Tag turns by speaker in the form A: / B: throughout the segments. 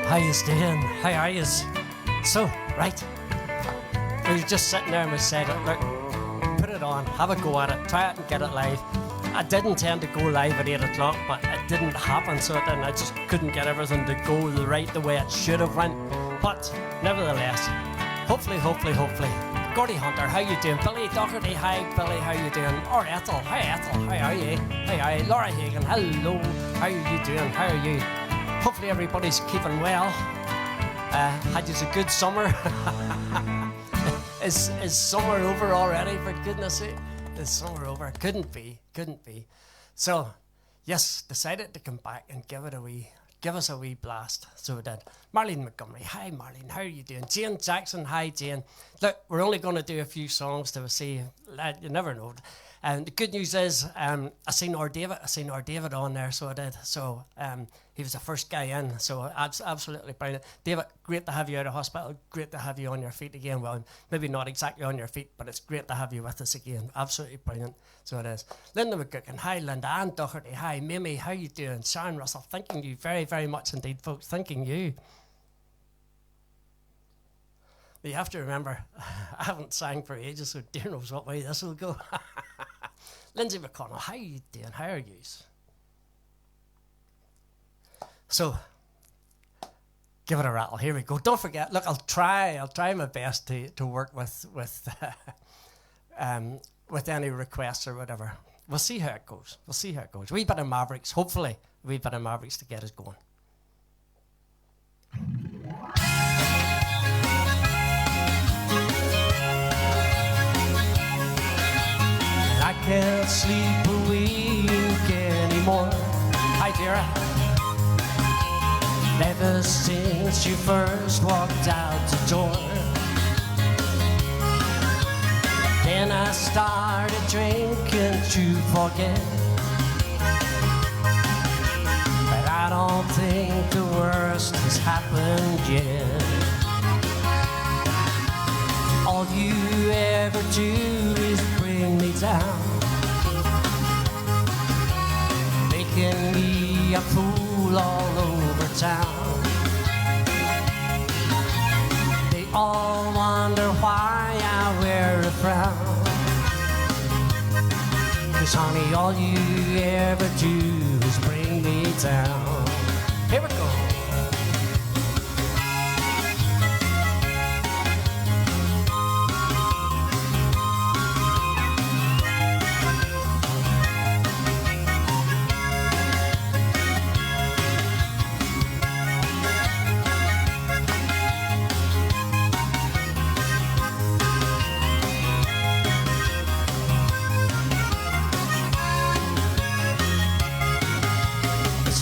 A: How you doing? How are you? So, right. We were just sitting there and we said, look, put it on, have a go at it, try it and get it live. I did intend to go live at 8 o'clock, but it didn't happen, so then I just couldn't get everything to go the way it should have went. But nevertheless, hopefully. Gordy Hunter, how you doing? Billy Doherty, hi Billy, how you doing? Or Ethel, hi Ethel, how are you? Hi, Laura Hagan, hello, how are you doing? How are you? Hopefully everybody's keeping well. Had you a good summer? Is summer over already? For goodness sake, is summer over? Couldn't be. So, yes, decided to come back and give us a wee blast. So we did. Marlene Montgomery, hi Marlene, how are you doing? Jane Jackson, hi Jane. Look, we're only going to do a few songs to see. You never know. And the good news is, I seen R. David on there, so I did. So he was the first guy in, so absolutely brilliant. David, great to have you out of hospital. Great to have you on your feet again. Well, maybe not exactly on your feet, but it's great to have you with us again. Absolutely brilliant. So it is. Linda McGuckin, hi Linda. Anne Doherty, hi. Mimi, how you doing? Sharon Russell, thanking you very, very much indeed, folks. Thanking you. But you have to remember, I haven't sang for ages, so dear knows what way this will go. Lindsay McConnell, how you doing? How are you? So, give it a rattle. Here we go. Don't forget. Look, I'll try my best to work with any requests or whatever. We'll see how it goes. A wee bit of Mavericks. Hopefully, a wee bit of Mavericks to get us going. I can't sleep a week anymore. Hi, Dara. Ever since you first walked out the door, then I started drinking to forget. But I don't think the worst has happened yet. All you ever do is bring me down, making me a fool all over town. They all wonder why I wear a frown, 'cause honey, all you ever do is bring me down. Here we go.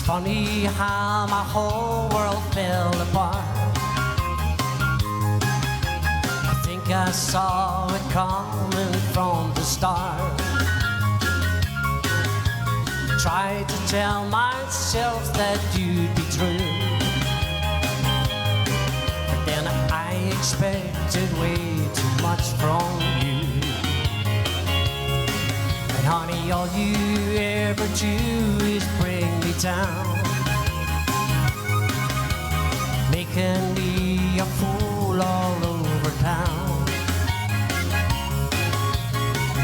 A: Funny how my whole world fell apart. I think I saw it coming from the start. Tried to tell myself that you'd be true, but then I expected way too much from you. And honey, all you ever do is bring me down, making me a fool all over town.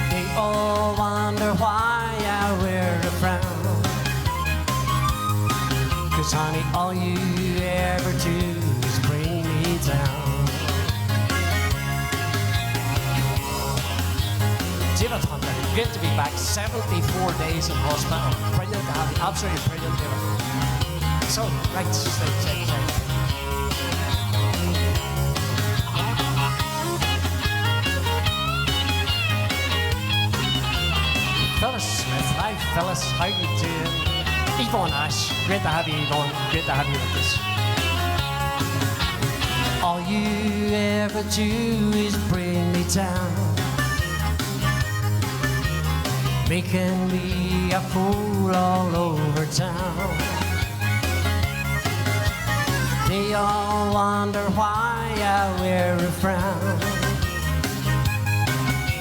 A: They all wonder why I wear a frown, 'cause honey, all you ever do is bring me down. David Hunter, great to be back. 74 days in hospital. Brilliant to have you. Absolutely brilliant, David. So, right, check. Phyllis Smith, hi Phyllis, how you doing? Yvonne Ash, great to have you, Yvonne. Great to have you with us. All you ever do is bring me down, making me a fool all over town. They all wonder why I wear a frown,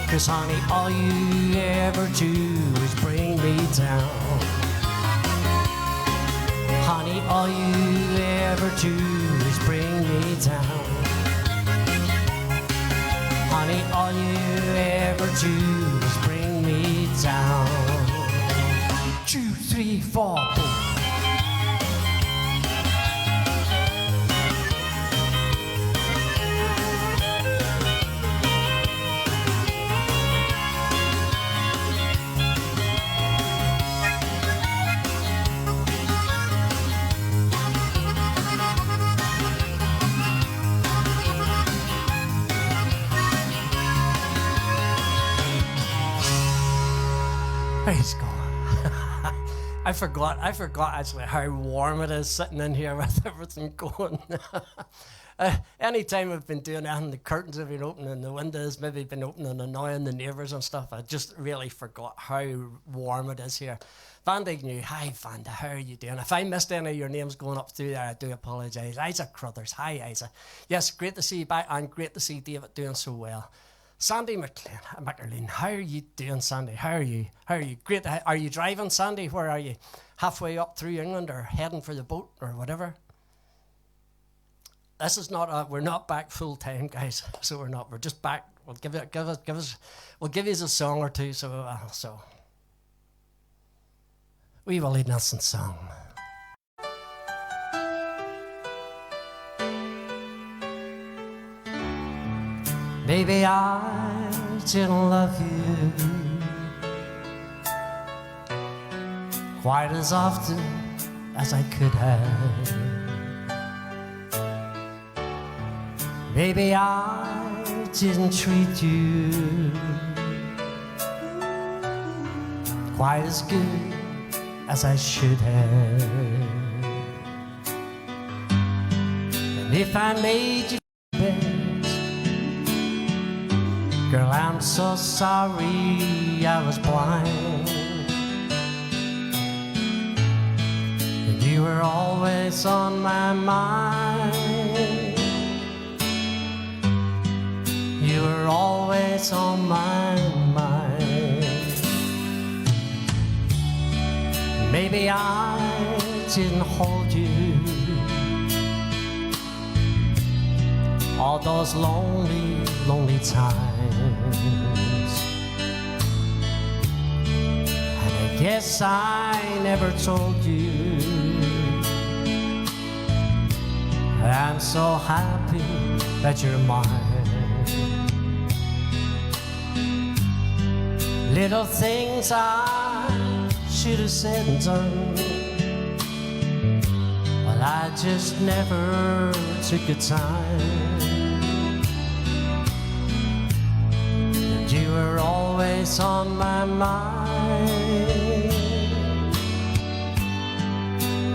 A: 'cause honey, all you ever do is bring me down. Honey, all you ever do is bring me down. Honey, all you ever do is bring me down. 2, 3, 4, boom. Praise God. I forgot actually how warm it is sitting in here with everything going. Anytime I've been doing that and the curtains have been open and the windows maybe been open and annoying the neighbours and stuff, I just really forgot how warm it is here. Vanda knew. Hi Vanda, how are you doing? If I missed any of your names going up through there, I do apologise. Isa Crothers, hi Isa. Yes, great to see you back and great to see David doing so well. Sandy McLean, how are you doing, Sandy? How are you? Great. Are you driving, Sandy? Where are you? Halfway up through England or heading for the boat or whatever? This is not we're not back full time, guys. So we're not. We're just back. We'll give you a song or two. So we will lead Nelson's song. Baby, I didn't love you quite as often as I could have. Baby, I didn't treat you quite as good as I should have. And if I made you girl, I'm so sorry I was blind. And you were always on my mind. You were always on my mind. Maybe I didn't hold you all those lonely, lonely times. And I guess I never told you I'm so happy that you're mine. Little things I should have said and done, but I just never took the time. You were always on my mind.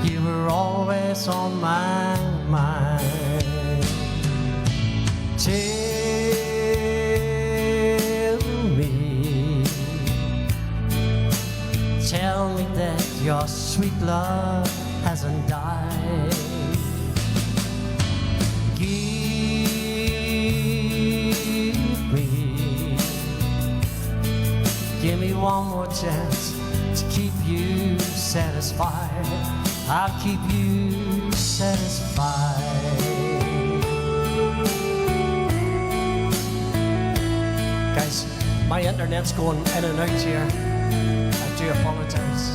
A: You were always on my mind. Tell me that your sweet love hasn't died. Give me one more chance to keep you satisfied. I'll keep you satisfied. Guys, my internet's going in and out here. I do apologize.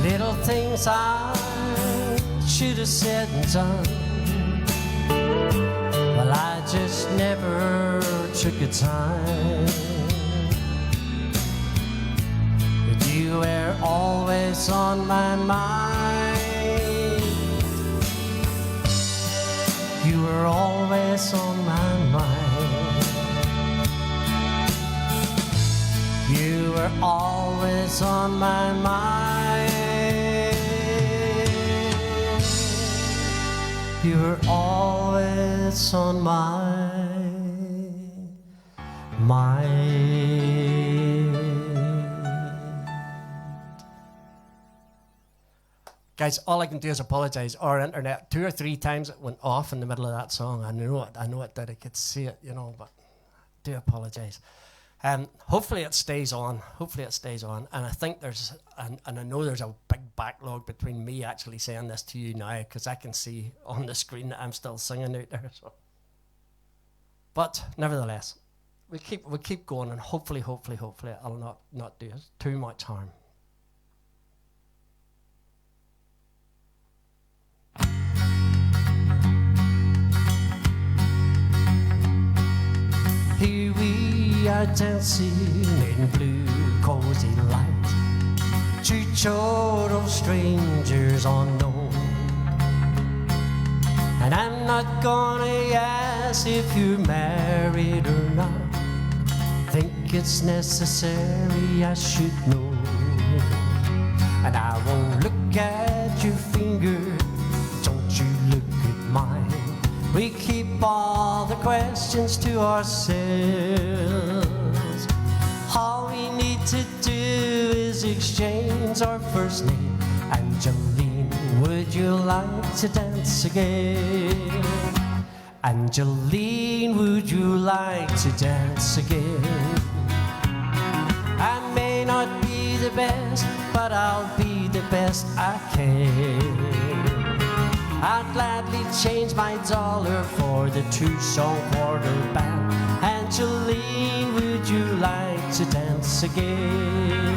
A: Little things I should have said and done, well, I just never took the time. But you were always on my mind. You were always on my mind. You were always on my mind. You were always on my mind. Guys, all I can do is apologise. Our internet, 2 or 3 times it went off in the middle of that song. I know it did. I could see it, you know, but I do apologise. Hopefully it stays on. And I think and I know there's a big backlog between me actually saying this to you now, because I can see on the screen that I'm still singing out there. So. But nevertheless, we keep going, and hopefully it'll not do us too much harm. Here we are dancing in blue cozy light, 2 total strangers unknown. And I'm not gonna ask if you're married or not. Think it's necessary I should know. And I won't look at your finger, don't you look at mine. We keep all the questions to ourselves. All we need to do is exchange our first name. Angeline, would you like to dance again? Angeline, would you like to dance again? I may not be the best, but I'll be the best I can. I'd gladly change my dollar for the 2-song quarter band. Angeline, would you like to dance again?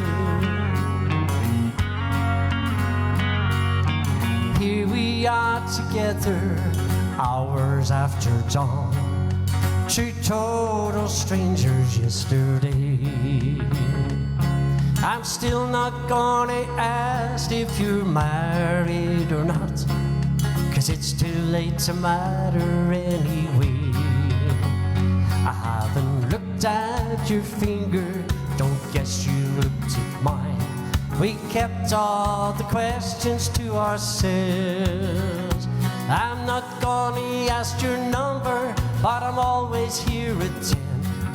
A: Here we are together, hours after dawn, 2 total strangers yesterday. I'm still not gonna ask if you're married or not, 'cause it's too late to matter anyway. I haven't looked at your finger, don't guess you looked at mine. We kept all the questions to ourselves. I'm not gonna ask your number, but I'm always here at 10.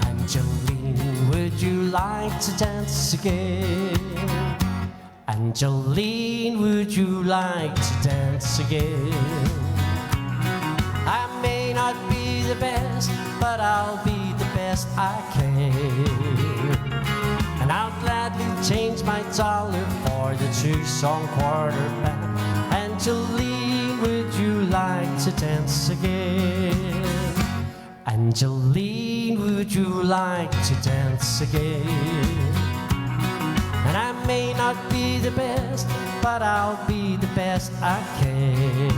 A: Angeline, would you like to dance again? Angeline, would you like to dance again? I may not be the best, but I'll be the best I can. And I'll gladly change my dollar for the 2-song quarter band. Angeline, would you like to dance again? Angeline, would you like to dance again? And I may not be the best, but I'll be the best I can.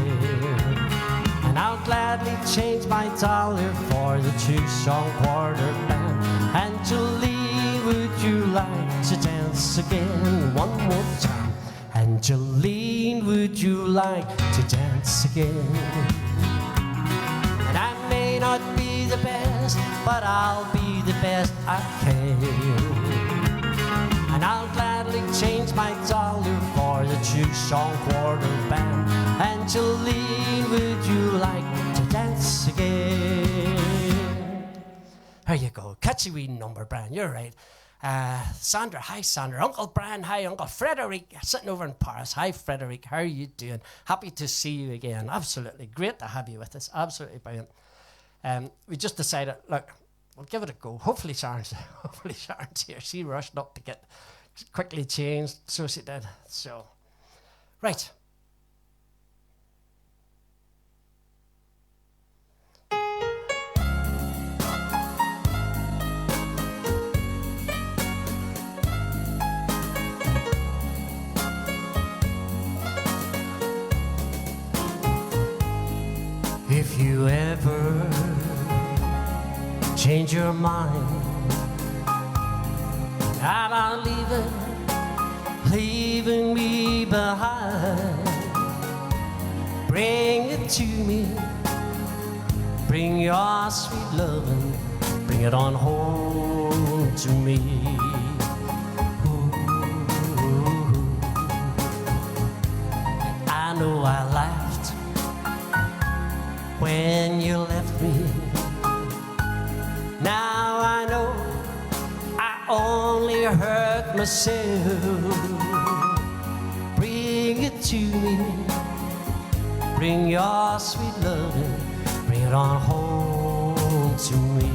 A: And I'll gladly change my dollar for the 2-song quarter band. Angeline, would you like to dance again? One more time. Angeline, would you like to dance again? And I may not be the best, but I'll be the best I can. And I'll gladly change my dollar for the 2-song quarter band. Angeline, would you like to dance again? There you go. Catchy wee number, Brian. You're right. Sandra, hi Sandra. Uncle Brian, hi Uncle Frederick, sitting over in Paris. Hi Frederick, how are you doing? Happy to see you again. Absolutely great to have you with us. Absolutely brilliant. We just decided, look, we'll give it a go. Hopefully Sharon's here. She rushed up to get quickly changed, so she did. So, right. If you ever change your mind about leaving me behind, bring it to me, bring your sweet loving, bring it on home to me. Ooh, I know I laughed when you left me. Now I know I only hurt myself. Bring it to me. Bring your sweet loving, bring it on home to me.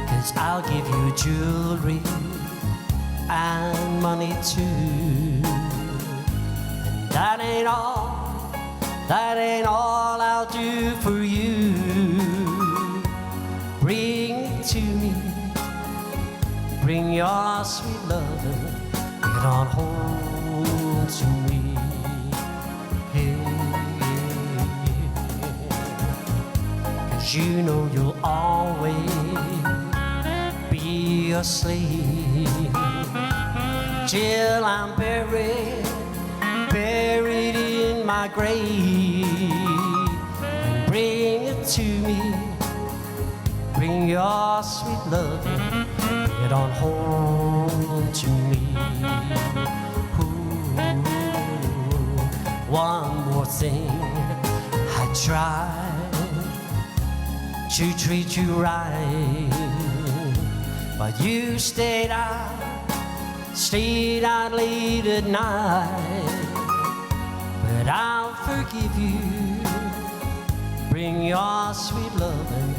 A: Cause I'll give you jewelry and money too. And that ain't all I'll do for you. Bring it to me, bring your sweet loving, bring it on home to me. Cause you know you'll always be a slave till I'm buried in my grave. And bring it to me, bring your sweet loving, bring it on home to me. Ooh, one more thing, I tried to treat you right, but you stayed out late at night. But I'll forgive you, bring your sweet loving,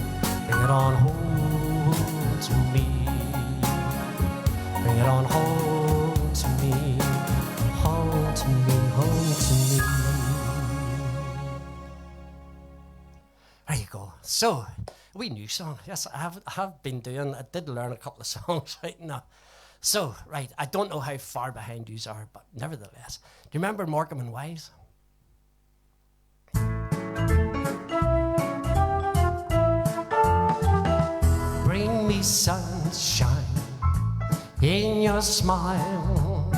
A: bring it on home to me. Bring it on home to me, home to me, home to me. There you go. So, a wee new song. Yes, I have been doing, I did learn a couple of songs right now. So, right, I don't know how far behind you are, but nevertheless. Do you remember Morecambe and Wise? Bring me sunshine in your smile.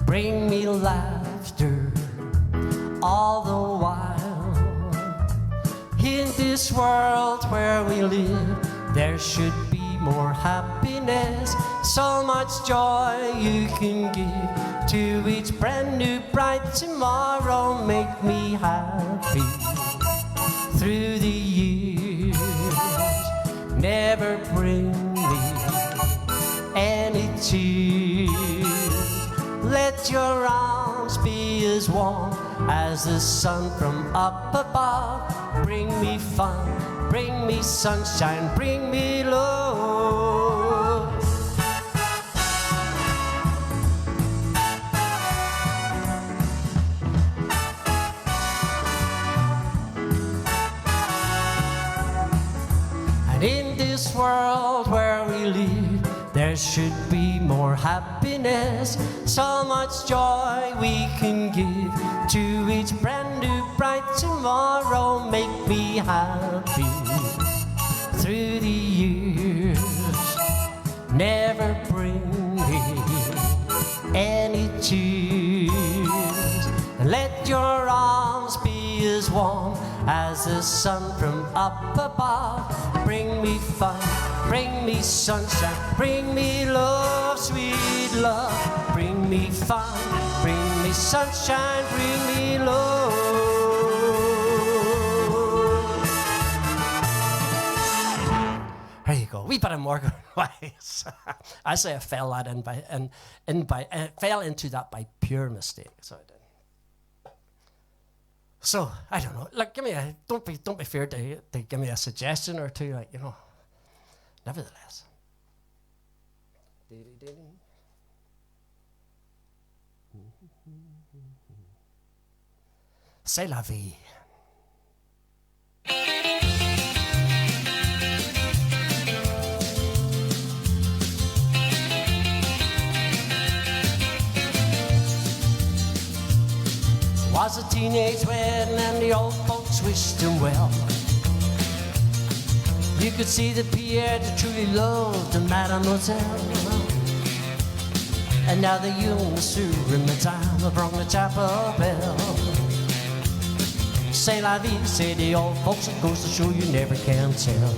A: Bring me laughter all the while. In this world where we live, there should be more happiness, so much joy you can give to each brand new bright tomorrow. Make me happy through the years, never bring me any tears. Let your arms be as warm as the sun from up above. Bring me fun, bring me sunshine, bring me love. And in this world where we live, there should be more happiness, so much joy we can give to each brand new bright tomorrow. Make me happy through the years, never bring me any tears. Let your arms be as warm as the sun from up above. Bring me fun, bring me sunshine, bring me love, sweet love. Bring me fun, bring me sunshine, bring me love. There you go. We better Morecambe and Wise. I say I fell into that by pure mistake. So I did. So I don't know. Like, don't be afraid to give me a suggestion or two. Like, you know. Nevertheless. C'est la vie. Was a teenage wedding and the old folks wished him well. You could see that Pierre truly loved the mademoiselle. And now the young monsieur in the time have rung the chapel bell. C'est la vie, say the old folks, it goes to show you never can tell.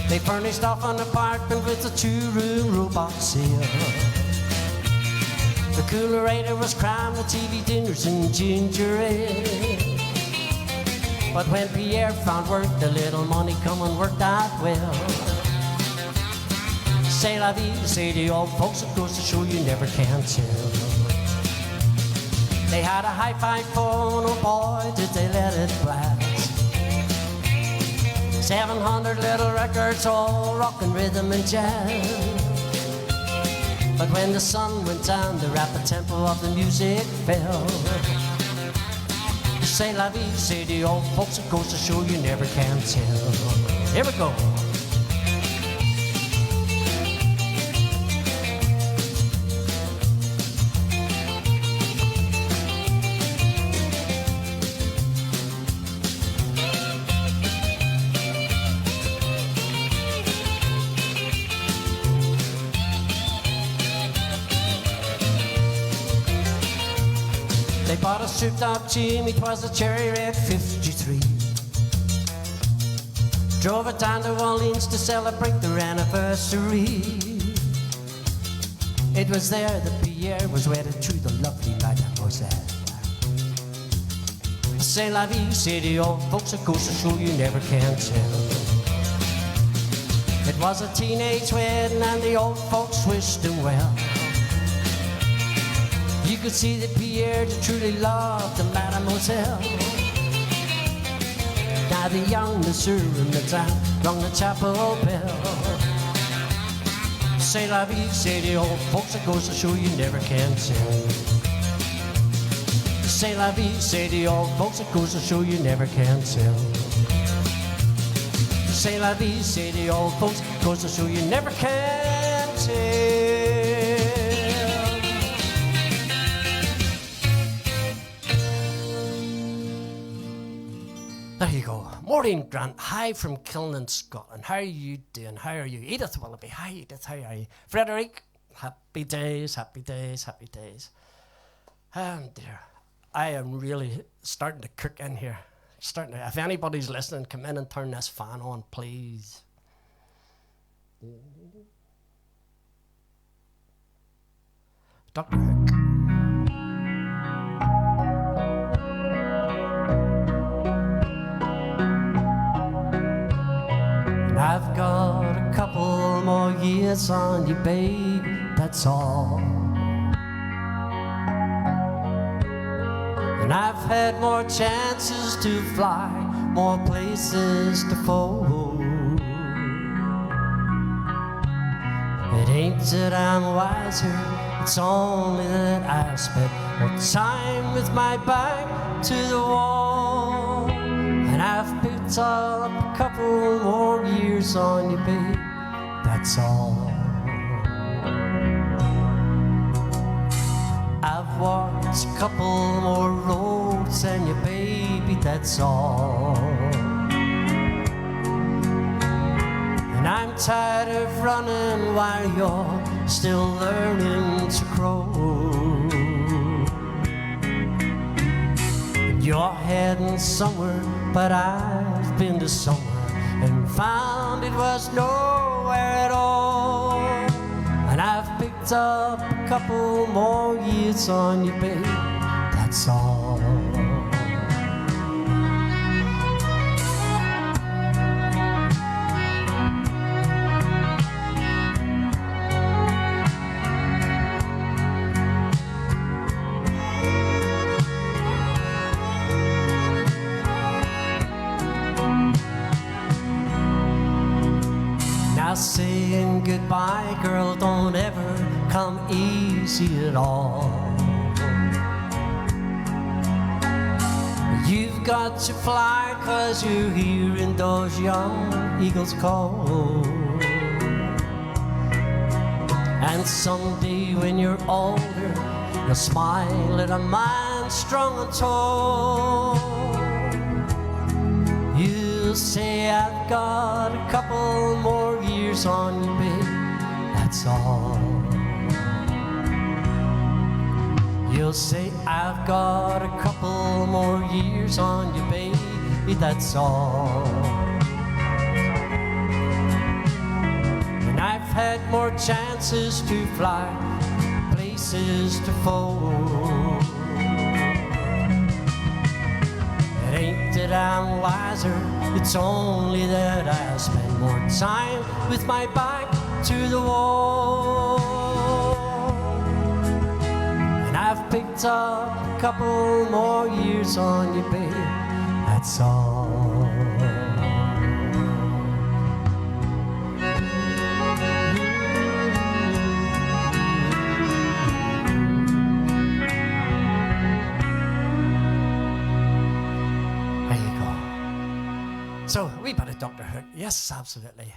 A: They furnished off an apartment with a 2-room robot sale. The coolerator was crammed with TV dinners and ginger ale. But when Pierre found work, the little money come and worked out well. C'est la vie, say the old folks, it goes to show you never can tell. They had a hi-fi phone, oh boy, did they let it blast. 700 little records, all rockin' rhythm and jazz. But when the sun went down, the rapid tempo of the music fell. C'est la vie, say the old folks, it goes to show you never can tell. Here we go. They bought a souped-up Jimmy, 'twas a cherry red 53. Drove it down to Orleans to celebrate their anniversary. It was there that Pierre was wedded to the lovely Mademoiselle. C'est la vie, say the old folks, it goes to show you never can tell. It was a teenage wedding and the old folks wished him well. You could see that Pierre truly loved the Mademoiselle. Now the young monsieur in the town rung the chapel bell. C'est la vie, say the old folks, it goes to show you never can tell. C'est la vie, say the old folks, it goes to show you never can tell. C'est la vie, say the old folks, it goes to show you never can tell. There you go. Maureen Grant, hi from Kilnan, Scotland. How are you doing? How are you? Edith Willoughby, hi Edith, how are you? Frederick, happy days, happy days, happy days. Dear, I am really starting to cook in here. If anybody's listening, come in and turn this fan on, please. Dr. Hook. I've got a couple more years on you, babe, that's all. And I've had more chances to fly, more places to fold. It ain't that I'm wiser, it's only that I've spent more time with my back to the wall. And I've picked up a couple more years on you, babe, that's all. I've walked a couple more roads than you, baby, that's all. And I'm tired of running while you're still learning to grow. You're heading somewhere, but I've been to somewhere and found it was nowhere at all. And I've picked up a couple more years on you, babe, that's all. Saying goodbye, girl, don't ever come easy at all. You've got to fly, 'cause you're hearing those young eagles call. And someday when you're older, you'll smile at a man strong and tall. You'll say, I've got a couple more years on you, babe, that's all. You'll say, I've got a couple more years on you, baby, that's all. And I've had more chances to fly, places to fold. It ain't that I'm wiser, it's only that I spend more time with my back to the wall. And I've picked up a couple more years on you, babe, that's all. So, a wee bit of Dr. Hook. Yes, absolutely.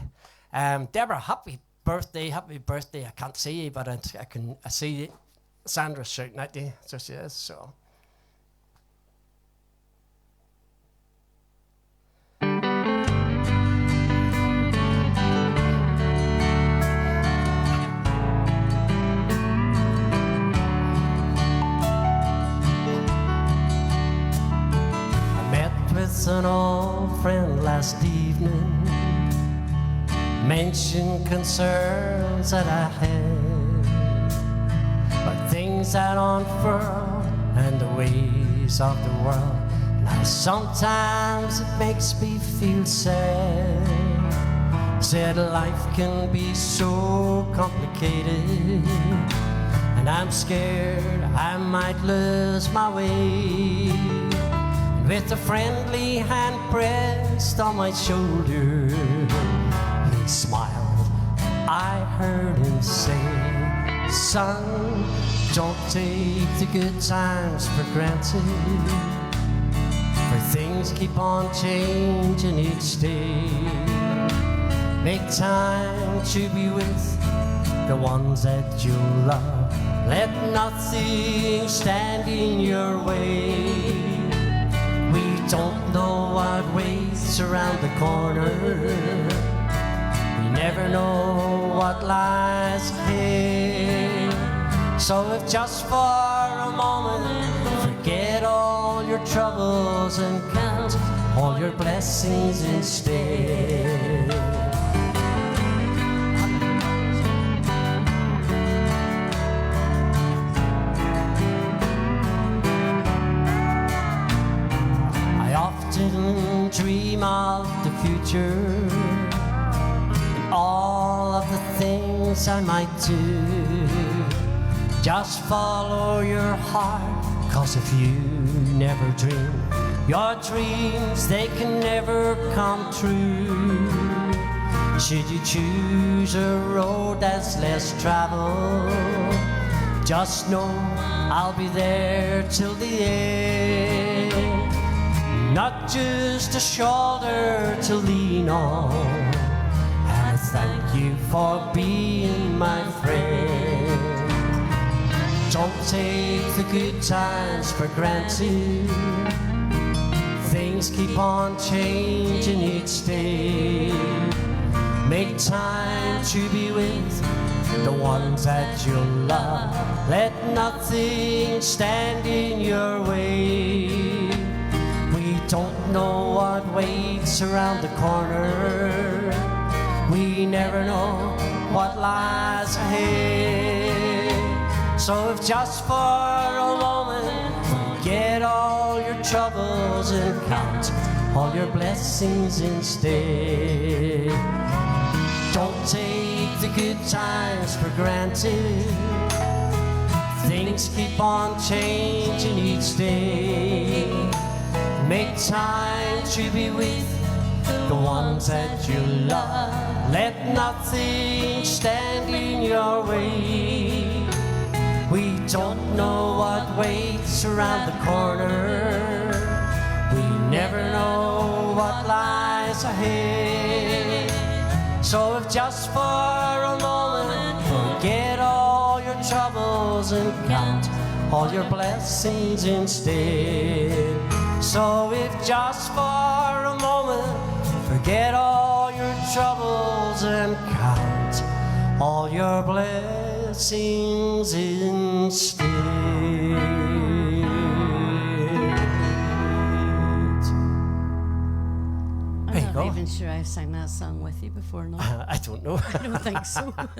A: Deborah, happy birthday, happy birthday. I can't see you, but I see Sandra shouting at you. So she is, so. With an old friend last evening, mentioned concerns that I had, but things that unfurl and the ways of the world. Now sometimes it makes me feel sad. Said life can be so complicated, and I'm scared I might lose my way. With a friendly hand pressed on my shoulder, he smiled. I heard him say, son, don't take the good times for granted, for things keep on changing each day. Make time to be with the ones that you love. Let nothing stand in your way. We don't know what waits around the corner. We never know what lies ahead. So if just for a moment, forget all your troubles and count all your blessings instead. Dream of the future and all of the things I might do. Just follow your heart, 'cause if you never dream, your dreams, they can never come true. Should you choose a road that's less traveled, just know I'll be there till the end. Not just a shoulder to lean on, and thank you for being my friend. Don't take the good times for granted. Things keep on changing each day. Make time to be with the ones that you love. Let nothing stand in your way. Don't know what waits around the corner. We never know what lies ahead. So if just for a moment, forget all your troubles and count all your blessings instead. Don't take the good times for granted. Things keep on changing each day. Make time to be with the ones that you love. Let nothing stand in your way. We don't know what waits around the corner. We never know what lies ahead. So if just for a moment, forget all your troubles and count all your blessings instead. So if just for a moment, forget all your troubles and count all your blessings instead.
B: I'm not even sure I've sang that song with you before, no?
A: I don't know.
B: I don't think so.
A: Where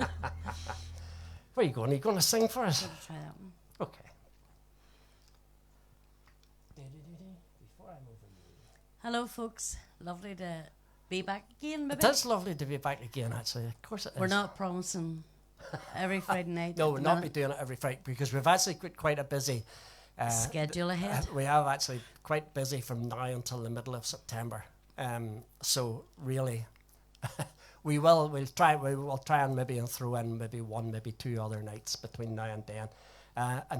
A: are you going? Are you going to sing for us?
B: I'll try that one.
A: Okay.
B: Hello, folks. Lovely to be be back again, maybe.
A: It is lovely to be back again, actually. Of course it is.
B: We're not promising every Friday night.
A: No, we'll not be doing it every Friday because we've actually got quite a busy
B: schedule ahead.
A: We have actually quite busy from now until the middle of September. So really, we'll try and maybe throw in maybe one, maybe two other nights between now and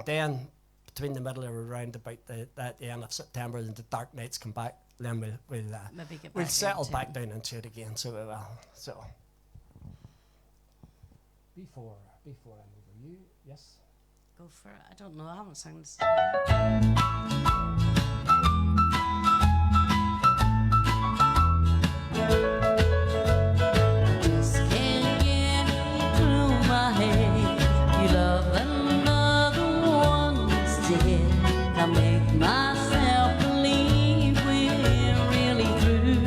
A: then between the middle of around about the end of September and the dark nights come back, then we'll settle back down into it again. So we will. So before I move over you, yes.
B: Go for it. I don't know. I haven't sung this. Just can't get it through my head. You love another one instead. I make myself believe we're really through.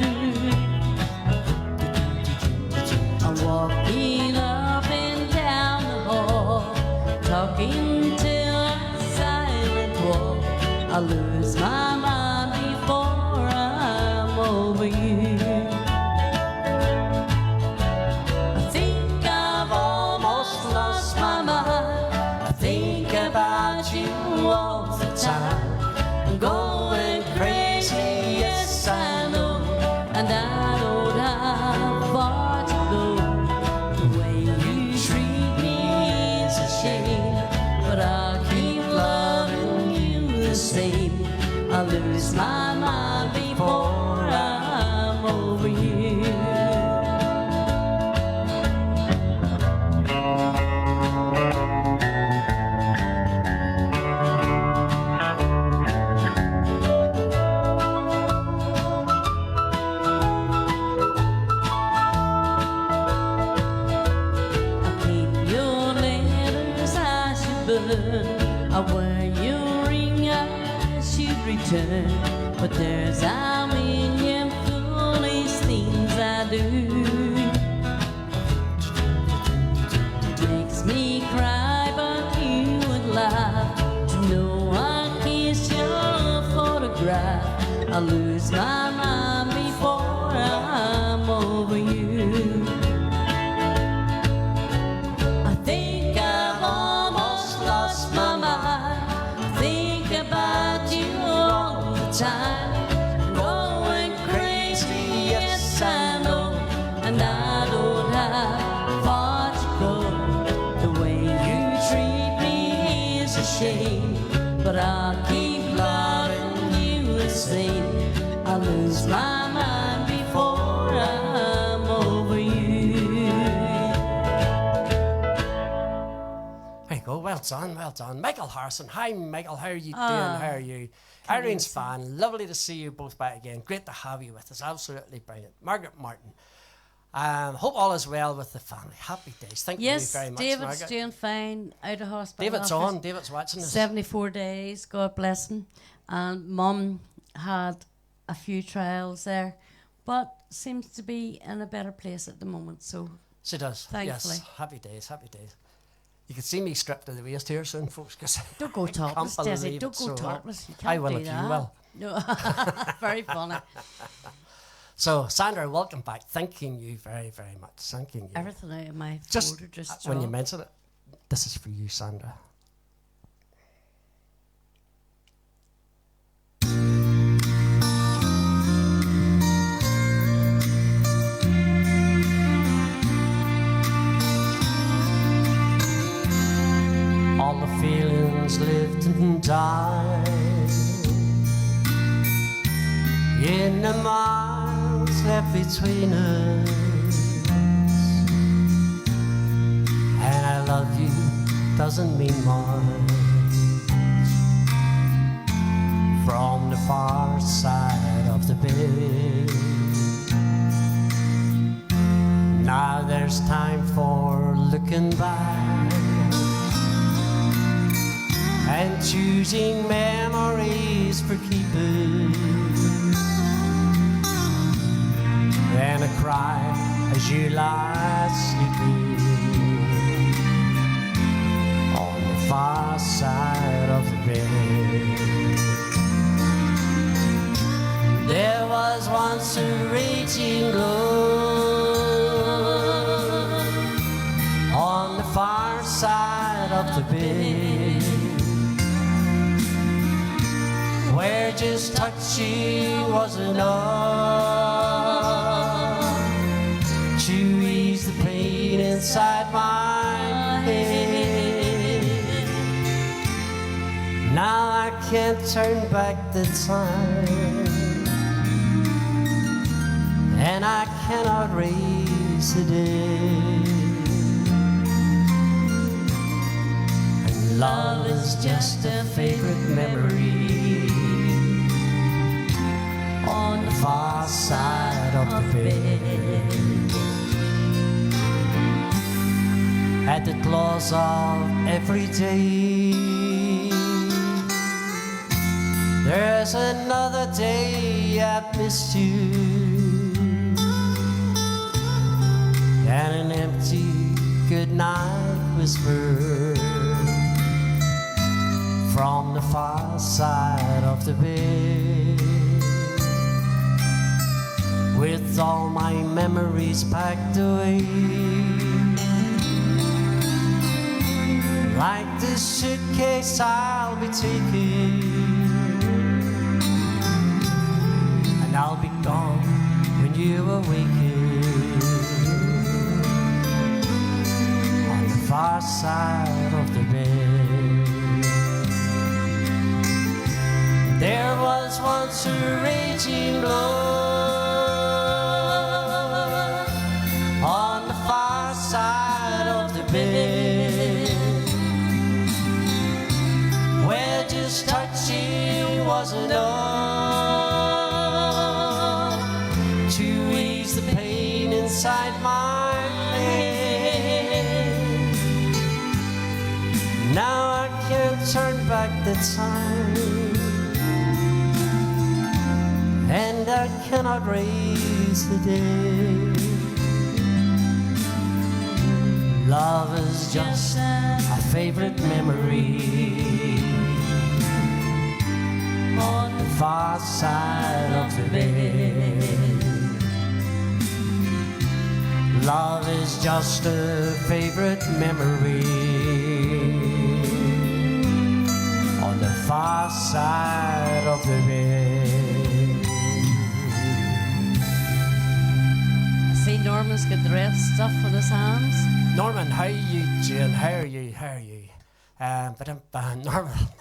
B: I'm walking up and down the hall, talking till a silent walk. I lose my mind before I'm over you. I think I've almost lost my mind. I think about you all the time. I'm going crazy, yes I know, and I don't have far to go. The way you treat me is a shame, but I'll keep loving you the same. I lose my mind before I'm over you. I keep your letters I should burn. I wear your ring I should return. But there's a million foolish things I do. Makes me cry but you would laugh to know I kissed your photograph. I lose my mind before I'm over you. I think I've almost lost my mind. Think about you all the time. Going crazy, yes I know, and I don't have far to go. The way you treat me is a shame, but I'll keep loving you the same. I lose my mind before I'm over you.
A: There you go. Well done, well done. Michael Harrison. Hi, Michael. How are you doing? How are you? Irene's fan. Lovely to see you both back again. Great to have you with us. Absolutely brilliant. Margaret Martin. Hope all is well with the family. Happy days. Thank you very much,
B: David's
A: Margaret.
B: doing fine. Out of hospital.
A: David's
B: after
A: on. David's watching us.
B: 74 days. God bless him. And Mum had a few trials there, but seems to be in a better place at the moment. So
A: She does.
B: Thankfully.
A: Yes. Happy days. Happy days. You can see me stripped to the waist here soon, folks. Cause
B: don't go topless,
A: can't
B: Desi.
A: believe
B: Don't
A: it's
B: go
A: so
B: topless. You can't
A: I will
B: do
A: if
B: that.
A: you will.
B: No, very funny.
A: So, Sandra, welcome back. Thanking you very, very much. Thanking you.
B: Everything out of my
A: Just
B: folder just
A: when you
B: dropped.
A: mention it, this is for you, Sandra. All the feelings lived and died in the miles left between us, and I love you doesn't mean much from the far side of the bed. Now there's time for looking back and choosing memories for keeping. Then I cry as you lie sleeping on the far side of the bed. There was once a raging glow bed, where just touching was enough to ease the pain inside my head. Now I can't turn back the time, and I cannot raise the dead. And love is just a favorite memory on the far side of the bed. At the close of every day, there's another day I've missed you, and an empty goodnight whisper from the far side of the bed. With all my memories packed away, like this suitcase I'll be taking, and I'll be gone when you awaken on the far side of the bed. There was once a raging blood on the far side of the bed, where just touching was enough to ease the pain inside my head. Now I can't turn back the time, and I cannot raise the dead. Love is just a favorite memory on the far side of the bed. Love is just a favorite memory on the far side of the bed.
B: I see Norman's got the red stuff on his hands.
A: Norman, how are you doing? How are you?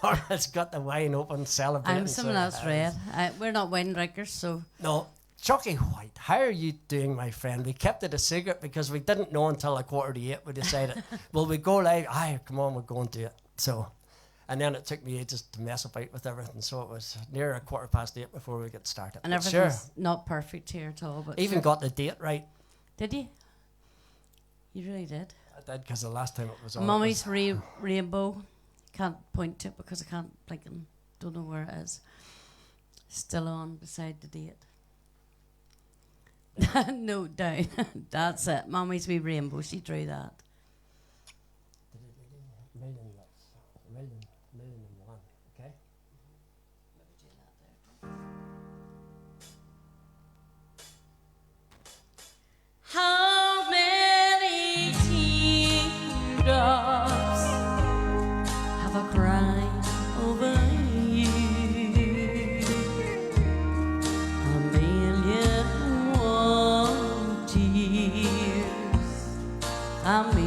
A: Norman's got the wine open, celebrating.
B: I'm someone else red. We're not wine drinkers, so...
A: No, Chucky White, how are you doing, my friend? We kept it a secret because we didn't know until 7:45. We decided, will we go live? Aye, come on, we'll go and do it. So, and then it took me ages to mess about with everything, so it was near 8:15 before we got started.
B: And everything's not perfect here at all. But
A: even got the date right.
B: Did you? You really did.
A: I did, because the last time it was on.
B: Mummy's rainbow. Can't point to it because I can't blink and don't know where it is. Still on beside the date. No, down. That's it. Mummy's wee rainbow. She drew that. Million and one. Okay. How many teardrops have I cried over you? A million and one tears. A million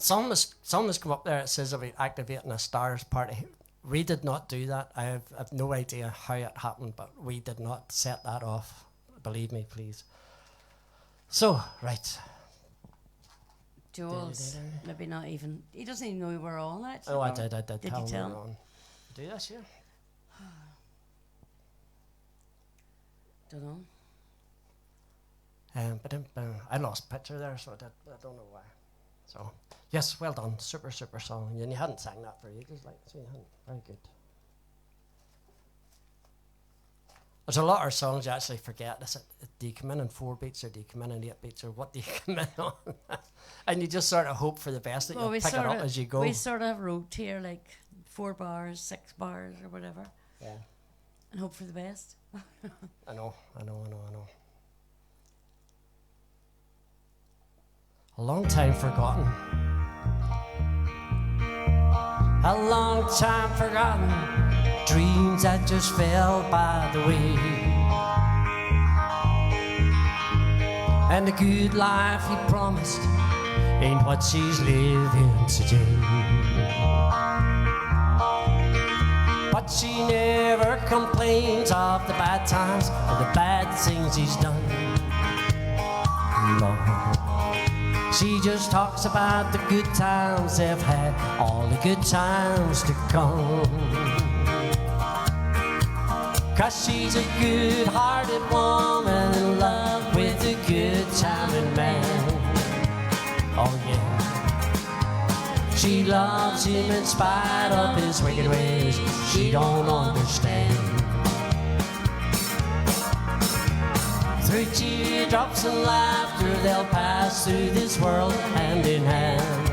A: Some has come up there. It says about activating a stars party. We did not do that. I've no idea how it happened, but we did not set that off. Believe me, please. So, right.
B: Joel's maybe not even. He doesn't even know we were on it.
A: Oh, I did.
B: Did
A: tell
B: you
A: him
B: tell
A: we were
B: him?
A: on. Do this, yeah.
B: Don't know.
A: But I lost picture there, so I don't know why. So, yes, well done. Super song. And you hadn't sang that for ages, like, so you hadn't. Very good. There's a lot of songs you actually forget. Is it, do you come in 4 beats, or do you come in 8 beats, or what do you come in on? And you just sort of hope for the best that you'll pick it up as you go.
B: We sort of wrote here like 4 bars, 6 bars, or whatever.
A: Yeah.
B: And hope for the best.
A: I know. A long time forgotten. A long time forgotten. Dreams that just fell by the way. And the good life he promised ain't what she's living today. But she never complains of the bad times or the bad things he's done. Lord. She just talks about the good times they've had, all the good times to come. 'Cause she's a good-hearted woman in love with a good-timing man. Oh yeah. She loves him in spite of his wicked ways. She don't understand. Through teardrops and laughter, they'll pass through this world hand in hand.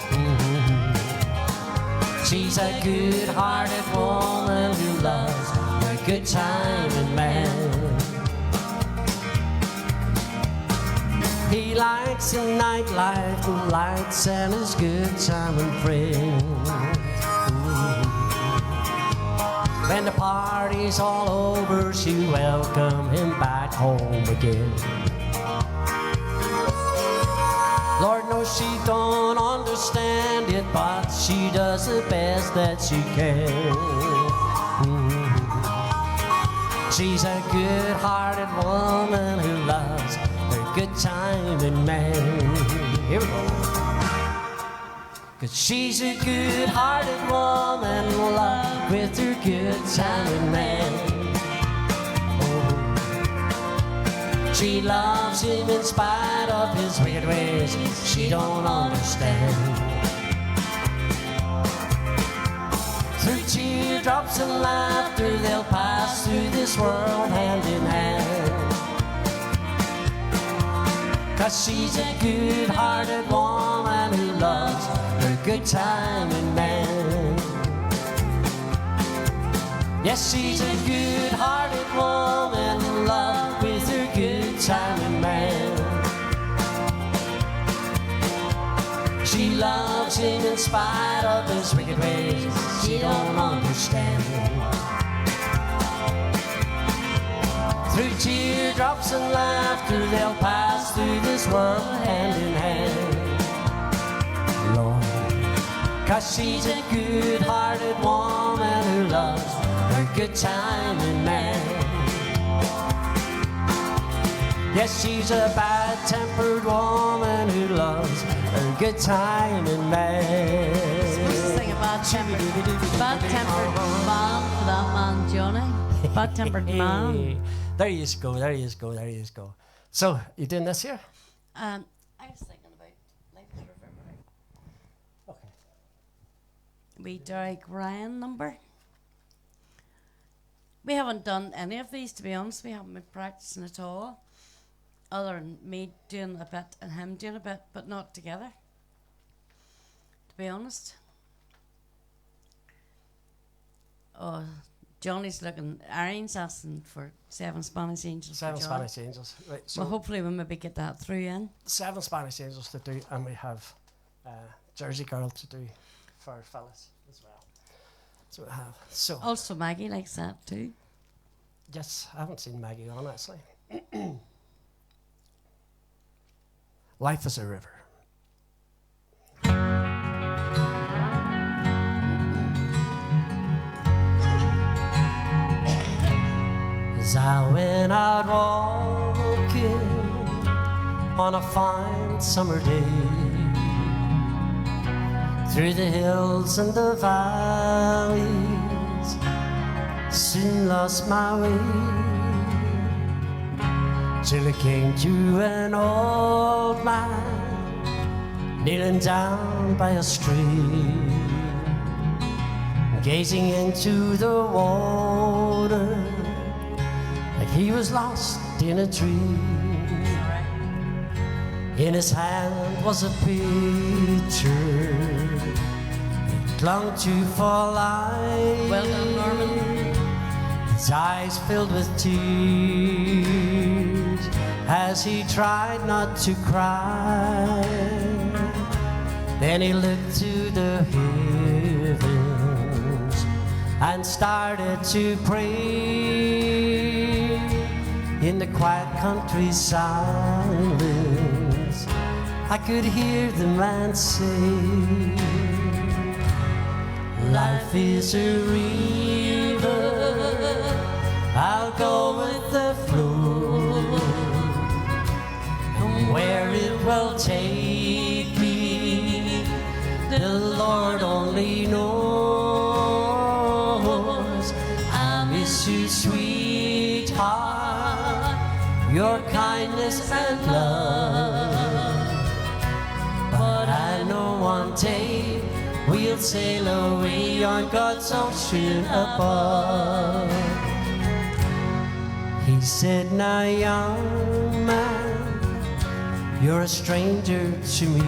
A: Mm-hmm. She's a good-hearted woman who loves a good-timing man. He likes the nightlife, the lights, and his good-timing friends. When the party's all over, she welcome him back home again. Lord knows she don't understand it, but she does the best that she can. She's a good-hearted woman who loves her good-timing man. Here we go. 'Cause she's a good-hearted woman in love with her good-timing man. Oh. She loves him in spite of his wicked ways. She don't understand. Through teardrops and laughter, they'll pass through this world hand in hand. 'Cause she's a good-hearted woman who loves her good-timing man. Yes, she's a good-hearted woman in love with her good-timing man. She loves him in spite of his wicked ways. She don't understand. Through teardrops and laughter, they'll pass through this world hand in hand. Lord, 'cause she's a good-hearted woman who loves her good-timing man. Yes, she's a bad-tempered woman who loves her good-timing man.
B: Supposed to sing a bad-tempered man for that man, Johnny. Bad-tempered man.
A: There you go. So, you doing this here?
B: I was thinking about Life's River.
A: Okay.
B: We Derek Ryan number. We haven't done any of these, to be honest. We haven't been practicing at all, other than me doing a bit and him doing a bit, but not together, to be honest. Oh, Johnny's looking, Arian's asking for 7 Spanish Angels.
A: 7 Spanish Angels. Right, so
B: well, hopefully we'll maybe get that through in.
A: 7 Spanish Angels to do, and we have Jersey Girl to do for Phyllis as well. So we have. So
B: Also Maggie likes that too.
A: yes, I haven't seen Maggie on actually. Life is a river. As I went out walking on a fine summer day, through the hills and the valleys, soon lost my way, till I came to an old man kneeling down by a stream, gazing into the water like he was lost in a dream. In his hand was a picture he clung to for life.
B: Well done, Norman.
A: His eyes filled with tears as he tried not to cry. Then he looked to the heavens and started to pray. In the quiet country silence, I could hear the man say, life is a river, I'll go with the flow, and where it will take me, the Lord only knows. I miss you, sweetheart, your kindness and love, but I know one day we'll sail away on God's ocean above. He said, now young man, you're a stranger to me.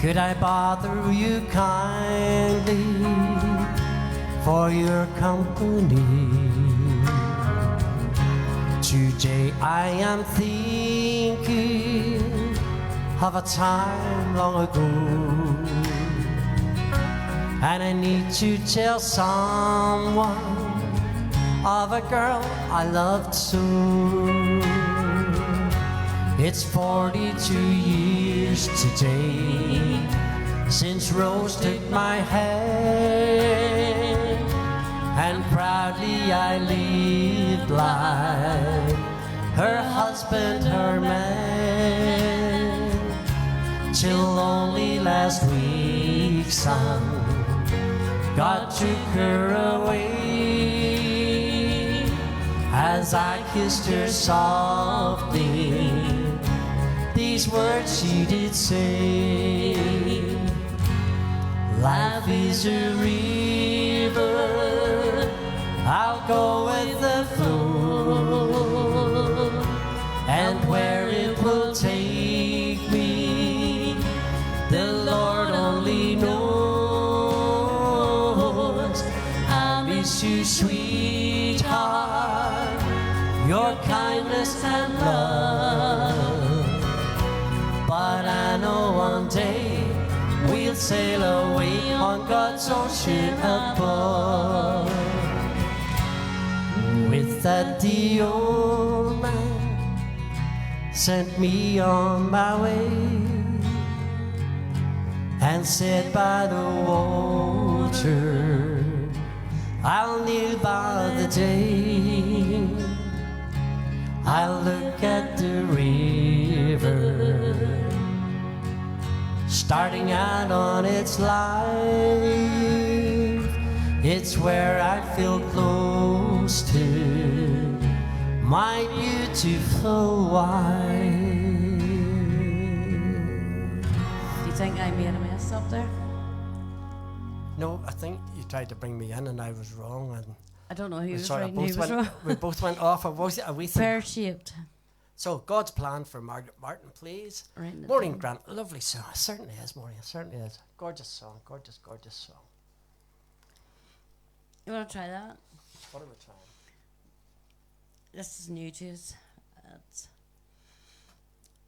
A: Could I bother you kindly for your company? Today I am thinking of a time long ago, and I need to tell someone of a girl I loved so. It's 42 years today since Rose took my hand, and proudly I lived like her husband, her man, till only last week, son, God took her away. As I kissed her softly, these words she did say, life is a river, I'll go with the flow, and where it will take me, the Lord only knows. I miss you, sweetheart, your kindness and love, but I know one day we'll sail away on God's ocean above. With that, the old man sent me on my way, and said, by the water I'll kneel by the day. I'll look at the river starting out on its life. It's where I feel close to my beautiful wife.
B: Do you think I made a mess up there?
A: No, I think you tried to bring me in and I was wrong, and
B: I don't know who
A: we
B: was
A: sort
B: right
A: of
B: and who
A: both
B: was
A: went,
B: wrong.
A: we both went off a wee thing.
B: Pear-shaped.
A: So, God's Plan for Margaret Martin, please.
B: Right in the
A: Maureen
B: thing.
A: Grant, lovely song. It certainly is, Maureen. It certainly is. Gorgeous song, gorgeous, gorgeous song.
B: You want to try that?
A: What are we trying?
B: This is new to us.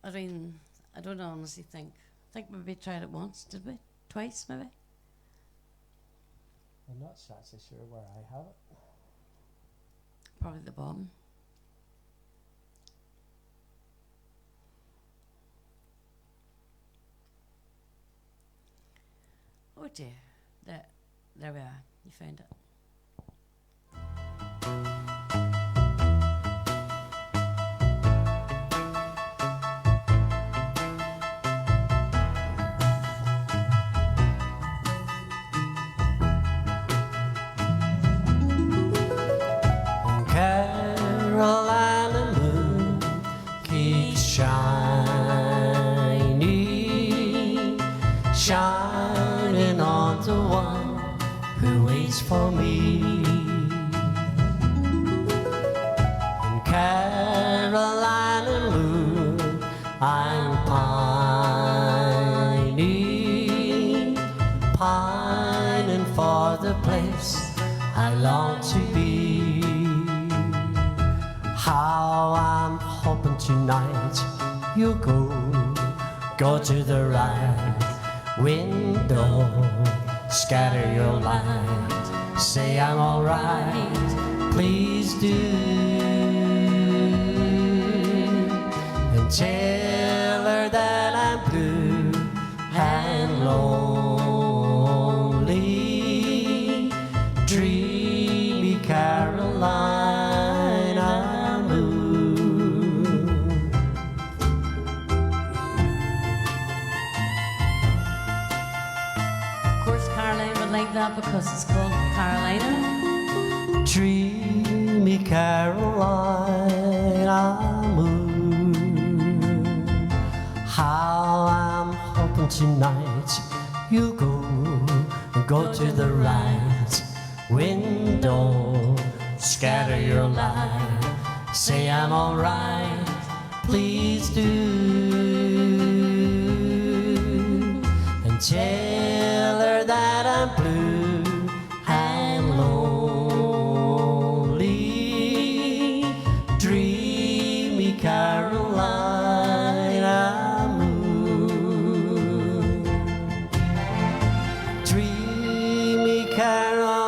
B: I mean, I don't honestly think. I think maybe tried it once, did we? Twice, maybe?
A: I'm not actually sure where I have it.
B: Probably the bottom. Oh dear. There we are. You found it.
A: shining on the one who waits for me. In Carolina moon, I'm pining for the place I long to be. How I'm hoping tonight you'll go to the right window, scatter your light, say I'm alright, please do, and tell her that I'm blue and lonely, dreamy Carolina moon.
B: Of course, Caroline would like that because it's called Carolina.
A: Dreamy Carolina moon, how I'm hoping tonight you'll go to the right window, scatter your light, say I'm alright, please do, and tell her that I'm blue and lonely, dreamy Carolina moon, dreamy Carolina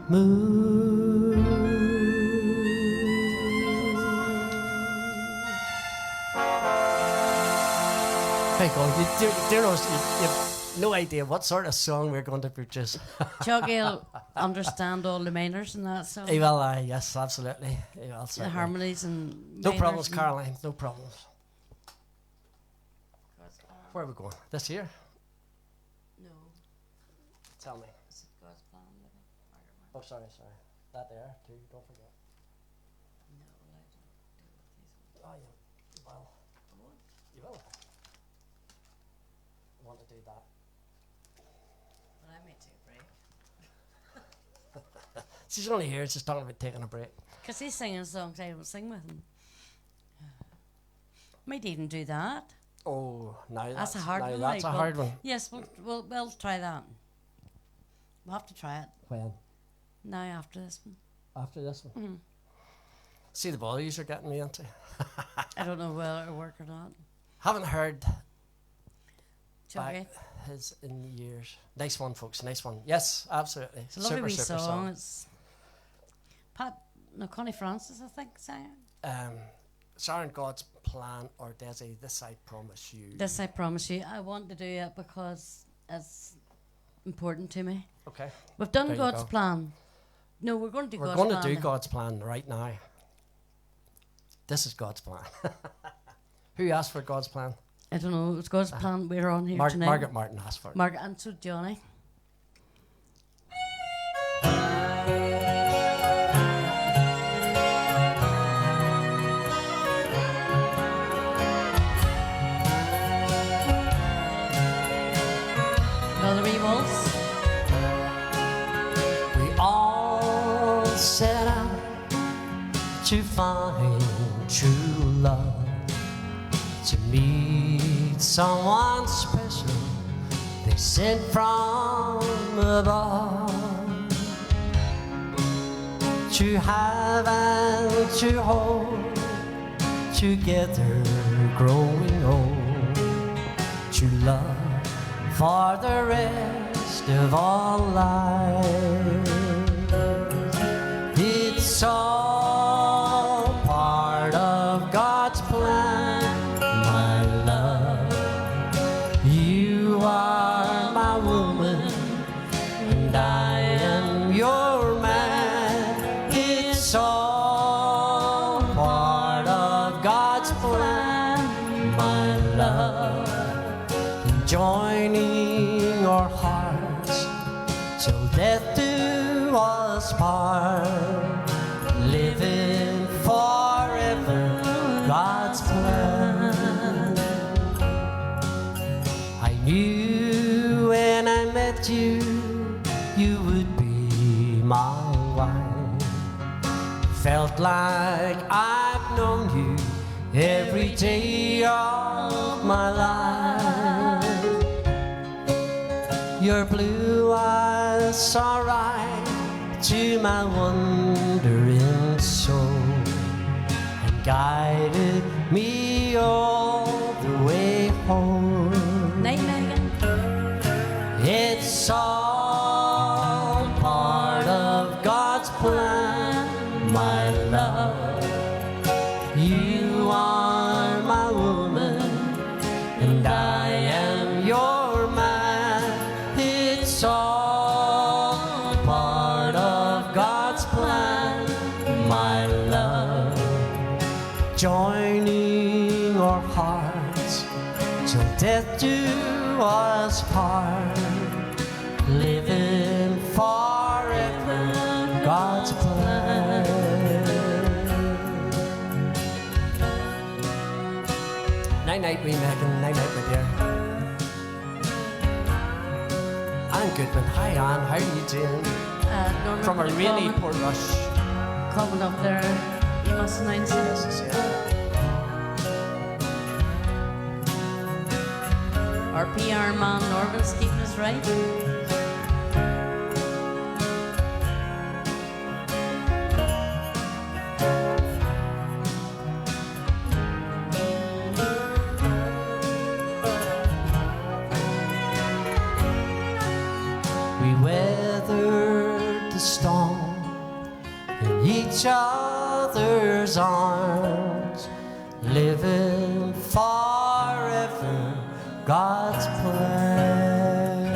A: moon. Hey, God, you have no idea what sort of song we're going to produce.
B: Chuggy'll understand all the minors and that, so
A: He will, yes, absolutely. He will,
B: the
A: certainly.
B: harmonies and
A: No
B: minors
A: problems,
B: and-
A: Caroline, no problems. Where are we going? This here?
B: No,
A: Tell me.
B: is it God's plan?
A: Oh, sorry. That there, too, don't forget.
B: No, I don't deal with these ones.
A: Oh, yeah. Well, you will. I want to do that.
B: But I may take a break.
A: She's only here, she's talking about taking a break.
B: Because he's singing songs I don't sing with him. Might even do that.
A: Oh, now
B: That's a hard one.
A: That's a
B: like,
A: hard
B: but-
A: one.
B: Yes, we'll try that. We'll have to try it
A: When?
B: now after this one.
A: After this one?
B: Mhm.
A: See the ball you're getting me into?
B: I don't know whether it'll work or not.
A: Haven't heard
B: Chuggy.
A: back his in years. Nice one, folks, nice one. Yes, absolutely.
B: It's a lovely wee song. It's Connie Francis, I think, sang it.
A: Sharon God's Plan or Desi, This I Promise You.
B: This I promise you. I want to do it because it's important to me.
A: Okay.
B: We've done
A: There you
B: God's
A: go.
B: plan. No, we're going to do
A: We're
B: God's
A: going
B: plan.
A: to do
B: then.
A: God's plan right now. This is God's plan. Who asked for God's plan?
B: I don't know. It was God's plan. We're on here tonight.
A: Margaret Martin asked for it.
B: Margaret and so Johnny. Valerie Waltz.
A: We all set out to find true love, to meet someone special they sent from above, to have and to hold together growing old, to love for the rest of our life. It's all part of God's plan, my love. You are my woman, and I am your man. It's all part of God's plan, my love. Joining our hearts till death do us part, living forever God's plan. with you, you would be my wife. Felt like I've known you every day of my life. Your blue eyes saw right to my wondering soul and guided me all the way home.
B: Night, Megan.
A: It's all part of God's plan, my love. You are my woman, and I am your man. It's all part of God's plan, my love. Joining our hearts till death do us part, living forever, God's plan. Night night, wee Megan. Night night, my dear. Anne Goodman. Hi, Anne. How are you doing?
B: Norman
A: From a really poor rush.
B: coming up there. You must announce it. Our PR man Norman's keeping us right.
A: We weathered the storm in each other's arms, living forever, God's plan.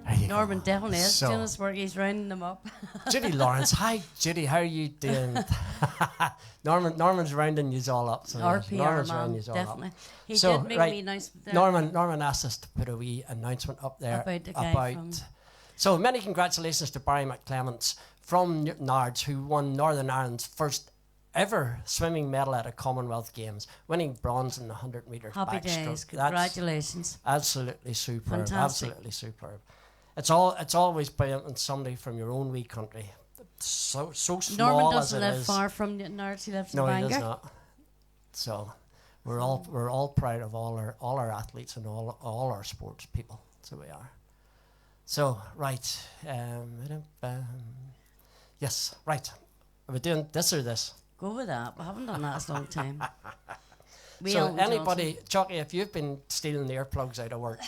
A: There you go.
B: Norman definitely is
A: So-
B: doing his work. He's rounding them up.
A: Judy Lawrence. Hi, Judy. How are you doing? Norman's rounding you all up. So
B: Our
A: yes,
B: PR
A: Norman's
B: man,
A: rounding yous all
B: definitely.
A: up.
B: He
A: So,
B: did make
A: right,
B: me a nice there.
A: Norman asked us to put a wee announcement up there
B: About the guy from-
A: So many congratulations to Barry McClements from Newtownards, who won Northern Ireland's first ever swimming medal at a Commonwealth Games, winning bronze in the 100 metres
B: Happy
A: backstroke.
B: days.
A: That's
B: Congratulations.
A: absolutely superb.
B: Fantastic.
A: Absolutely superb. It's always brilliant when somebody from your own wee country, so small
B: Norman
A: as
B: doesn't
A: it
B: live
A: is.
B: far from Newtownards. He lives
A: No,
B: in
A: he
B: Bangor.
A: does not. So we're all proud of all our athletes and all our sports people. So we are. So right, yes, right. Are we doing this or this?
B: Go with that. We haven't done that in a long time. We
A: So
B: Elton
A: anybody,
B: Johnson.
A: Chucky, if you've been stealing the earplugs out of work,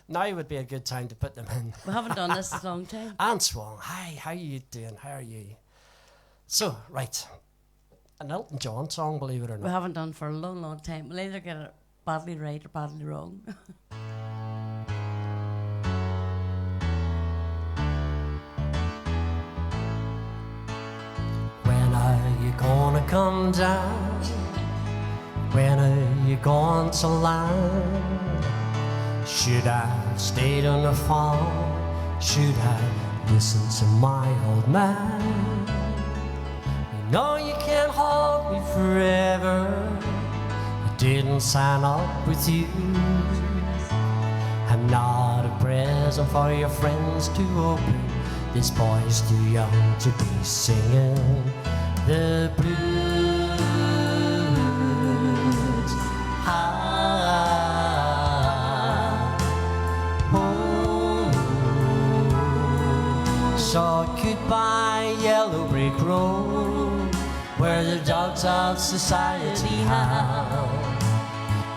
A: now would be a good time to put them in.
B: We haven't done this in a long time.
A: Anne Swan, hi, how you doing? How are you? So, right, an Elton John song, believe it or
B: We
A: not.
B: haven't done for a long, long time. We'll either get it badly right or badly wrong.
A: When are you gonna come down? When are you going to land? Should I have stayed on the farm? Should I listen to my old man? You know you can't hold me forever. I didn't sign up with you. I'm not a present for your friends to open. This boy's too young to be singing the blues. So goodbye, yellow brick road, where the dogs of society howl.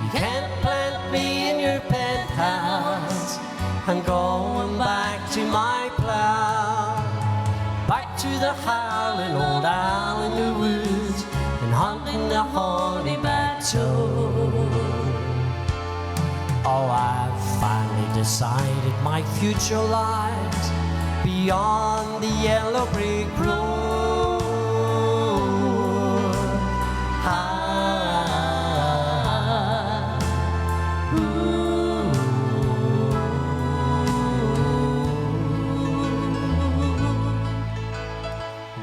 A: You can't plant me in your penthouse. I'm going back to my plow, back to the howling old owl in the woods, and hunting the honeyback toad. Oh, I've finally decided my future lies beyond the yellow brick road.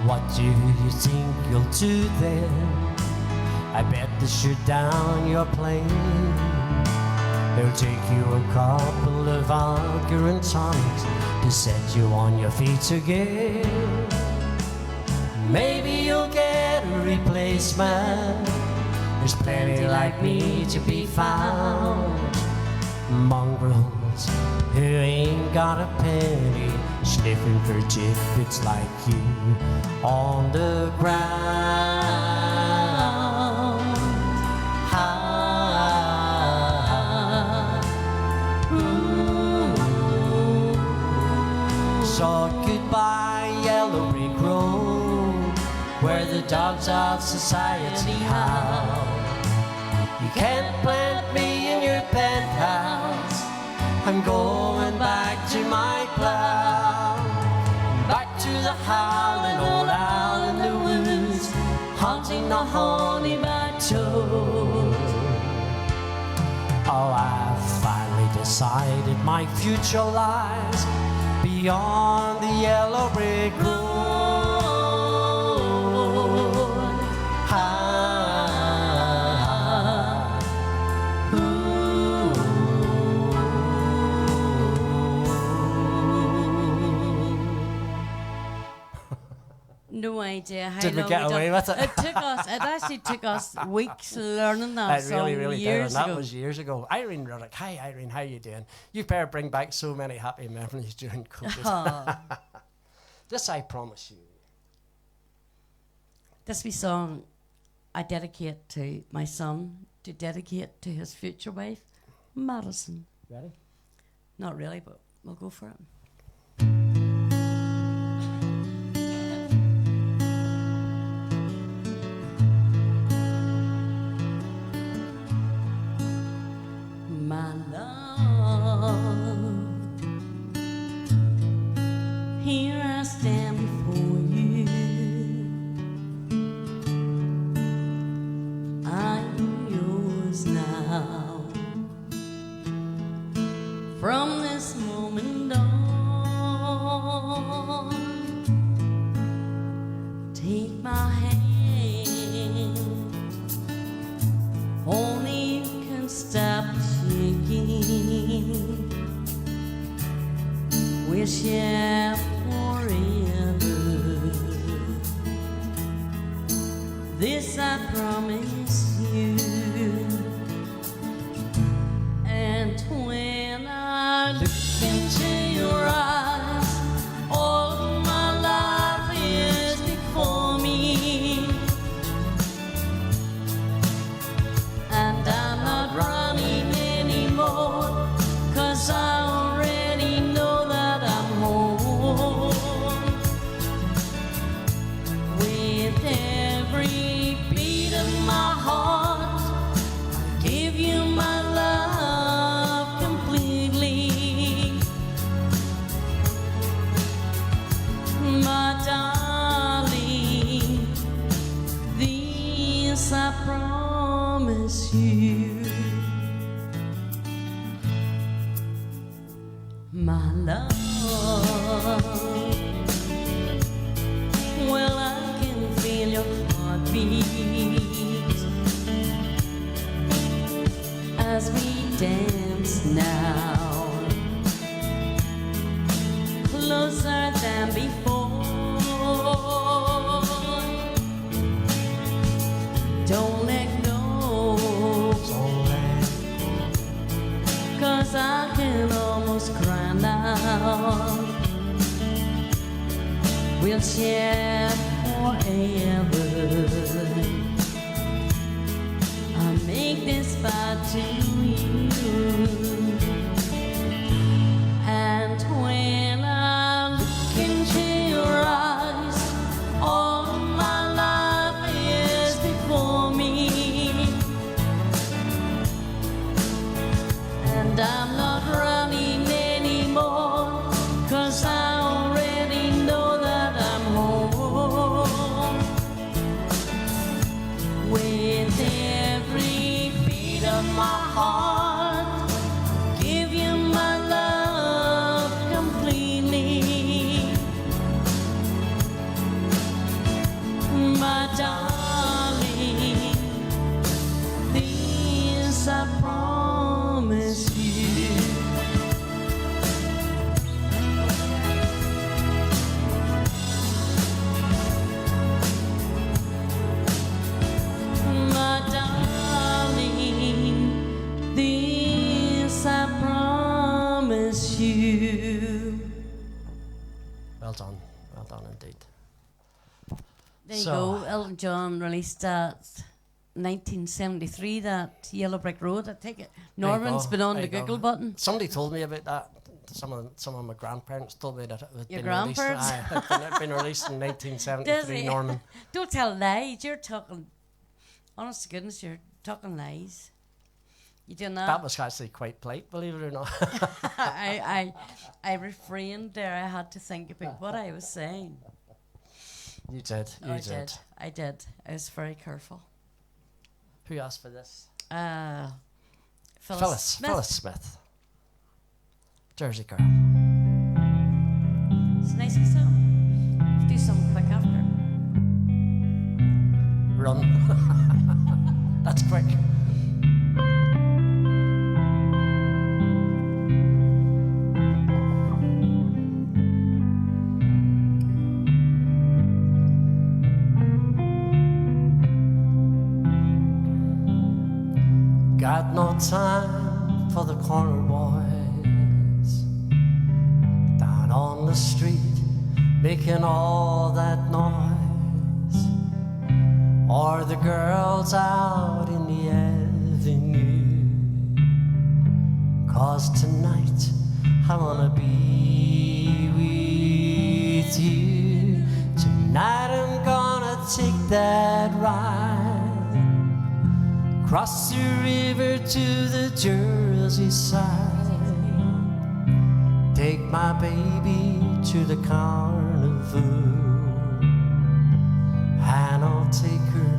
A: What do you think you'll do then? I bet to shoot down your plane. They'll take you a couple of Alka and tonics to set you on your feet again. Maybe you'll get a replacement. There's plenty like me to be found. Mongrels who ain't got a penny, sniffing for tidbits like you on the ground. So goodbye, yellow brick road, where the dogs of society howl. You can't plant me in your penthouse. I'm going back to my plow, back to the howling old owl in the woods, haunting the honey toad. Oh, I've finally decided my future lies beyond the yellow brick road.
B: No idea how
A: Did we
B: long
A: get away with it?
B: It actually took us weeks learning that
A: It
B: song
A: really did,
B: years
A: and that
B: ago.
A: was years ago. Irene Ruddock, hi Irene, how you doing? You better bring back so many happy memories during COVID.
B: Oh.
A: This I promise you.
B: This wee song I dedicate to my son, to dedicate to his future wife, Madison.
A: Ready?
B: Not really, but we'll go for it. My love, here I stand before you. I'm yours now. From this moment on, take my hand. Only you can stop shaking. We'll share forever. This I promise you. And when I look into your eyes, all my life is before me. And I'm not running anymore, 'cause I already know that I'm home. With every beat of my heart, I give you my love completely. My darling, this I promise you. My love, well, I can feel your heartbeat as we dance now, closer than before. Don't let go, 'cause I can almost cry now. We'll share forever. I make this vow to you. And when I look into your eyes, all my life is before me. And I'm not running anymore, 'cause I already know that I'm home. With every beat of my heart, give you my love completely. My darling, this I promise
A: indeed.
B: There you
A: So-
B: go. Elton John released that 1973, that Yellow Brick Road. I take it.
A: There you
B: Norman's
A: go,
B: been on
A: there
B: the
A: you go.
B: Google button.
A: Somebody told me about that. Some of my grandparents told me that it had
B: Your
A: been released.
B: grandparents?
A: It had been released in 1973.
B: Does it?
A: Norman.
B: Don't tell lies. You're talking. Honest to goodness, you're talking lies. You doing that?
A: That was actually quite polite, believe it or not.
B: I refrained there. I had to think about what I was saying.
A: You did. You
B: Oh,
A: did.
B: I did. I was very careful.
A: Who asked for this?
B: Phyllis Smith.
A: Phyllis Smith. Jersey Girl.
B: It's a nice song. Do something quick after.
A: Run. That's quick. Got no time for the corner boys down on the street making all that noise, or the girls out in the avenue. 'Cause tonight I wanna be with you. Tonight I'm gonna take that ride across the river to the Jersey side. Take my baby to the carnival, and I'll take her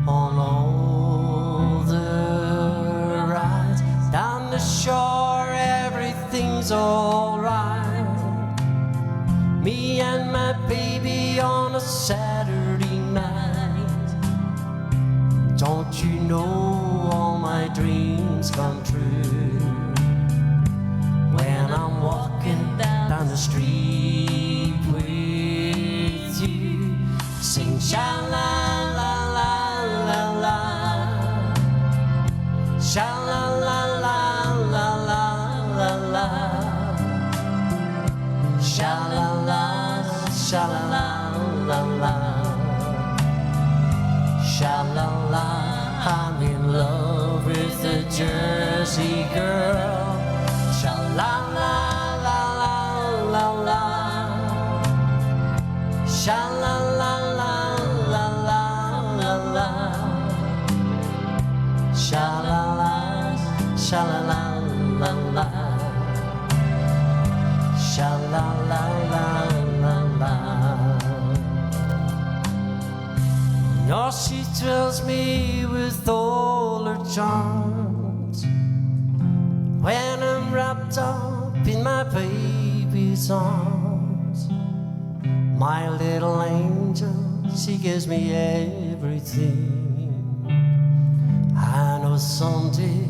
A: on all the rides. Down the shore, everything's alright. Me and my baby on a Saturday night. Don't you know all my dreams come true when I'm walking down the street with you? Sing sha la la la la la, sha la la la la la la la, sha la la sha la la la la. Sha-la-la, I'm in love with a Jersey girl. Sha-la-la-la-la-la-la. Sha-la-la-la-la-la-la. Sha-la-la, sha-la-la-la-la. Sha-la-la-la-la-la. Oh, she thrills me with all her charms when I'm wrapped up in my baby's arms. My little angel, she gives me everything. I know someday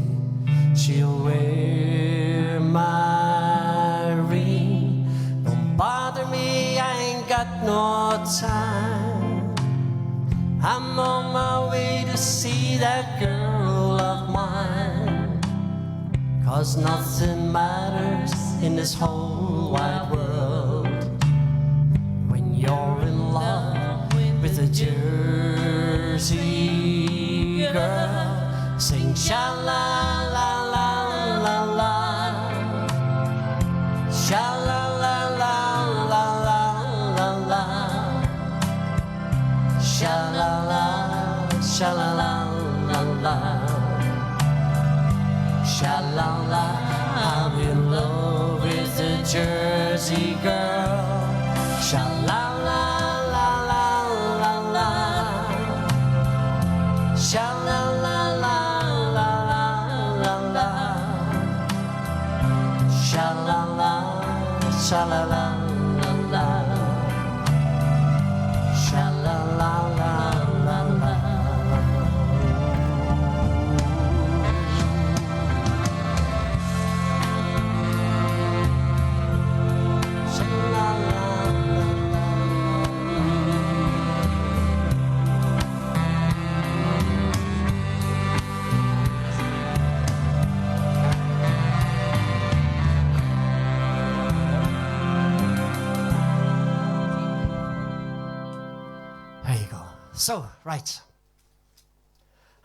A: she'll wear my ring. Don't bother me, I ain't got no time. I'm on my way to see that girl of mine. 'Cause nothing matters in this whole wide world when you're in love with a Jersey girl. Sing sha-la-la-la-la-la, sha-la-la-la-la-la-la. Sha-la-la, sha-la-la-la-la. Sha-la-la, I'm in love with a Jersey girl. Sha-la-la-la-la-la-la. Sha-la-la-la-la-la-la. Sha-la-la, sha-la-la-la-la. Sha-la-la-la-la-la. So, right.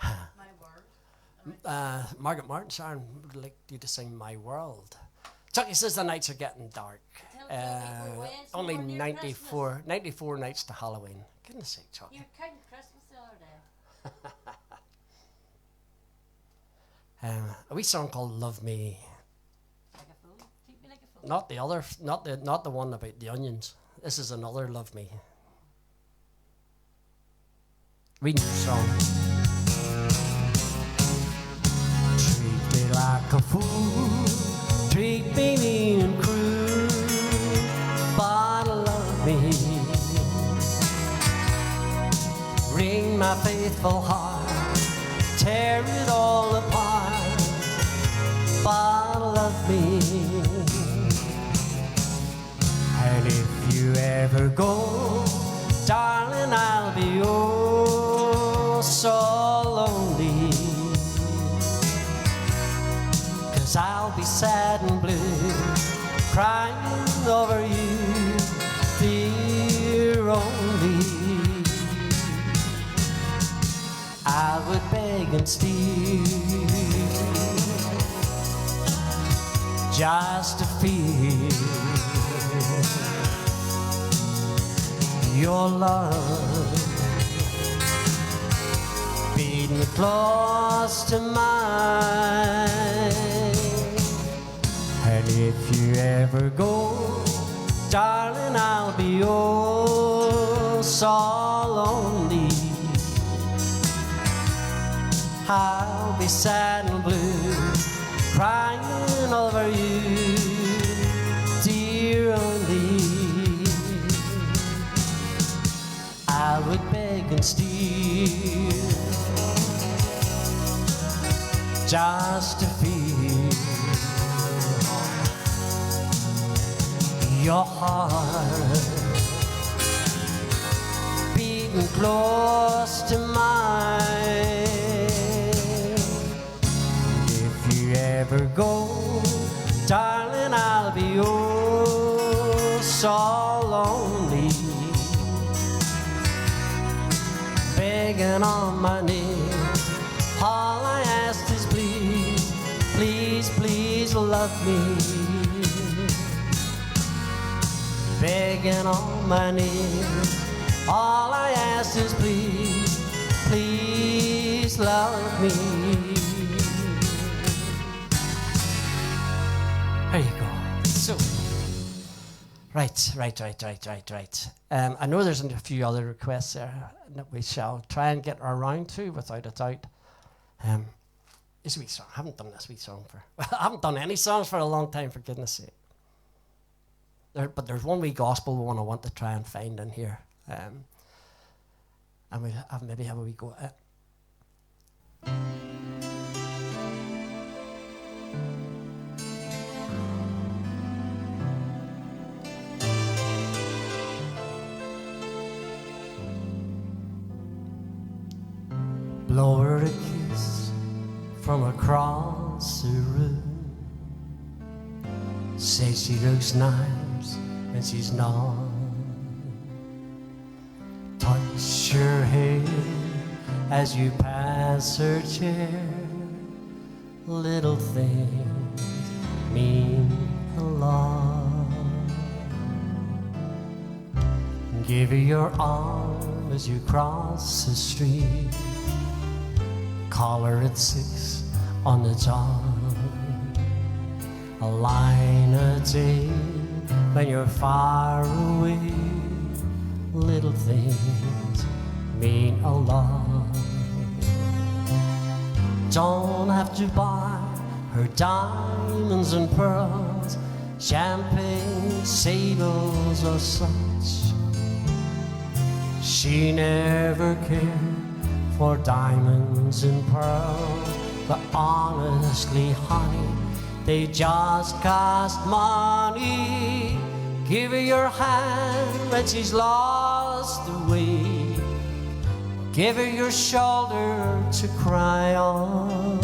B: My word.
A: Margaret Martin, Sharon, would like you to sing My World. Chucky says the nights are getting dark. Only 94 nights to Halloween. Goodness sake, Chucky.
B: You were counting Christmas the other day.
A: A wee song called Love Me.
B: Like a fool. Treat me like a fool.
A: Not the other, not the one about the onions. This is another Love Me. Reading your song. Treat me like a fool, treat me mean and cruel, but love me. Wring my faithful heart, tear it all apart, but love me. And if you ever go, darling, I'll be oh so lonely, 'cause I'll be sad and blue, crying over you, dear only. I would beg and steal just to feel your love, beating close to mine. And if you ever go, darling, I'll be oh so lonely. I'll be sad and blue, crying over you, dear only. I would beg and steal just to feel your heart beating close to mine. If you ever go, darling, I'll be oh so lonely, begging on my knees. All I ask is please, please, please love me. Begging on my knees. All I ask is please, please love me. There you go. So, right. I know there's a few other requests there that we shall try and get around to without a doubt. This wee song, I haven't done this wee song I haven't done any songs for a long time, for goodness sake. But there's one wee gospel one I want to try and find in here. And we'll maybe have a wee go at it. Blow her a kiss from across the room. Say she looks nice when she's not. Touch her hair as you pass her chair. Little things mean a lot. Give her your arm as you cross the street. Call her at 6 on the job. A line a day when you're far away. Little things mean a lot. Don't have to buy her diamonds and pearls, champagne, sables or such. She never cared for diamonds and pearls, but honestly, honey, they just cost money. Give her your hand when she's lost the way. Give her your shoulder to cry on.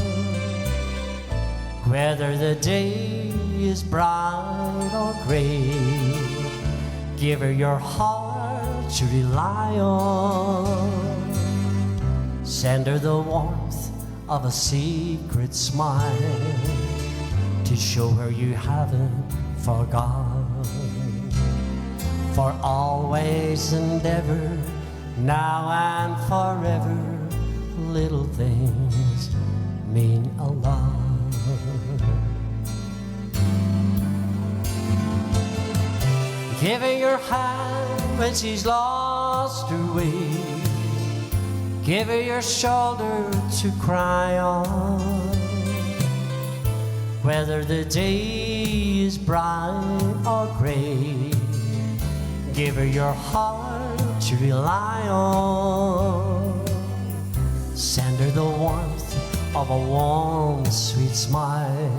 A: Whether the day is bright or gray, give her your heart to rely on. Send her the warmth of a secret smile to show her you haven't forgotten. For always and ever, now and forever, little things mean a lot. Give her your hand when she's lost her way. Give her your shoulder to cry on. Whether the day is bright or gray, give her your heart to rely on. Send her the warmth of a warm, sweet smile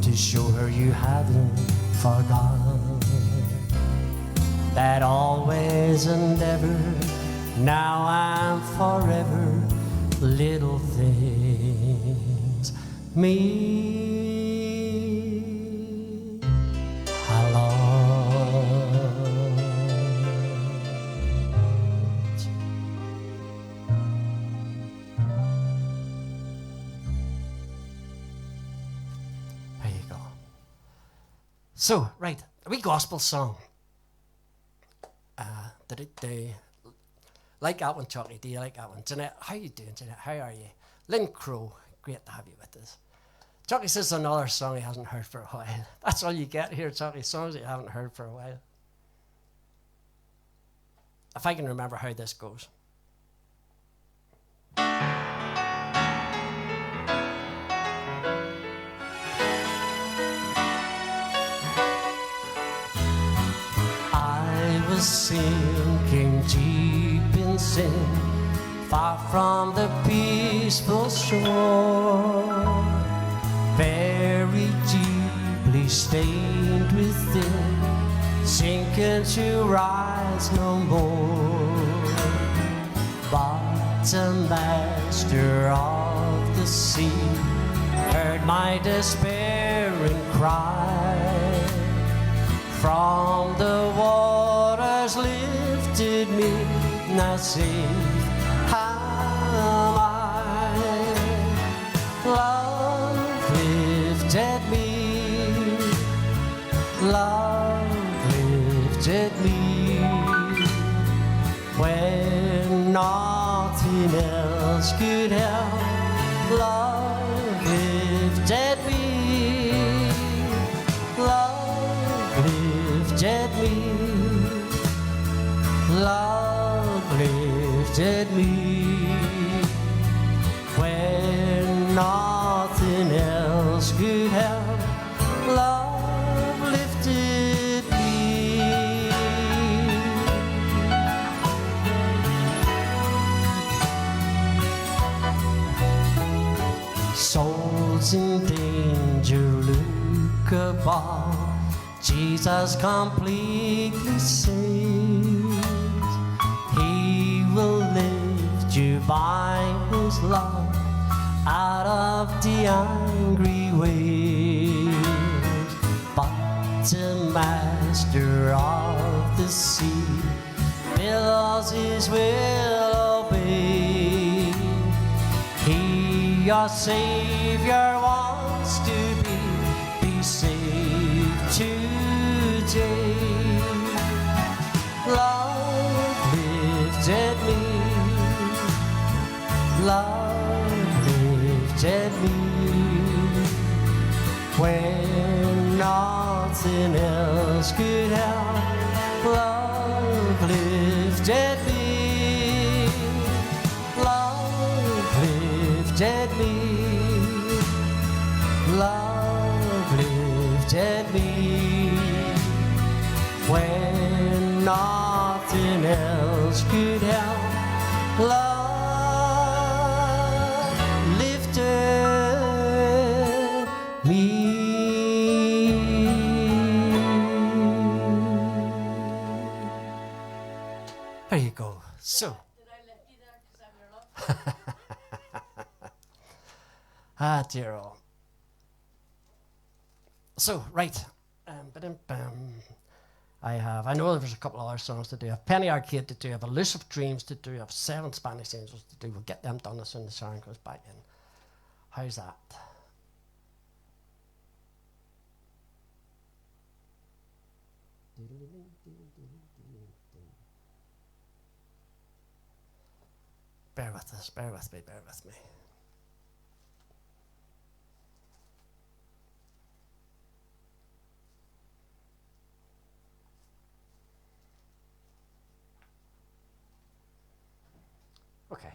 A: to show her you haven't forgotten. That always and ever, now and forever, little things mean a lot. There you go. So, right, a wee gospel song. Like that one, Chucky. Do you like that one? Jeanette, how you doing, Jeanette? How are you? Lynn Crow, great to have you with us. Chucky says another song he hasn't heard for a while. That's all you get here, Chucky, songs that you haven't heard for a while. If I can remember how this goes. I was sinking deep in sin, far from the peaceful shore, very deeply stained within, sinking to rise no more. But the master of the sea heard my despairing cry. From the waters lifted me, now safe am I. Love lifted me, love lifted me, when nothing else could help. Love lifted me, love lifted me, love lifted me, when nothing else could help. Love lifted me. Souls in danger look above, Jesus completely saves. He will lift you by His love out of the angry waves. But the master of the sea billows His will obey. He, your Savior, wants to be saved today. Love lifted me, love lifted me, when nothing else could help. Love lifted me, love lifted me, love lifted me, when nothing else could help. Love lifted me. There you go. So.
B: Did I lift you there because I'm your love?
A: Ah, dear all. So, right. I know there's a couple of other songs to do. I have Penny Arcade to do. I have Elusive Dreams to do. I have 7 Spanish Angels to do. We'll get them done as soon as Sharon goes back in. How's that? Bear with us, bear with me, bear with me. Okay.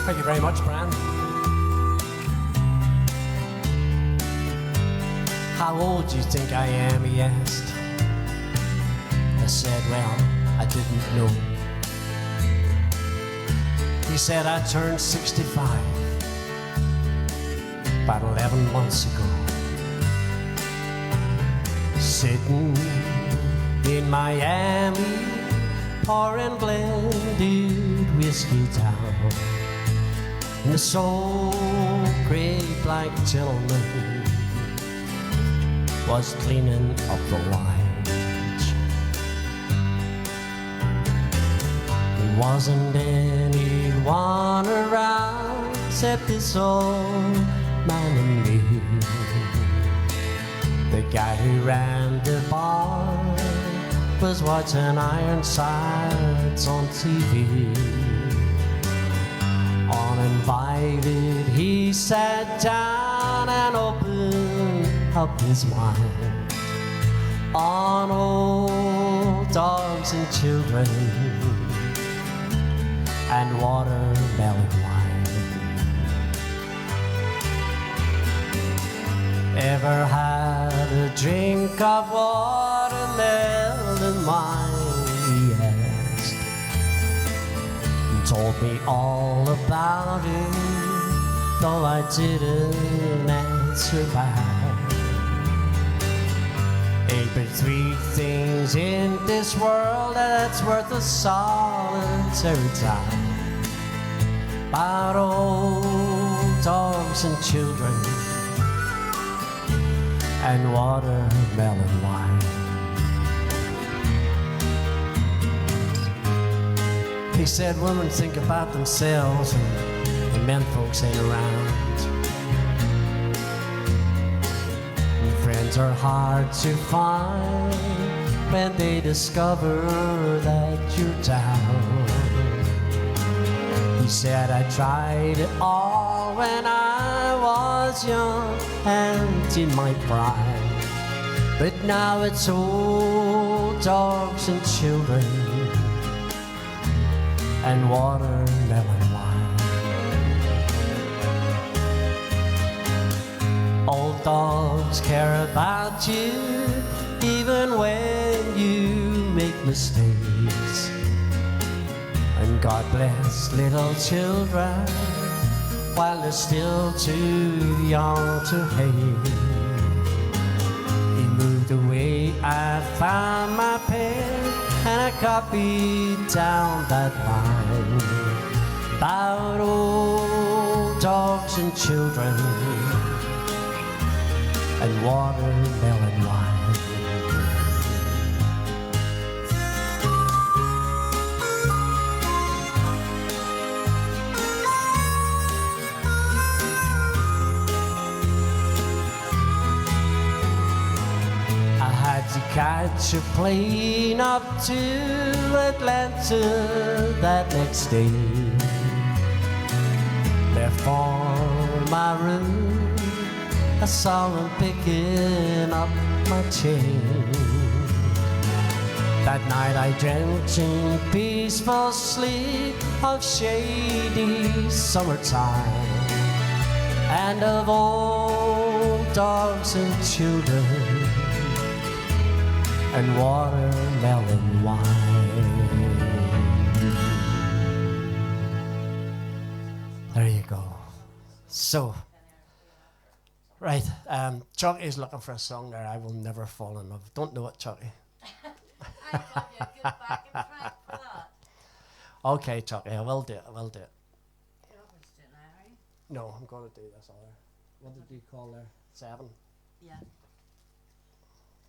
A: Thank you very much, Brian. How old do you think I am, he asked. I said, well, I didn't know. He said, I turned 65 about 11 months ago. Sitting in Miami, pouring blended whiskey down in the soul-gray black gentleman was cleaning up the lines. There wasn't anyone around except this old man and me. The guy who ran the bar was watching Ironsides on TV. Uninvited, he sat down and opened up his mind on old dogs and children and watermelon wine. Ever had a drink of watermelon wine, he asked, and told me all about it, though I didn't answer back. Ain't but 3 things in this world that's worth a solitary time: about old dogs and children and watermelon wine. He said women think about themselves and the men folks ain't around. Friends are hard to find when they discover that you're down. He said, I tried it all when I was young and in my prime, but now it's old dogs and children and watermelon wine. Old dogs care about you even when you make mistakes. And God bless little children while they're still too young to hate. He moved away, I found my pen and I copied down that line about old dogs and children and watermelon wine. I had to catch a plane up to Atlanta that next day. Left for my room, I saw him picking up my chain. That night I dreamt in peaceful sleep of shady summertime and of old dogs and children and watermelon wine. There you go. So, right, Chucky is looking for a song there. I will never fall in love. Don't know it, Chucky.
B: I thought you'd get back in track for that.
A: Okay, Chuck, I will do it. I will do it.
B: You're not going to do it now, are you?
A: No, I'm going to do this other. What did you call there? 7.
B: Yeah.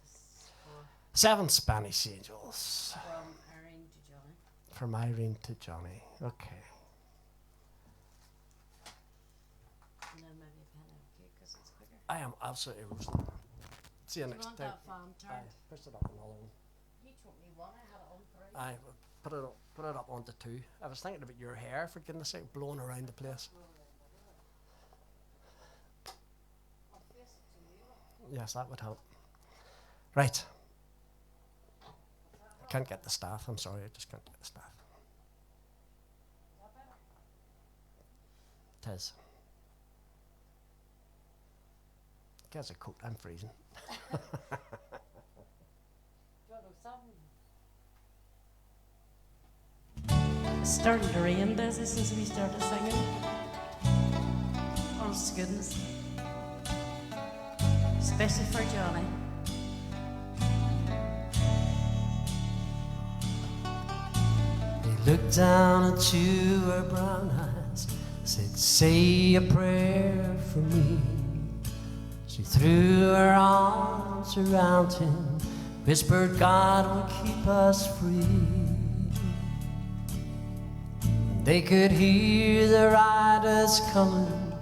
B: It's for
A: 7 Spanish angels.
B: from Irene to Johnny.
A: From Irene to Johnny. Okay.
B: And then maybe a pen and cake because it's quicker.
A: I am absolutely roasting. See you
B: Do you
A: next
B: want
A: time.
B: that fan
A: Aye,
B: turned?
A: push it up another one.
B: You told me one, I had it on 3.
A: Aye, put it up onto 2. I was thinking about your hair, for goodness sake, blowing around the place.
B: I'll face it to you.
A: Yes, that would help. Right. I can't get the staff. I'm sorry, I just can't get the staff. It is. Get a coat. I'm freezing.
B: Do you want to know something? It's starting to rain, does it, since we started singing? Honest to goodness. Especially for Johnny.
A: He looked down into her brown eyes, said, say a prayer for me. She threw her arms around him, whispered, God will keep us free. They could hear the riders coming.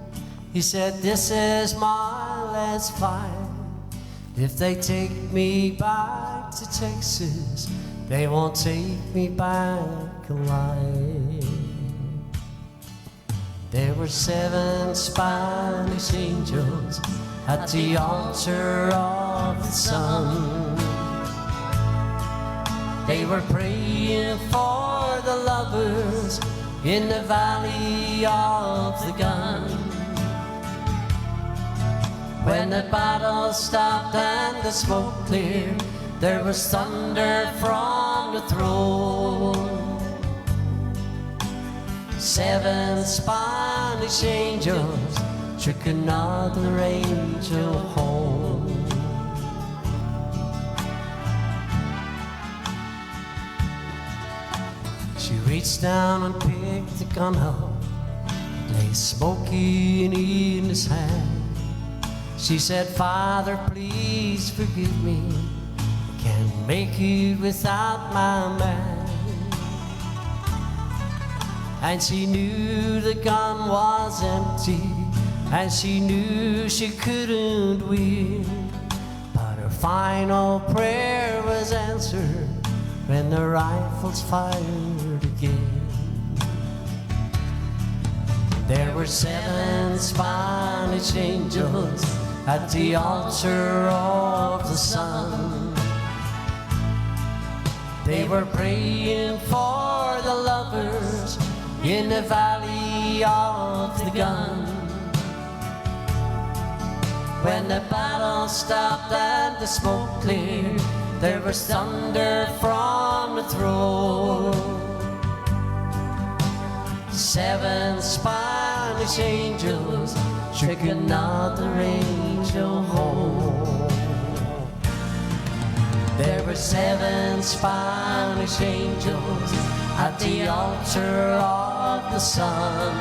A: He said, this is my last fight. If they take me back to Texas, they won't take me back alive. There were 7 Spanish angels at the altar of the sun. They were praying for the lovers in the valley of the gun. When the battle stopped and the smoke cleared, there was thunder from the throne. 7 Spanish angels took another angel home. She reached down and picked the gun up, lay smoking in his hand. She said, Father, please forgive me. I can't make it without my man. And she knew the gun was empty, and she knew she couldn't win. But her final prayer was answered when the rifles fired again. There were 7 Spanish angels at the altar of the sun. They were praying for the lovers in the valley of the gun. When the battle stopped and the smoke cleared, there was thunder from the throne. 7 Spanish angels took another angel home. There were 7 Spanish angels at the altar of the sun.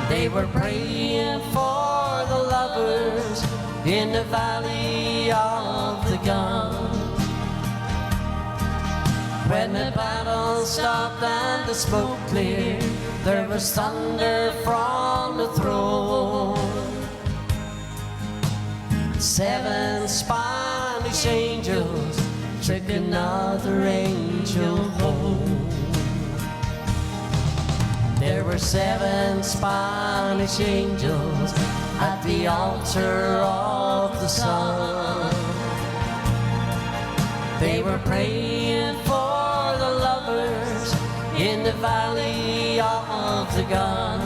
A: They were praying for the lovers in the valley of the gun. When the battle stopped and the smoke cleared, there was thunder from the throne. 7 Spanish angels took another angel home. There were 7 Spanish angels at the altar of the sun. They were praying for the lovers in the valley of the gun.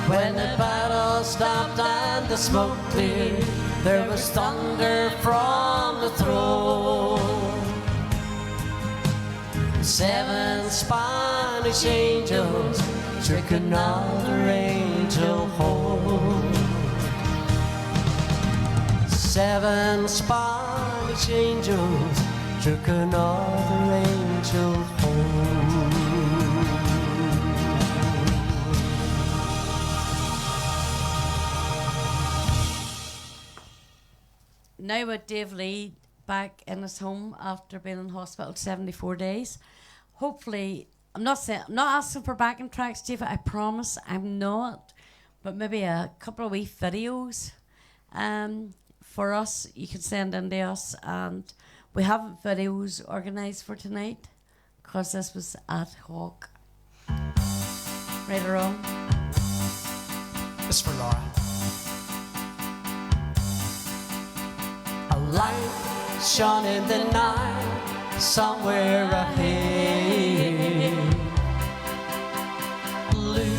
A: When the battle stopped and the smoke cleared, there was thunder from the throne. 7 Spanish angels took another angel home. 7 Spanish angels took another angel home.
B: Now with Dave Lee back in his home after being in hospital 74 days. Hopefully, I'm not asking for backing tracks, Dave. I promise I'm not. But maybe a couple of wee videos for us. You can send in to us, and we have videos organised for tonight because this was ad hoc. Right or wrong?
A: This is for Laura. A light shone in the night somewhere ahead. Blue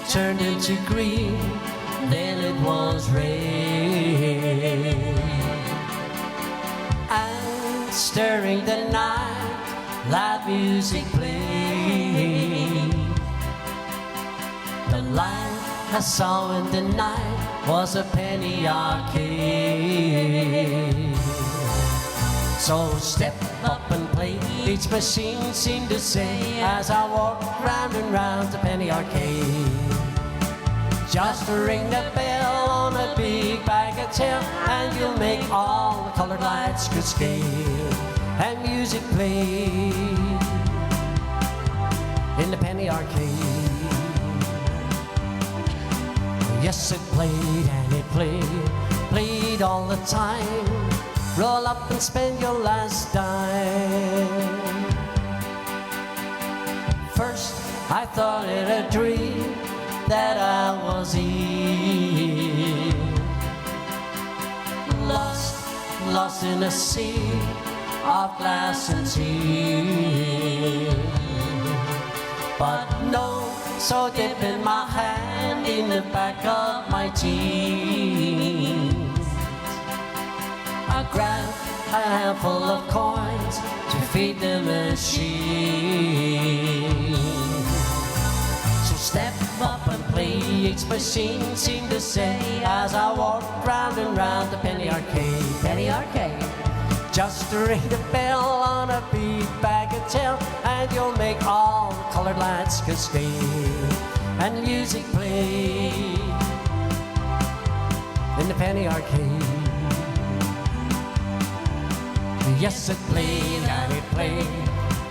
A: turned into green, then it was red. And stirring the night, loud music played. The light I saw in the night was a penny arcade. So step up and play, each machine seemed to say, as I walked round and round the penny arcade. Just ring the bell on a big bagatelle, and you'll make all the colored lights cascade. And music played in the penny arcade. Yes, it played and it played all the time. Roll up and spend your last dime. First, I thought it a dream that I was in. Lost in a sea of glass and tears. But no, so dipping my hand in the back of my jeans, I grabbed a handful of coins to feed the machine. So step up and play, each machine seemed to say, as I walked round and round the penny arcade. Penny arcade. Just ring the bell on a big bagatelle, and you'll make all the colored lights cascade. And music played in the penny arcade. Yes, it played and it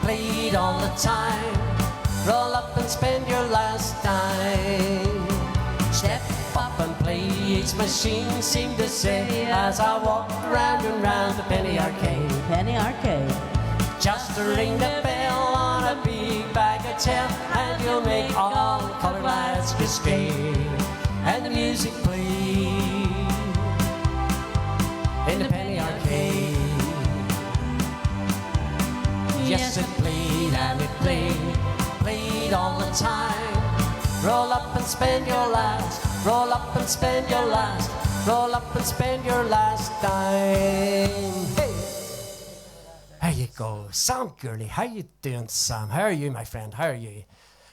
A: played all the time. Roll up and spend your last dime. Step up and play, each machine seemed to say, as I walked round and round the penny arcade.
B: Penny arcade.
A: Just ring the bell on a big bagatelle, and you'll make all the colored lights cascade. And the music played in the penny arcade. Yes, it played and it played all the time. Roll up and spend your last, roll up and spend your last, roll up and spend your last dime. Hey! There you go. Sam Gurley, how you doing, Sam? How are you, my friend? How are you?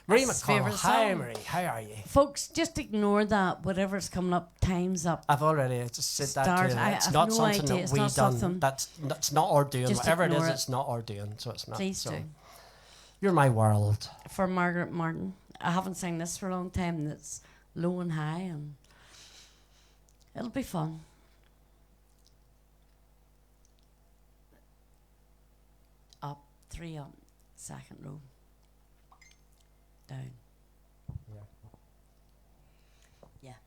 A: Marie McConnell, hi Marie, how are you?
B: Folks, just ignore that. Whatever's coming up, time's up.
A: I've already just said that to you. It's not something that we done. That's not our doing.
B: Just
A: whatever it is,
B: ignore it.
A: it's not our doing. So it's not.
B: Please
A: so.
B: do.
A: You're my world.
B: For Margaret Martin. I haven't sang this for a long time. And it's low and high, and it'll be fun. Up, 3 up, second row. Down. Yeah.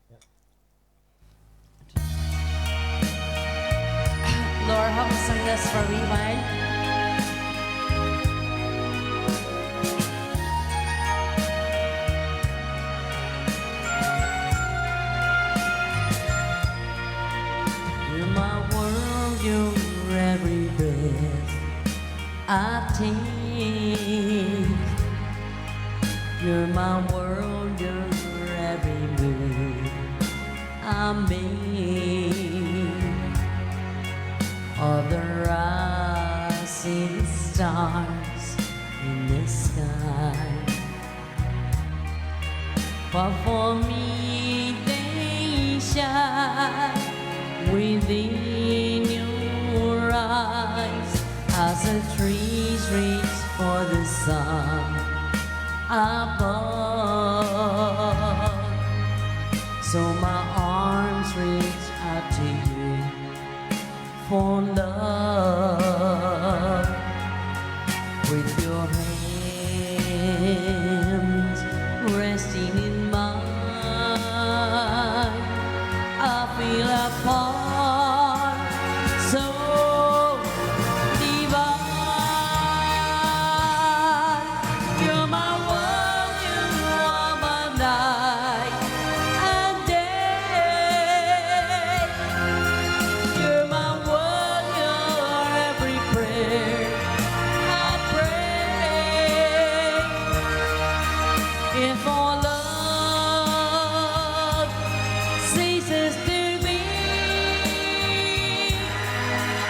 B: Laura, haven't sung this for a wee while. You're my world, you're every breath I take. You're my world, you're every move I make. All the rising stars in the sky, but for me they shine within your eyes. I the trees reach for the sun above, so my arms reach out to you for love. With your hands resting in mine, I feel a part so divine. You're my world, you are my night and day. You're my world, you're every prayer I pray. If all love ceases to be,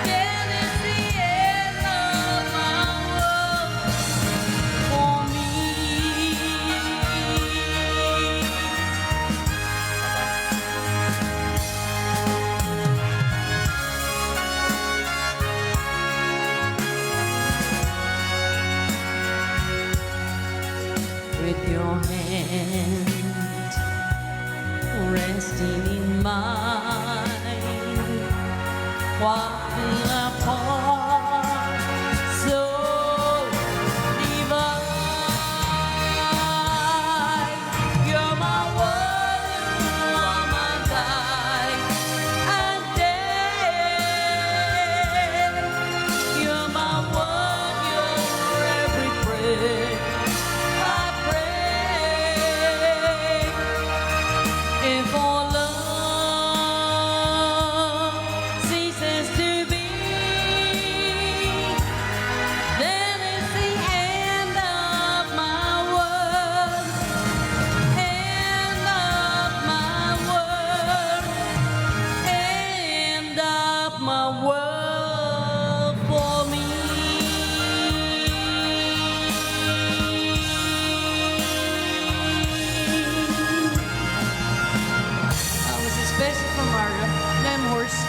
B: then it's the end of my world for me. With your hand resting in mine, walking apart, so divine. You're my world, you are my night and day. You're my world, you're every prayer I pray. If all love ceases to be, then it's the end of my world, end of my world, end of my world for me. That was especially for Margaret. Them horse.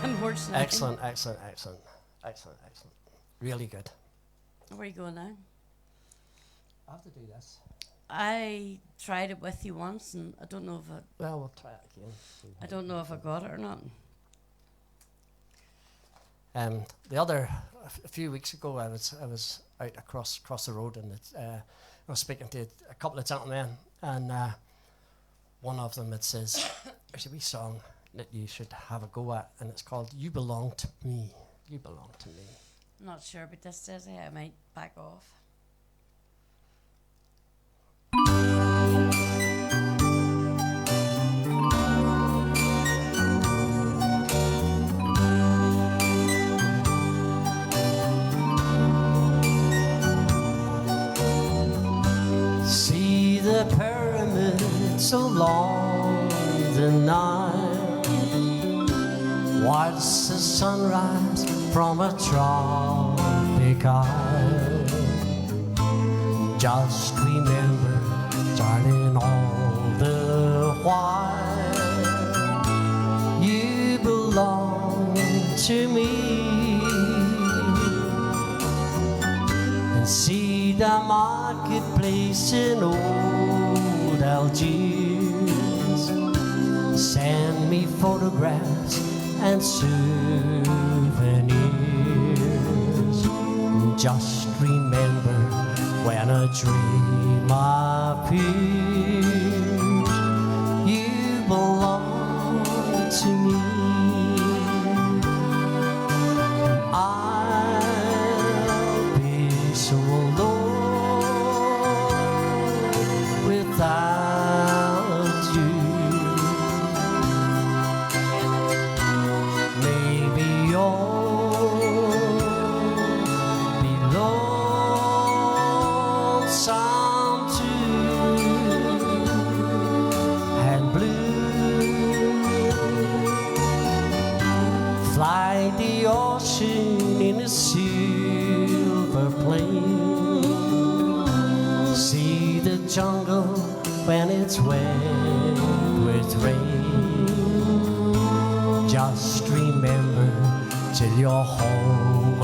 B: Them horse.
A: Excellent, excellent, excellent, excellent, excellent. Really good.
B: Where are you going now?
A: I have to do this.
B: I tried it with you once, and I don't know if
A: Well, we'll try it again.
B: I don't know if I got it or not.
A: A few weeks ago, I was out across the road, and I was speaking to a couple of gentlemen, and one of them it says, "There's a wee song that you should have a go at, and it's called 'You Belong to Me.' You belong to me."
B: I'm not sure, but this says I might back off.
A: See the pyramids along the Nile, watch the sunrise from a tropic isle. Just remember, darling, all the while, you belong to me. And see the marketplace in old Algiers, send me photographs and souvenirs. Just remember when a dream appears, you belong to me. I'll be so alone without you. Maybe you'll be lonesome too, and blue. Fly the ocean in a silver plane. See the jungle when it's wet with rain. Just remember till you're home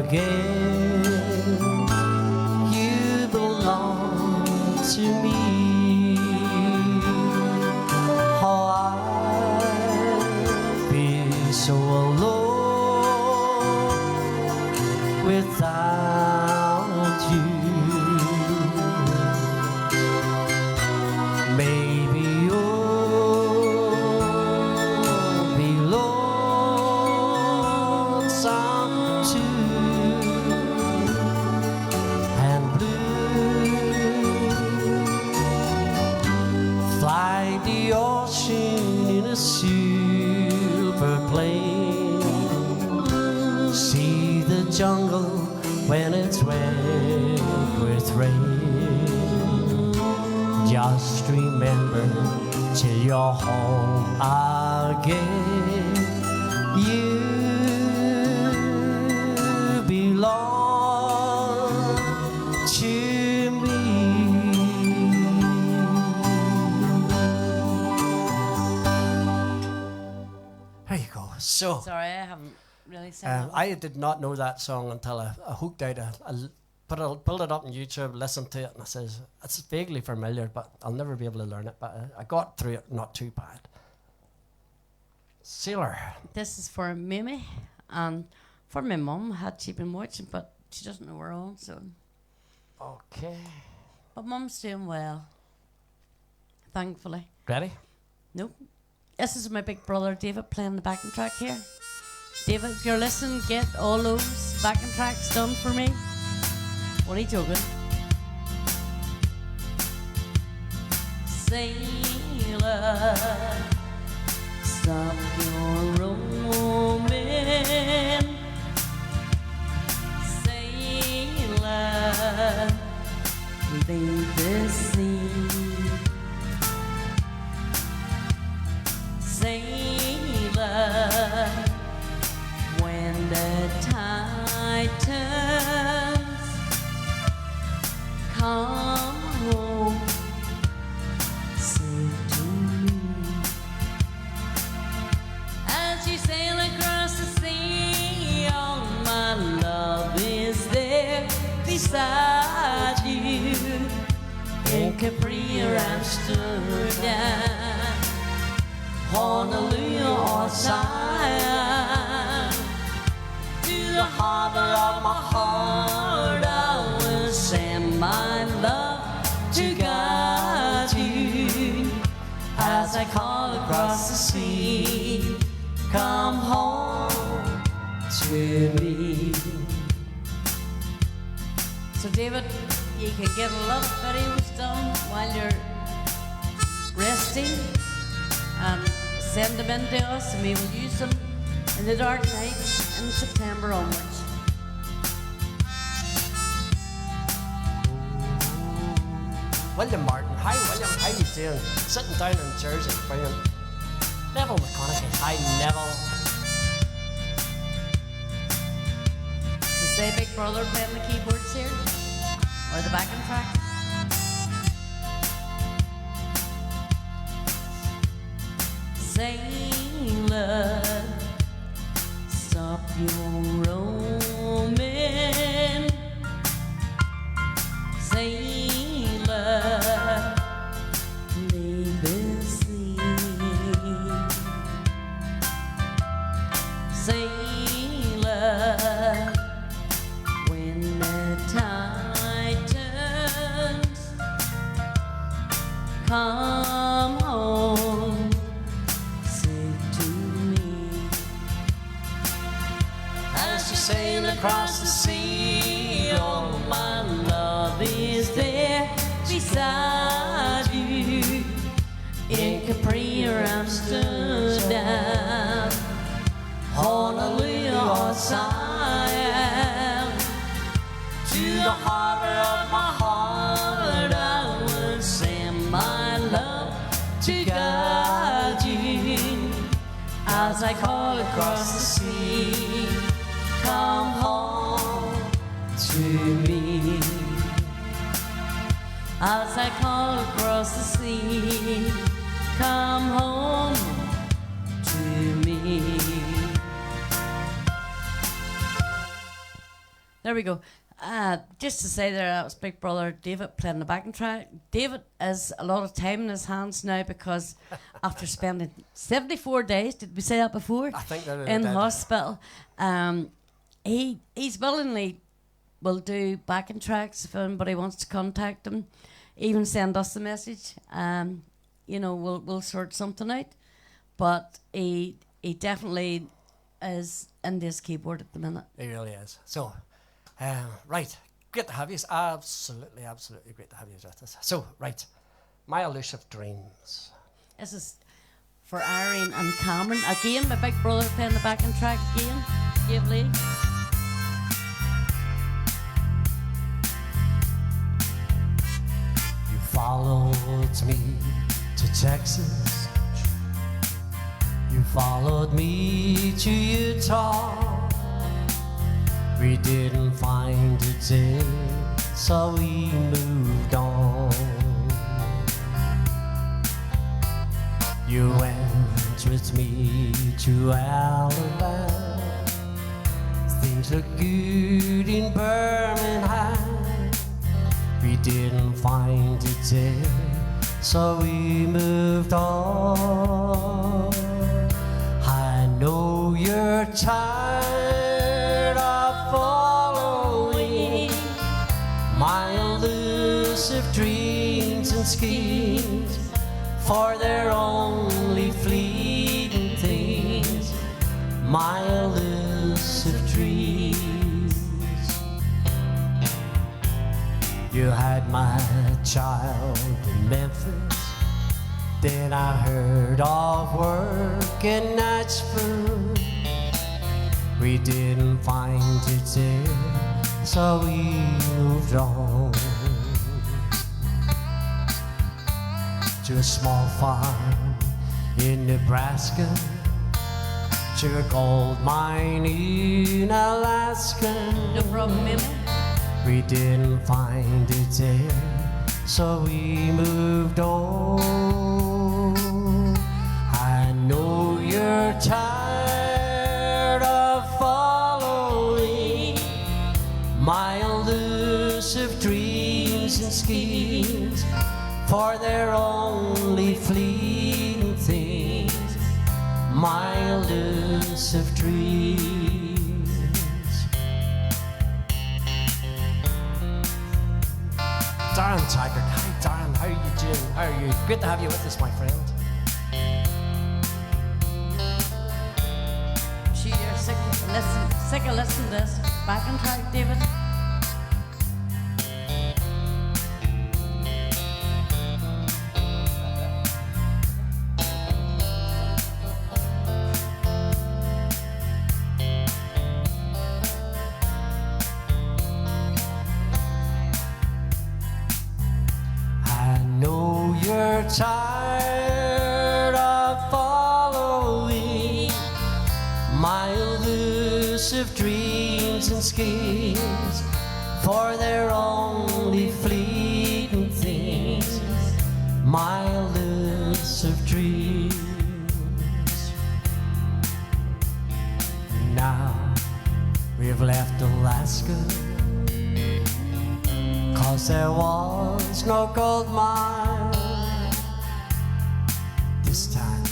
A: again. You belong to me. Oh, I'd be so alone without you. Maybe you'll be lonesome too, and blue. Fly the ocean in a silver plane. See the jungle when it's wet with rain. Just remember till you're home again. You belong to me. There you go. So
B: Sorry, I haven't really seen that.
A: I did not know that song until I hooked out pulled it up on YouTube, listened to it, and I says, it's vaguely familiar, but I'll never be able to learn it. But I got through it not too bad. Sailor.
B: This is for Mimi and for my mum. Had she been watching, but she doesn't know her own, so.
A: Okay.
B: But mum's doing well, thankfully.
A: Ready?
B: Nope. This is my big brother David playing the backing track here. David, if you're listening, get all those backing tracks done for me. Only joking. Sailor, stop your roaming. Sailor, leave the sea. Sailor, when the tide turns, come home, say to me. As you sail across the sea, all my love is there beside you. In Capri or Amsterdam, Honolulu or Siam, to the harbor of my heart I will send my love to guide you. As I call across the sea, come home to me. So David, you can get a lot of videos done while you're resting and send them in to us, and we will use them in the dark nights in September onwards.
A: William Martin. Hi, William. How you doing? Sitting down in Jersey. Brilliant. Neville McConaughey. Hi, Neville.
B: So say Big Brother playing the keyboards here, or the backing track. Sailor, stop your roaming. Sailor, leave the sea. Sailor, when the tide turns, come home. As you sail across the sea, all my love is there beside you. In Capri or Amsterdam, Honolulu or Siam, to the harbor of my heart I will send my love to guide you. As I call across the sea, come home to me. As I call across the sea, come home to me. There we go. Just to say there, that was Big Brother David playing the backing track. David has a lot of time in his hands now because after spending 74 days, did we say that before?
A: I think that
B: in hospital, he's willingly will do backing tracks if anybody wants to contact him. Even send us a message. We'll sort something out. But he definitely is in this keyboard at the minute.
A: He really is. So, right, great to have you. Absolutely great to have you with us. So, right, My Elusive Dreams.
B: This is for Irene and Cameron. Again, my big brother playing the backing track again. Give Lee.
A: You followed me to Texas. You followed me to Utah. We didn't find it there, so we moved on. You went with me to Alabama. Things look good in Birmingham. We didn't find it there, so we moved on. I know you're tired of following my elusive dreams and schemes, for they're only fleeting things, my elusive dreams. You had my child in Memphis, then I heard of work in Nashville. We didn't find it there, so we moved on to a small farm in Nebraska, to a gold mine in Alaska.
B: No problem, Mimi.
A: We didn't find it there, so we moved on. I know you're tired of following my elusive dreams and schemes, for they're only fleeting things, my elusive dreams. Darren Taggart, hi Darren, how are you doing? How are you? Great to have you with us, my friend.
B: You're sick of listening to this backing track, David.
A: You're tired of following my elusive dreams and schemes, for they're only fleeting things, my elusive dreams. Now we've left Alaska, 'cause there was no gold mine. This time,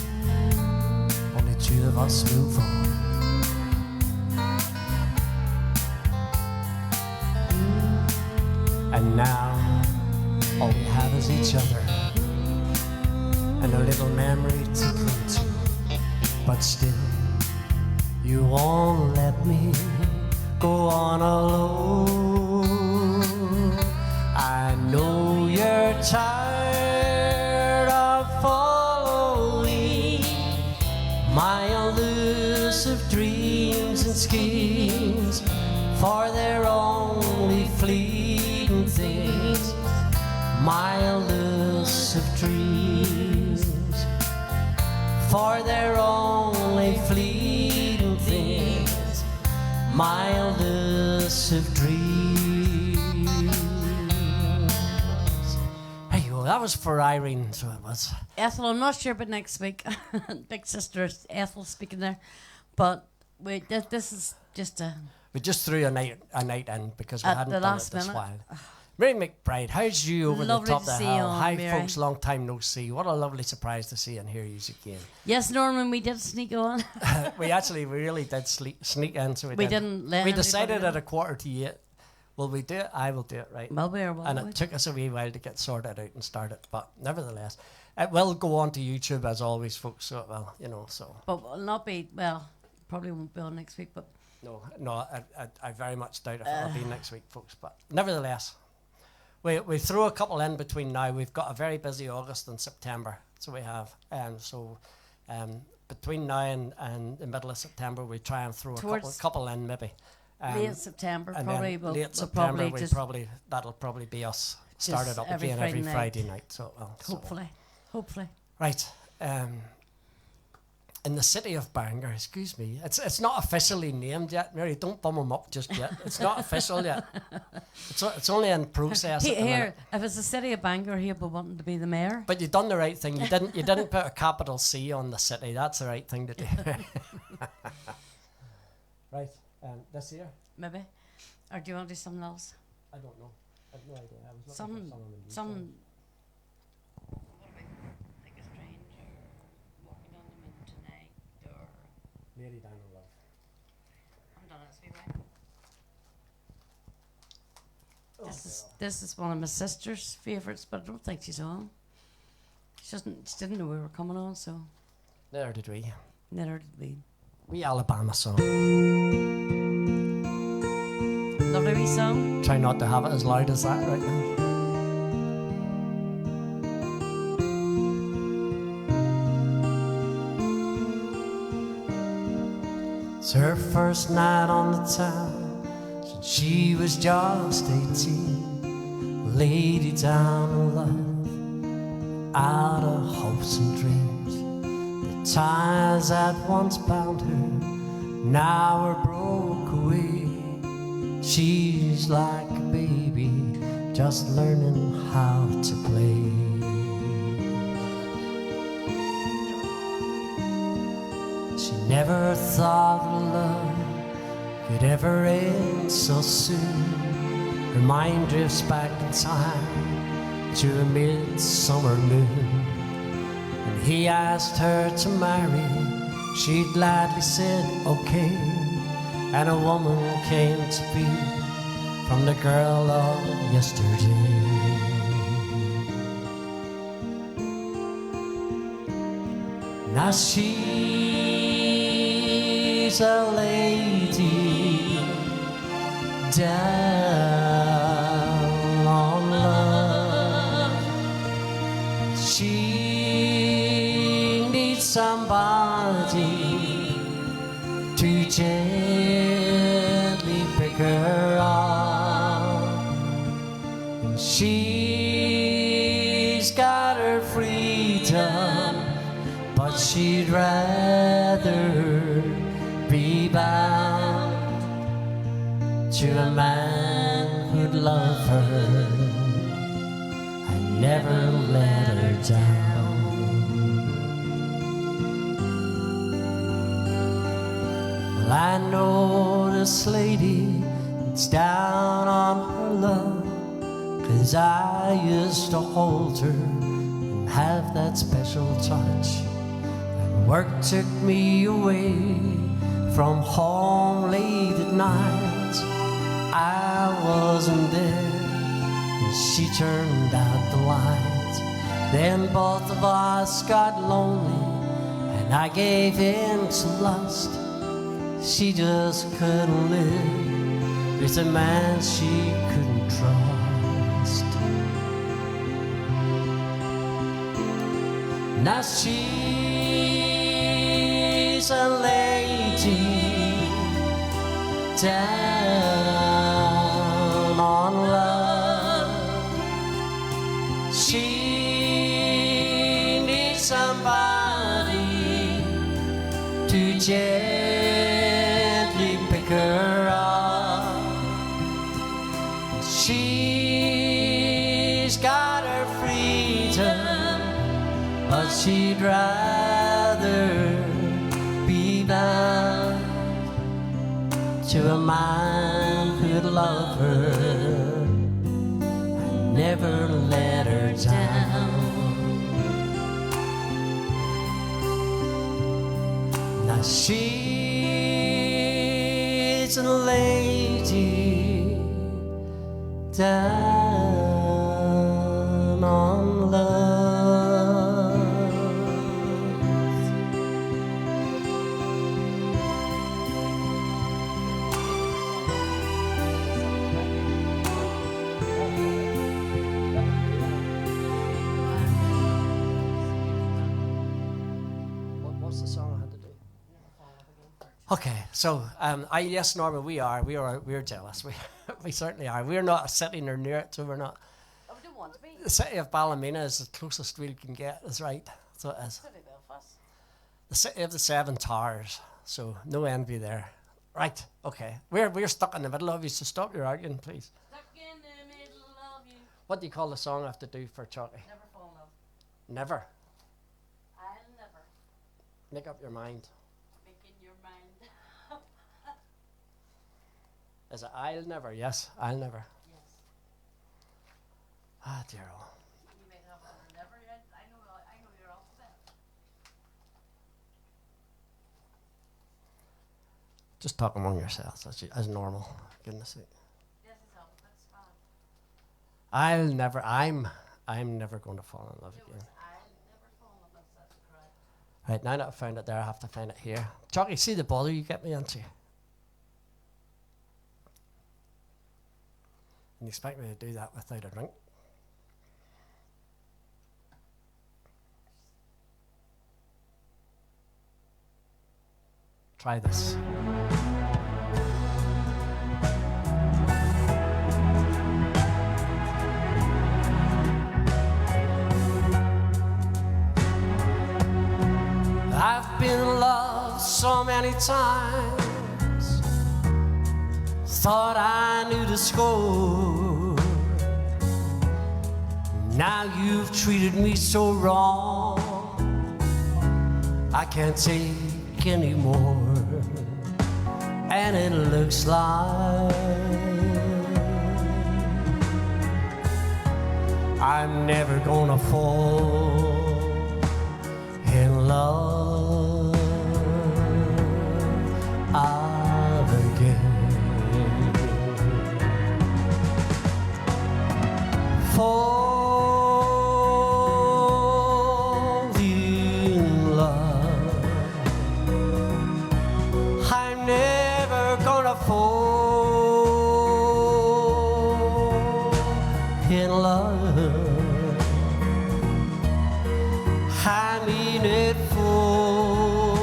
A: only two of us move on. And now, all we have is each other, and a little memory to cling to. But still, you won't let me go on alone. I know you're tired of following my elusive dreams and schemes, for they're only fleeting things, my elusive dreams, for they're only fleeting things, my elusive dreams. Hey, well, that was for Irene, so it was.
B: Ethel, I'm not sure about next week. Big sister Ethel speaking there. But wait, this is just a
A: We just threw a night in because we
B: At
A: hadn't
B: the
A: done
B: last
A: it this
B: minute.
A: while. Mary McBride, how's you over
B: Lovely
A: the top
B: to
A: of the
B: see
A: hill?
B: you,
A: Hi,
B: Mary.
A: folks, long time no see. What a lovely surprise to see and hear you again.
B: Yes, Norman, we did sneak on.
A: we really did sneak in, so
B: We didn't let
A: We
B: anybody
A: decided
B: know.
A: at 7:45. Will we do it? I will do it, right?
B: Well, we are
A: And it took us a wee while to get sorted out and started, but nevertheless, it will go on to YouTube as always, folks. So it will, so.
B: But will not be, well, probably won't be on next week, but
A: No, I very much doubt if it'll be next week, folks. But nevertheless, we threw a couple in between now. We've got a very busy August and September, so we have. Between now and the middle of September, we try and throw a couple in maybe.
B: late September
A: And
B: probably
A: then
B: will
A: late
B: we'll
A: September,
B: probably just
A: that'll probably be us started up
B: every
A: again
B: Friday
A: every
B: night.
A: Friday night. So,
B: hopefully.
A: right. In the city of Bangor, excuse me, it's not officially named yet. Mary, don't bum them up just yet. It's not official yet. It's only in process. At the
B: Here,
A: minute.
B: if it's the city of Bangor, he'll be wanting to be the mayor.
A: But you've done the right thing. You didn't put a capital C on the city. That's the right thing to do. Right. This year,
B: Maybe. Or do you want to do something else?
A: I don't know. I have no idea. I was looking
B: Some
A: for someone in the
B: some
A: UK.
B: like a stranger walking down the moon tonight or
A: Lady Down in Love.
B: I'm done this wee This is one of my sister's favourites, but I don't think she's on. She didn't know we were coming on, so
A: There did we.
B: neither did we.
A: We Alabama song.
B: Lovely wee song.
A: Try not to have it as loud as that right now. It's her first night on the town since she was just 18. Lady down in love, out of hopes and dreams. The ties that once bound her now are broke away. She's like a baby, just learning how to play. She never thought love could ever end so soon. Her mind drifts back in time to a midsummer noon. When he asked her to marry, she gladly said okay. And a woman came to be from the girl of yesterday. Now she's a lady down on love. She needs somebody to gently pick her up. And she's got her freedom, but she'd rather be bound to a man who'd love her and never let her down. Well, I know this lady that's down on her love, 'cause I used to hold her and have that special touch. And work took me away from home late at night. I wasn't there, and she turned out the lights. Then both of us got lonely, and I gave in to lust. She just couldn't live with a man she couldn't trust. Now she's a lady down on love. She needs somebody to gently pick her up. She's got her freedom, but she'd rather be bound to a man who'd love her and never let her down. Now she's a lady down on love. What's the song I had to do? Okay, so yes, Norman, we're jealous. We certainly are. We're not sitting or near it, so we're not.
B: Oh, we don't want to be.
A: The city of Ballymena is the closest we can get. Is right. So it is.
B: City Belfast.
A: The city of the Seven Towers. So no envy there. Right. Okay. We're stuck in the middle of you. So stop your arguing, please.
B: Stuck in the middle of you.
A: What do you call the song I have to do for Chucky?
B: Never fall in love.
A: Never.
B: I'll never.
A: Make up your mind.
B: Making your mind.
A: Is it I'll never? Yes, I'll never.
B: Yes.
A: Ah, dear. Oh.
B: You may have one or never yet. I know your alphabet.
A: Just talk among yourselves as normal. Goodness sake.
B: Yes, it's alphabet's fine.
A: I'm never going to fall in love
B: It
A: again.
B: was I'll never fall in love. That's correct.
A: Right, now that I found it there, I have to find it here. Chucky, see the bother you get me into? And you expect me to do that without a drink? Try this. I've been loved so many times, thought I knew the score. Now you've treated me so wrong, I can't take anymore. And it looks like I'm never gonna fall in love again. Fall in love, I'm never gonna fall in love. I mean it full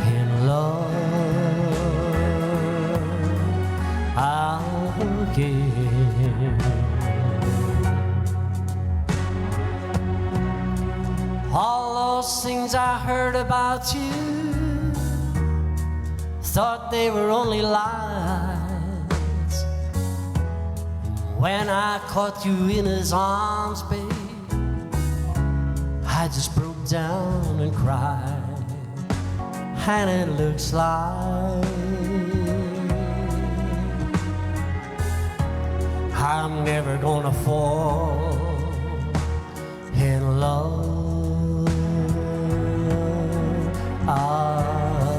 A: in love again. All those things I heard about you, thought they were only lies. When I caught you in his arms, babe, I just broke down and cried. And it looks like I'm never gonna fall in love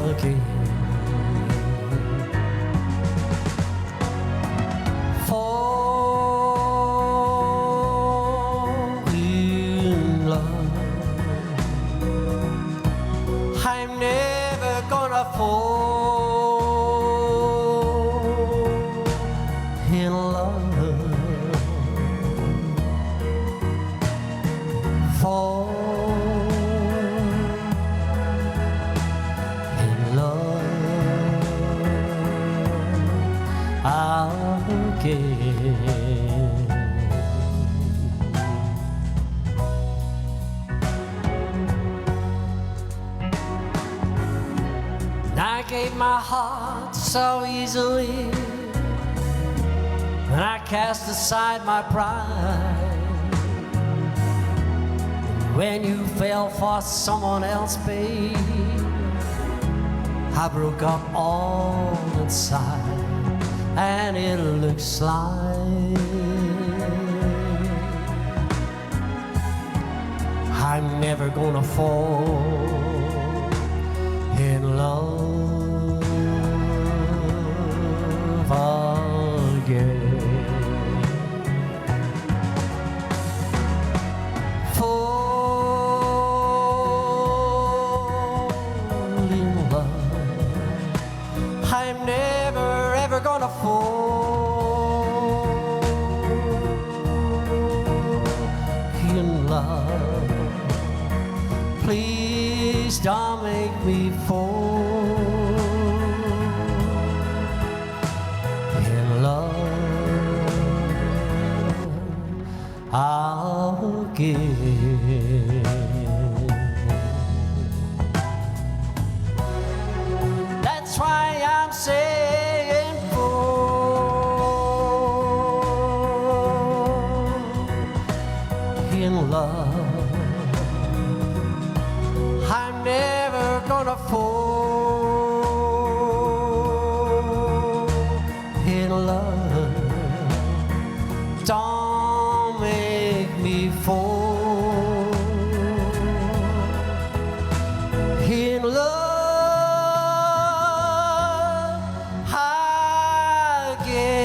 A: again. Fall in love, I'm never gonna fall in love. Fall in love again. I gave my heart so easily, and I cast aside my pride. When you fell for someone else, babe, I broke up all inside, and it looks like I'm never gonna fall in love again. Fall in love, I'm never ever gonna fall in love. Please don't make me fall in love again. That's why I'm saying fall in love. I'm never gonna fall in love. Don't make me fall in love again.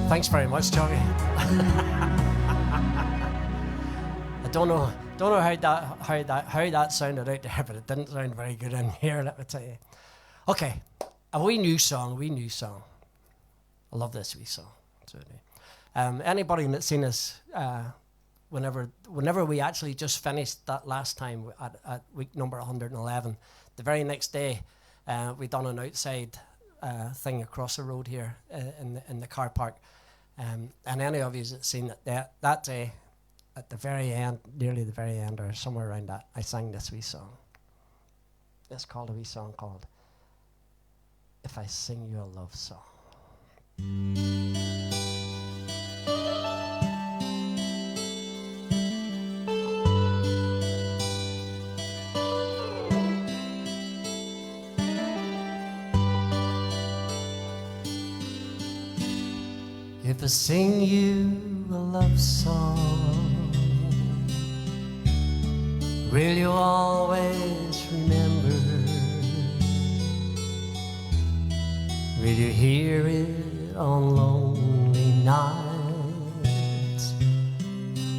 A: Thanks very much, Johnny. I don't know how that sounded out there, but it didn't sound very good in here, let me tell you. Okay, a wee new song. I love this wee song. Anybody that's seen us whenever we actually just finished that last time at week number 111, the very next day we done an outside thing across the road here in the car park. And any of you that's seen it that day, at the very end, nearly the very end, or somewhere around that, I sang this wee song. It's called a wee song called If I Sing You a Love Song. If I sing you a love song, will you always remember? Will you hear it on lonely nights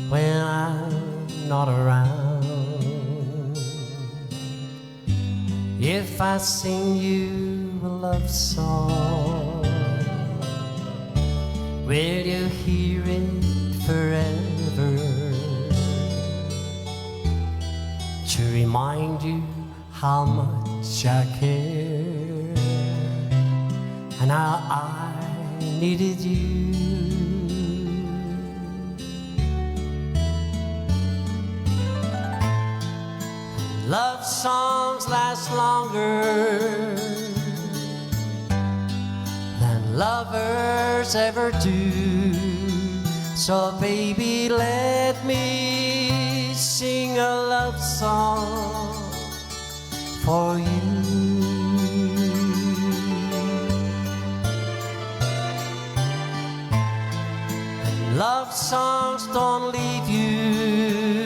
A: when I'm not around? If I sing you a love song, will you hear it forever, to remind you how much I care and how I needed you? Love songs last longer than lovers ever do. So baby, let me sing a love song for you. And love songs don't leave you,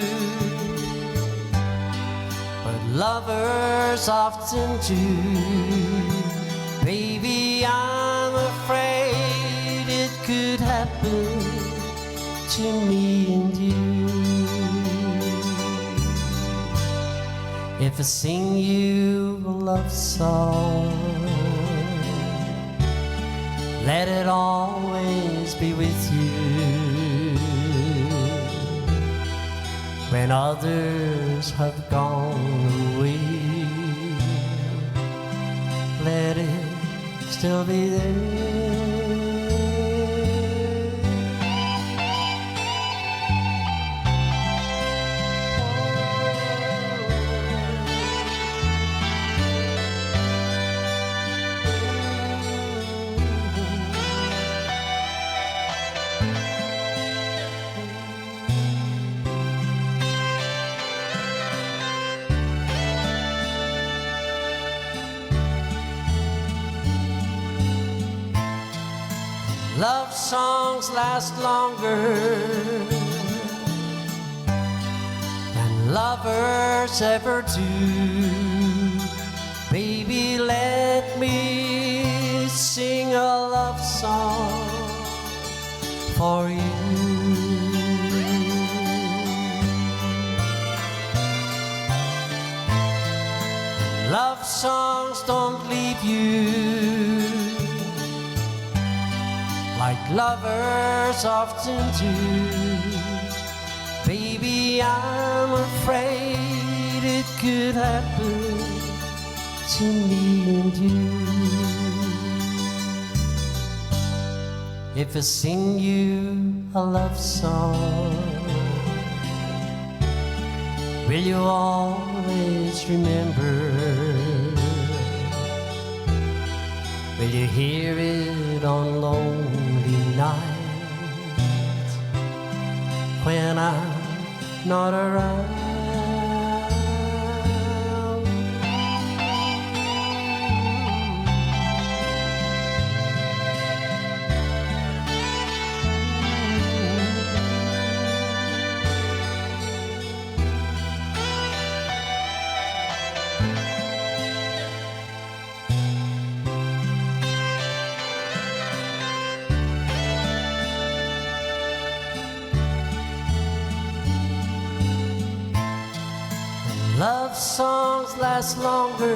A: but lovers often do. Baby, I'm afraid it could happen to me and you. If I sing you a love song, let it always be with you. When others have gone away, let it still be there. Love songs last longer than lovers ever do. Baby, let me sing a love song for you. Love songs don't leave you like lovers often do. Baby, I'm afraid it could happen to me and you. If I sing you a love song, will you always remember? Will you hear it on lonely nights when I'm not around? Love songs last longer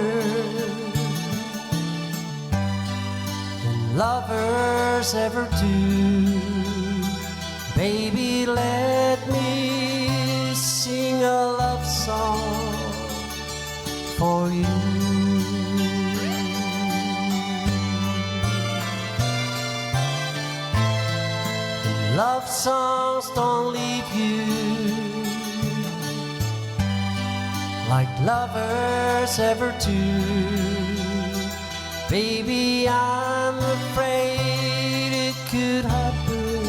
A: than lovers ever do. Baby, let me sing a love song for you. Love songs don't leave you like lovers ever do. Baby, I'm afraid it could happen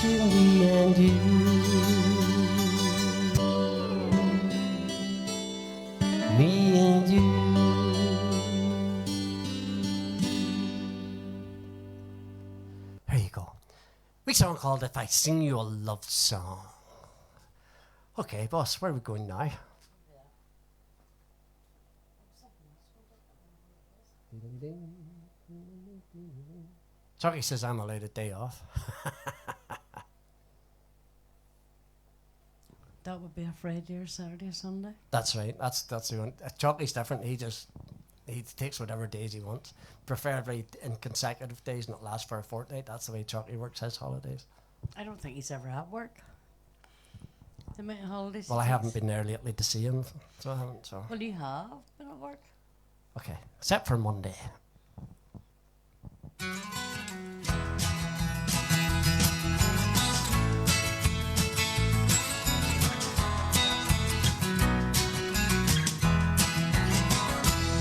A: to me and you. Me and you. There you go. Week's song called If I Sing You a Love Song. Okay, boss, where are we going now? Chucky says I'm allowed a day off.
B: That would be a Friday or Saturday or Sunday.
A: That's right. That's the one. Chucky's different. He takes whatever days he wants, preferably in consecutive days, not last for a fortnight. That's the way Chucky works his holidays.
B: I don't think he's ever at work. The amount of holidays.
A: Well, I haven't been there lately to see him, so I haven't. So
B: Well, you have been at work.
A: okay, except for Monday.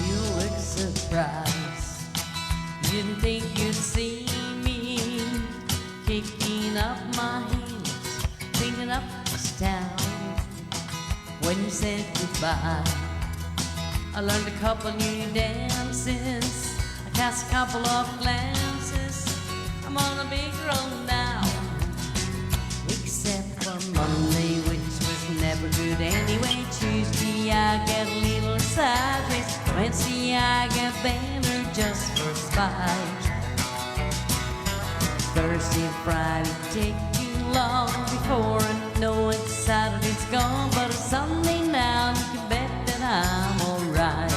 B: You look surprised. You didn't think you'd see me kicking up my heels, cleaning up this town. When you said goodbye, I learned a couple new dances. I cast a couple of glances. I'm on the big road now, except for Monday, which was never good anyway. Tuesday I get a little sideways. Wednesday I get better just for spite. Thursday and Friday take too long before I know it. Saturday's gone, but it's Sunday now, and you can bet that I'm alright.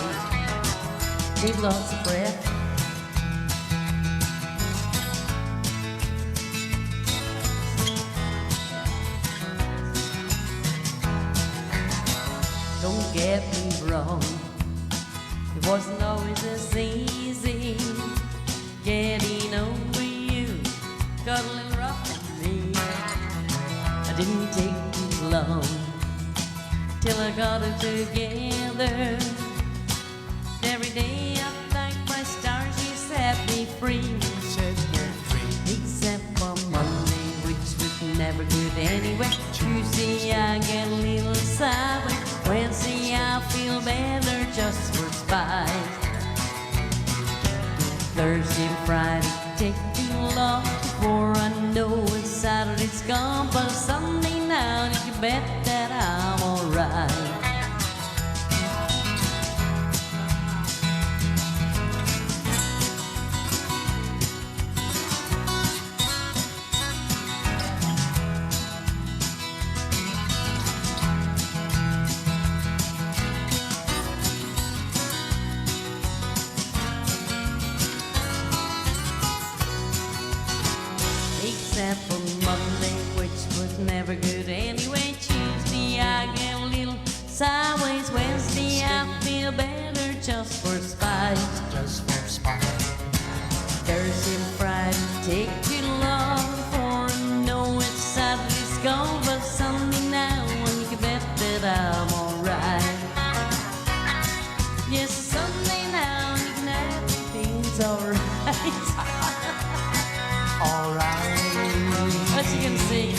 B: Need lots of breath. Don't get me wrong, it wasn't always as easy getting over you. Got a little rough with me. I didn't take too long till I got it together. Every day I thank my stars, you set me free.
A: Set me free.
B: Except for Monday, which was never good anyway. Tuesday I get a little sideways. Wednesday I feel better just for spite. Thursday and Friday take too long Thursday and Friday take too long for I know it's Saturday's gone, but Sunday now and you can bet that I'm alright. Yes, Sunday now and you can have things alright.
A: Alright.
B: As you can see,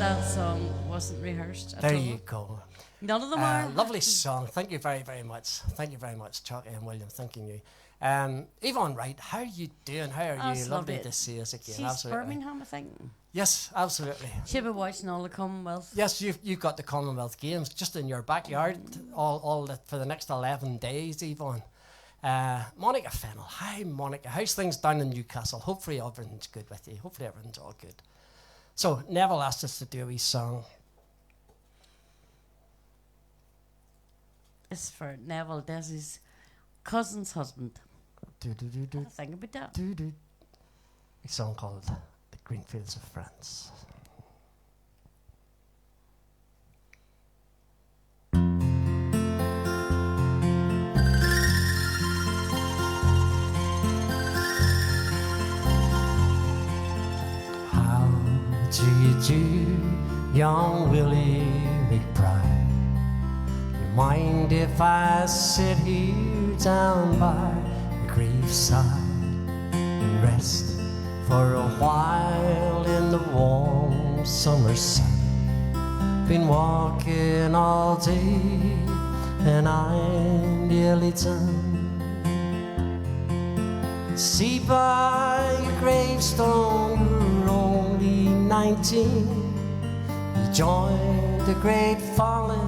B: that song wasn't rehearsed at
A: There
B: all.
A: you go.
B: None of them are.
A: Lovely song. Thank you very, very much. Thank you very much, Chucky and William. Thanking you. Yvonne Wright, how are you doing? How are
B: Oh,
A: you?
B: it's
A: Lovely
B: lovely.
A: to see us again.
B: She's
A: Absolutely.
B: Birmingham, I think.
A: Yes, absolutely.
B: She'll be watching all the Commonwealth.
A: Yes, you've got the Commonwealth Games just in your backyard, for the next 11 days, Yvonne. Monica Fennell. Hi, Monica. How's things down in Newcastle? Hopefully everything's good with you. Hopefully everything's all good. So Neville asked us to do a wee song.
B: It's for Neville, Desi's cousin's husband.
A: Do do do do
B: I think about that.
A: do do. A song called "The Green Fields of France." How do you do, young Willie McBride? You mind if I sit here down by the graveside and rest for a while in the warm summer sun? Been walking all day and I'm nearly done. See by your gravestone you're only 19. You joined the great fallen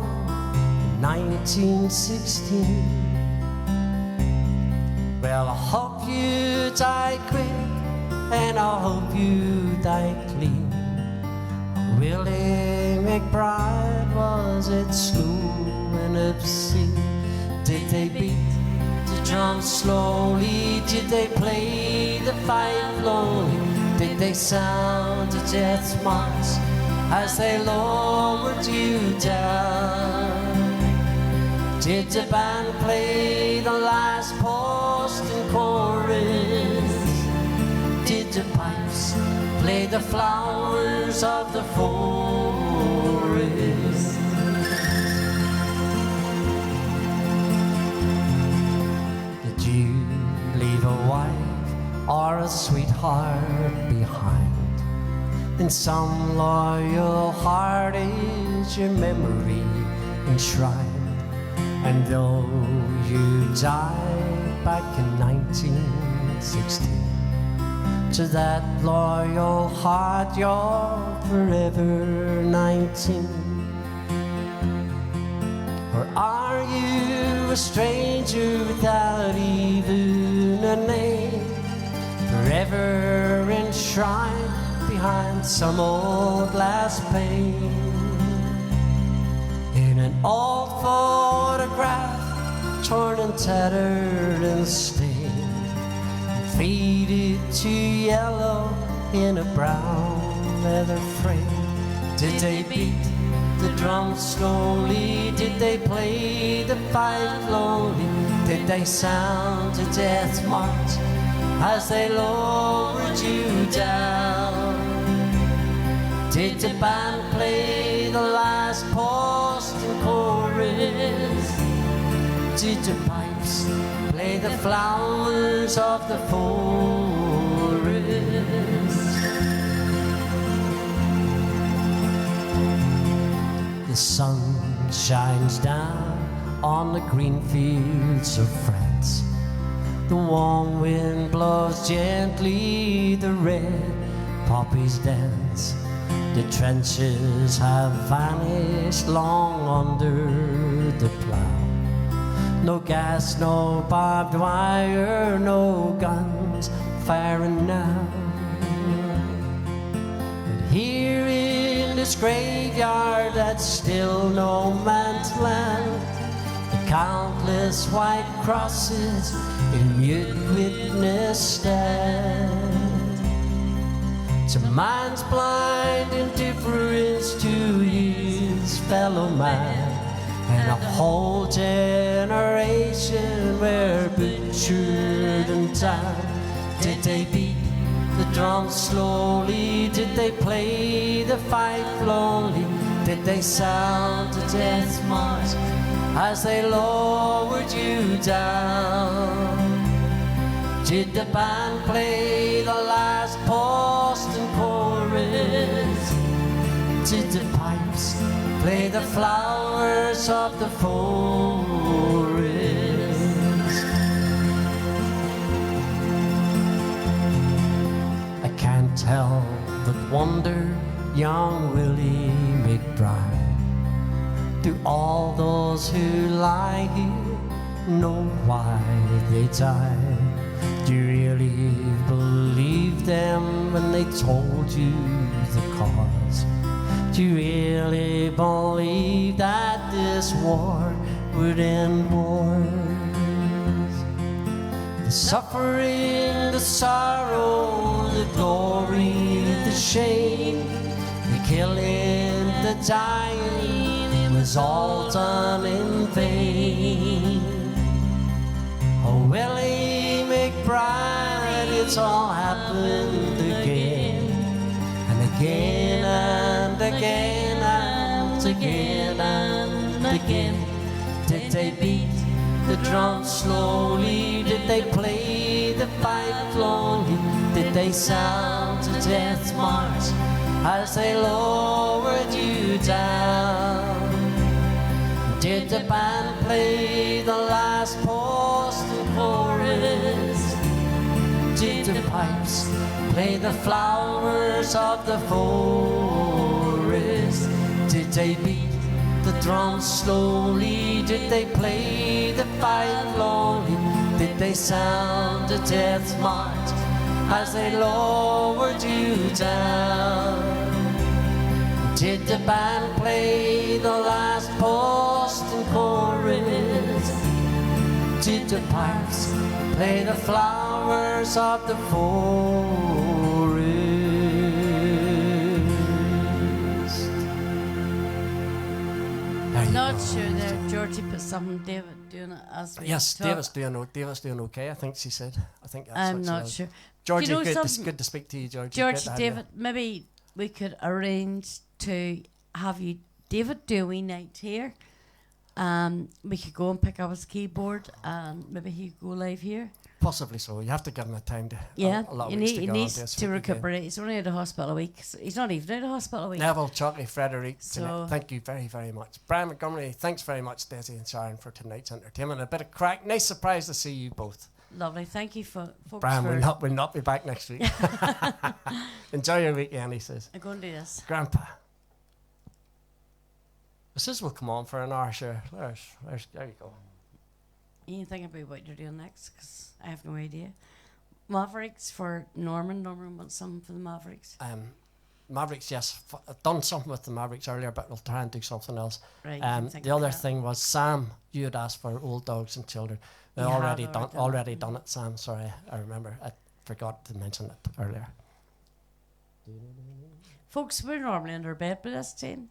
A: in 1916. Well, I hope you die quick and I hope you die clean. Willie McBride was at school and obscene. Did they beat the drum slowly? Did they play the fife lonely? Did they sound the death march as they lowered you down? Did the band play the last post and chorus? Did the pipes play the flowers of the forest? Did you leave a wife or a sweetheart behind? In some loyal heart is your memory enshrined. And though you died back in 1916, to that loyal heart you're forever 19. Or are you a stranger without even a name, forever enshrined behind some old glass pane? In an old photograph, torn and tattered and stained, faded to yellow in a brown leather frame. Did they beat the drum slowly? Did they play the fife lonely? Did they sound a death march as they lowered you down? Did the band play the last post and chorus? Did the pipes play the flowers of the forest? The sun shines down on the green fields of France. The warm wind blows gently, the red poppies dance. The trenches have vanished long under the plough. No gas, no barbed wire, no guns firing now. But here in this graveyard that's still no man's land, the countless white crosses in mute witness stand to man's blind indifference to his fellow man. And a whole generation were butchered and died
B: Did they beat the drums slowly? Did they play the fife lonely? Did they sound the death march as they lowered you down? Did the band play the last post and chorus? Did the pipes play the flowers of the forest? I can't tell but wonder, young Willie McBride, do all those who lie here know why they died? Do you really believe them when they told you the cause? Do you really believe that this war would end wars? The suffering, the sorrow, the glory, the shame, the killing, the dying, it was all done in vain. Oh, Willie McBride, it's all happened again, and again and again and again and again. Did they beat the drums slowly? Did they play the pipe lonely? Did they sound the death march as they lowered you down? Did the band play the last post and chorus? Did the pipes play the flowers of the forest? Did they beat the drums slowly? Did they play the fife lonely? Did they sound the death march as they lowered you down? Did the band play the last post and chorus? Did the pipes play the flowers of the forest?
C: Not sure there. Georgie put something, David doing it as we
A: Yes,
C: talk.
A: David's doing okay, I think she said. I think that's
C: I'm
A: what she
C: not
A: said.
C: sure.
A: Georgie,
C: Do you know
A: good,
C: something?
A: good to speak to you, Georgie.
C: George,
A: Good to have you.
C: David, maybe we could arrange to have you, David, do a wee night here. We could go and pick up his keyboard and maybe he could go live here.
A: Possibly so. You have to give him a time to.
C: Yeah,
A: a lot of
C: he,
A: weeks
C: he
A: to go
C: needs
A: on this
C: to
A: week again.
C: recuperate. He's only out of hospital a week. So he's not even out of hospital a week.
A: Neville, Chucky, Frederick,
C: So-
A: thank you very, very much. Brian Montgomery, thanks very much, Desi and Sharon, for tonight's entertainment. A bit of crack. Nice surprise to see you both.
C: Lovely. Thank you, folks.
A: Brian
C: for
A: will not be back next week. Enjoy your weekend, he says.
C: I'm going to do this.
A: Grandpa. This is will come on for an hour, sure. There you go.
C: You think about what you're doing next? Because I have no idea. Mavericks for Norman. Norman wants something for the Mavericks.
A: Mavericks, yes. I've done something with the Mavericks earlier, but we'll try and do something else.
C: Right. you can think
A: The
C: about
A: other
C: that.
A: thing was Sam. You had asked for Old Dogs and Children. They
C: You have
A: already done it, Sam. Sorry, I remember. I forgot to mention it earlier.
C: Folks, we're normally under bed by this time.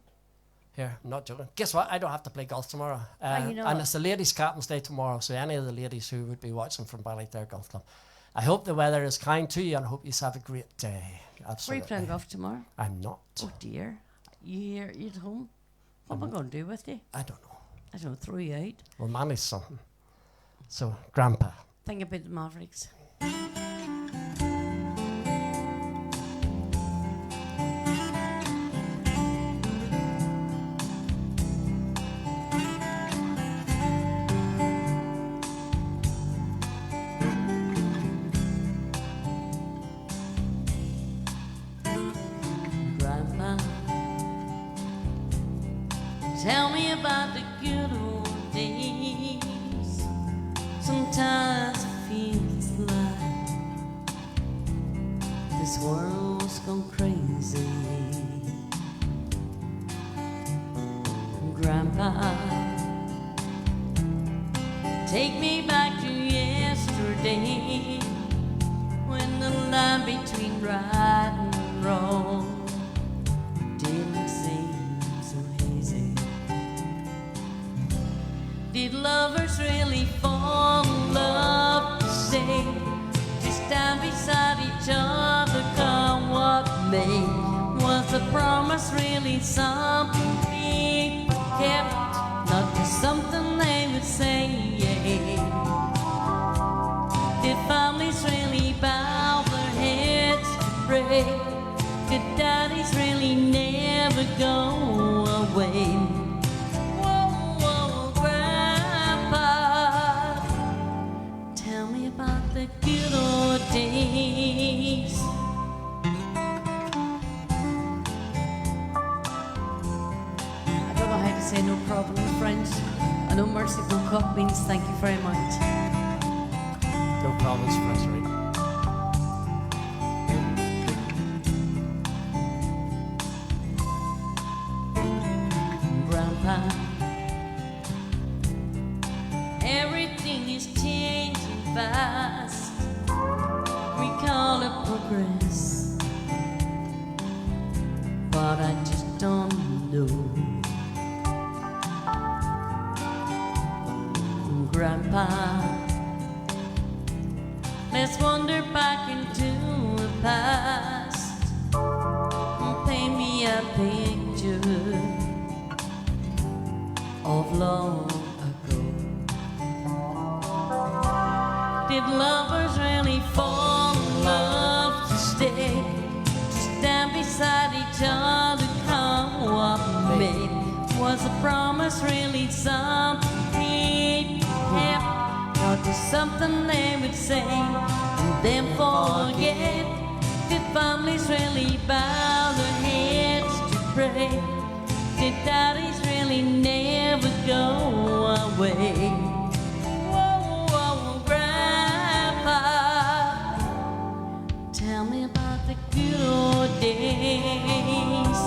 A: Here, I'm not joking. Guess what? I don't have to play golf tomorrow.
C: you know
A: and
C: what?
A: it's the ladies' captain's day tomorrow, so any of the ladies who would be watching from Ballytare Golf Club, I hope the weather is kind to you and I hope you have a great day.
C: Where are
A: Absolutely.
C: you playing golf tomorrow?
A: I'm not.
C: Oh dear. You here? You at home? What am I going to do with you?
A: I don't know.
C: I don't know, throw you out.
A: We'll manage something. So, Grandpa.
C: Think about the Mavericks. Grandma, tell me about the good old days. Sometimes it feels like this world's gone crazy. Grandpa, take me back to yesterday, when the line between right and wrong didn't seem so hazy. Did lovers really fall in love to stay? Just down stand beside each other, come what may. Was the promise really something people kept, not just something they would say? Did families really bow their heads to pray? Did daddies really never go away? Whoa, whoa, Grandpa, tell me about the good old days. I don't know how to say no problem, friends. I know merciful cup means thank you very much.
A: No problems for us, right?
C: Grandpa, everything is changing fast. We call it progress, but I just don't know. Grandpa, let's wander back into the past and paint me a picture of long ago. Did lovers really fall in love to stay, to stand beside each other, come what may? Was the promise really something people kept, or just something they would say and then forget? Did families really bow their heads to pray? Did daddies really never go away? Whoa, whoa, Grandpa, tell me about the good old days.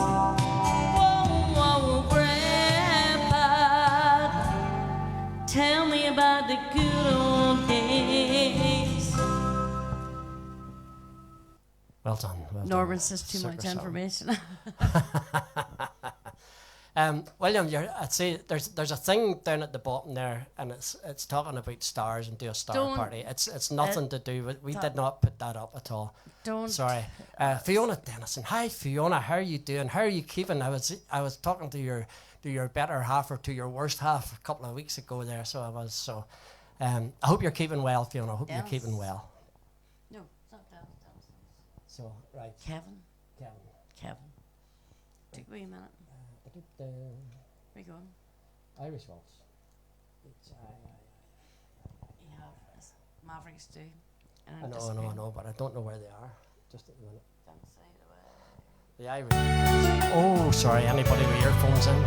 C: Whoa, whoa, Grandpa, tell me about the good old days.
A: Well done. Well
C: Norman
A: done.
C: says too
A: Sucker
C: much
A: song.
C: information.
A: William, I'd say there's a thing down at the bottom there, and it's talking about stars and do a star
C: Don't-
A: party. It's nothing to do with. We
C: that-
A: did not put that up at all.
C: Don't.
A: Sorry, Fiona Dennison. Hi, Fiona. How are you doing? How are you keeping? I was talking to your better half or to your worst half a couple of weeks ago there. So I was so. I hope you're keeping well, Fiona. I hope you're
C: Yes.
A: keeping well.
C: No, it's not that.
A: So right,
C: Kevin.
A: Kevin.
C: Take a wee minute.
A: The
C: Where you going?
A: Irish waltz.
C: You have this Mavericks do. And
A: I know, but I don't know where they are. Just at the minute.
C: Don't say the word.
A: The Irish. Oh, sorry. Anybody with earphones in?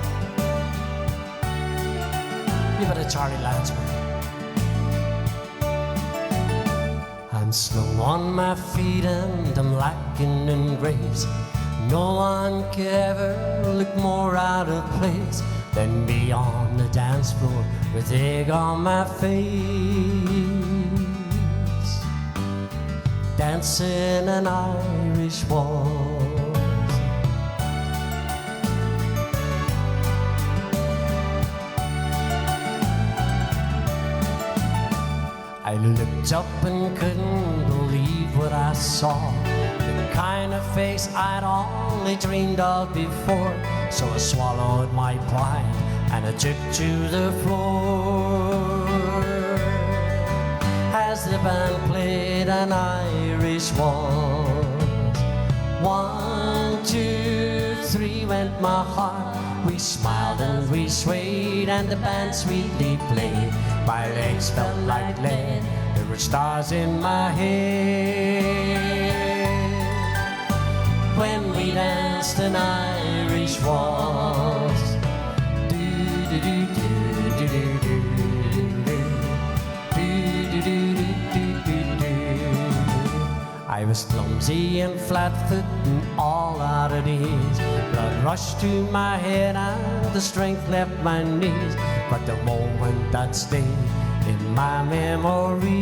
A: Give it a Charlie Lansbury. I'm slow on my feet and I'm lacking in grace. No one could ever look more out of place than me on the dance floor with egg on my face, dancing an Irish waltz. I looked up and couldn't believe what I saw. The kind of face I'd only dreamed of before. So I swallowed my pride and I took to the floor as the band played an Irish waltz. 1, 2, 3 went my heart. We smiled and we swayed and the band sweetly played. My legs felt like lead, there were stars in my head when we danced an Irish waltz. I was clumsy and flat-footed and all out of ease. Blood rushed to my head and the strength left my knees. But the moment that stayed in my memories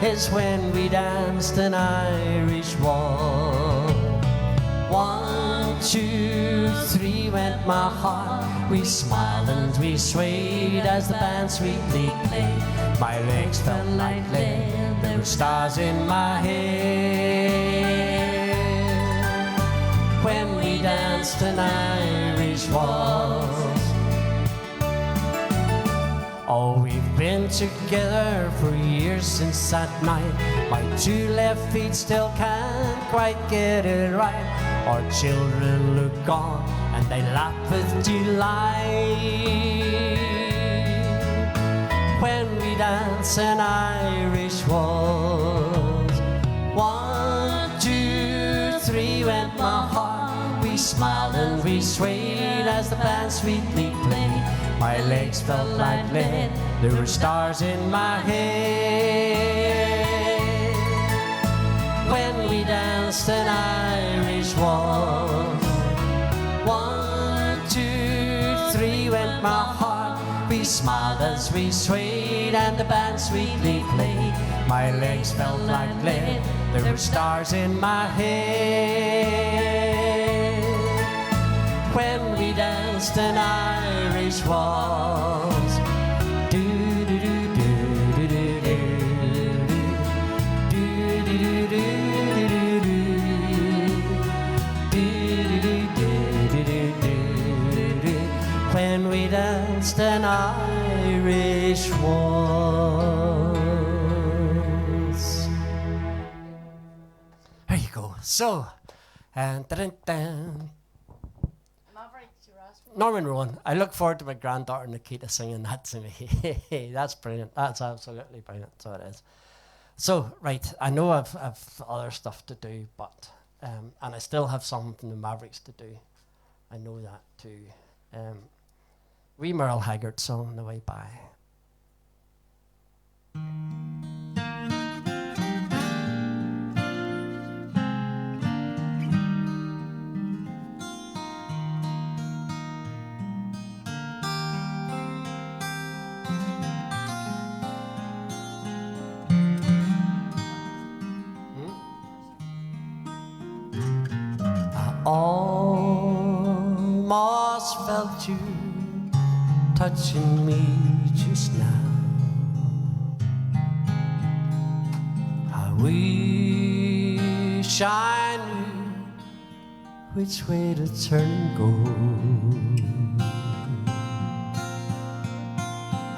A: is when we danced an Irish waltz. 1, 2, 3 went my heart. We smiled and we swayed as the band sweetly played. My legs felt like lead, there were stars in my hair. When we danced an Irish waltz. Oh, we've been together for years since that night. My two left feet still can't quite get it right. Our children look on and they laugh with delight when we dance an Irish waltz. 1, 2, 3 went my heart. We smiled and we swayed as the band sweetly played. My legs felt like lead, there were stars in my head. When we danced an Irish waltz. 1, 2, 3 went my heart. We smiled as we swayed and the band sweetly played. My legs felt like lead, there were stars in my head. When we danced an Irish waltz. Do do do do do do do do do do do. When we danced an Irish waltz. There you go. So, and Norman Rowan. I look forward to my granddaughter Nikita singing that to me. That's brilliant. That's absolutely brilliant. So it is. So, right, I know I've other stuff to do, but and I still have some from the Mavericks to do. I know that too. Wee Merle Haggard song on the way by. Almost felt you touching me just now. I wish I knew which way to turn and go.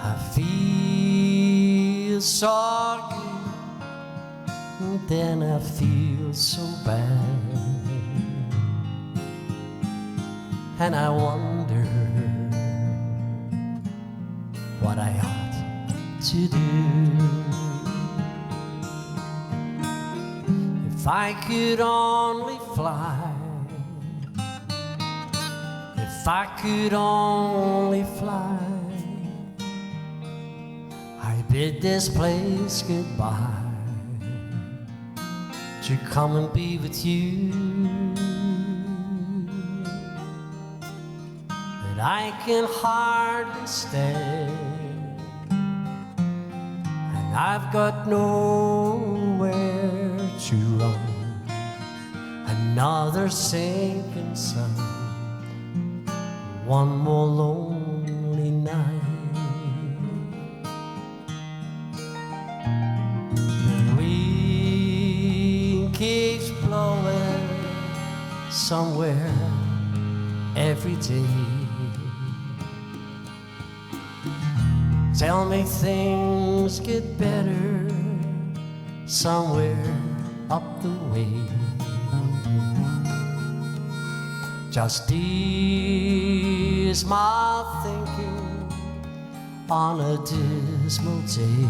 A: I feel so good, and then I feel so bad. And I wonder what I ought to do. If I could only fly, if I could only fly, I bid this place goodbye to come and be with you. I can hardly stay, and I've got nowhere to run. Another sinking sun, one more lonely night. The wind keeps blowing somewhere every day. Tell me things get better somewhere up the way. Just dismal thinking on a dismal day.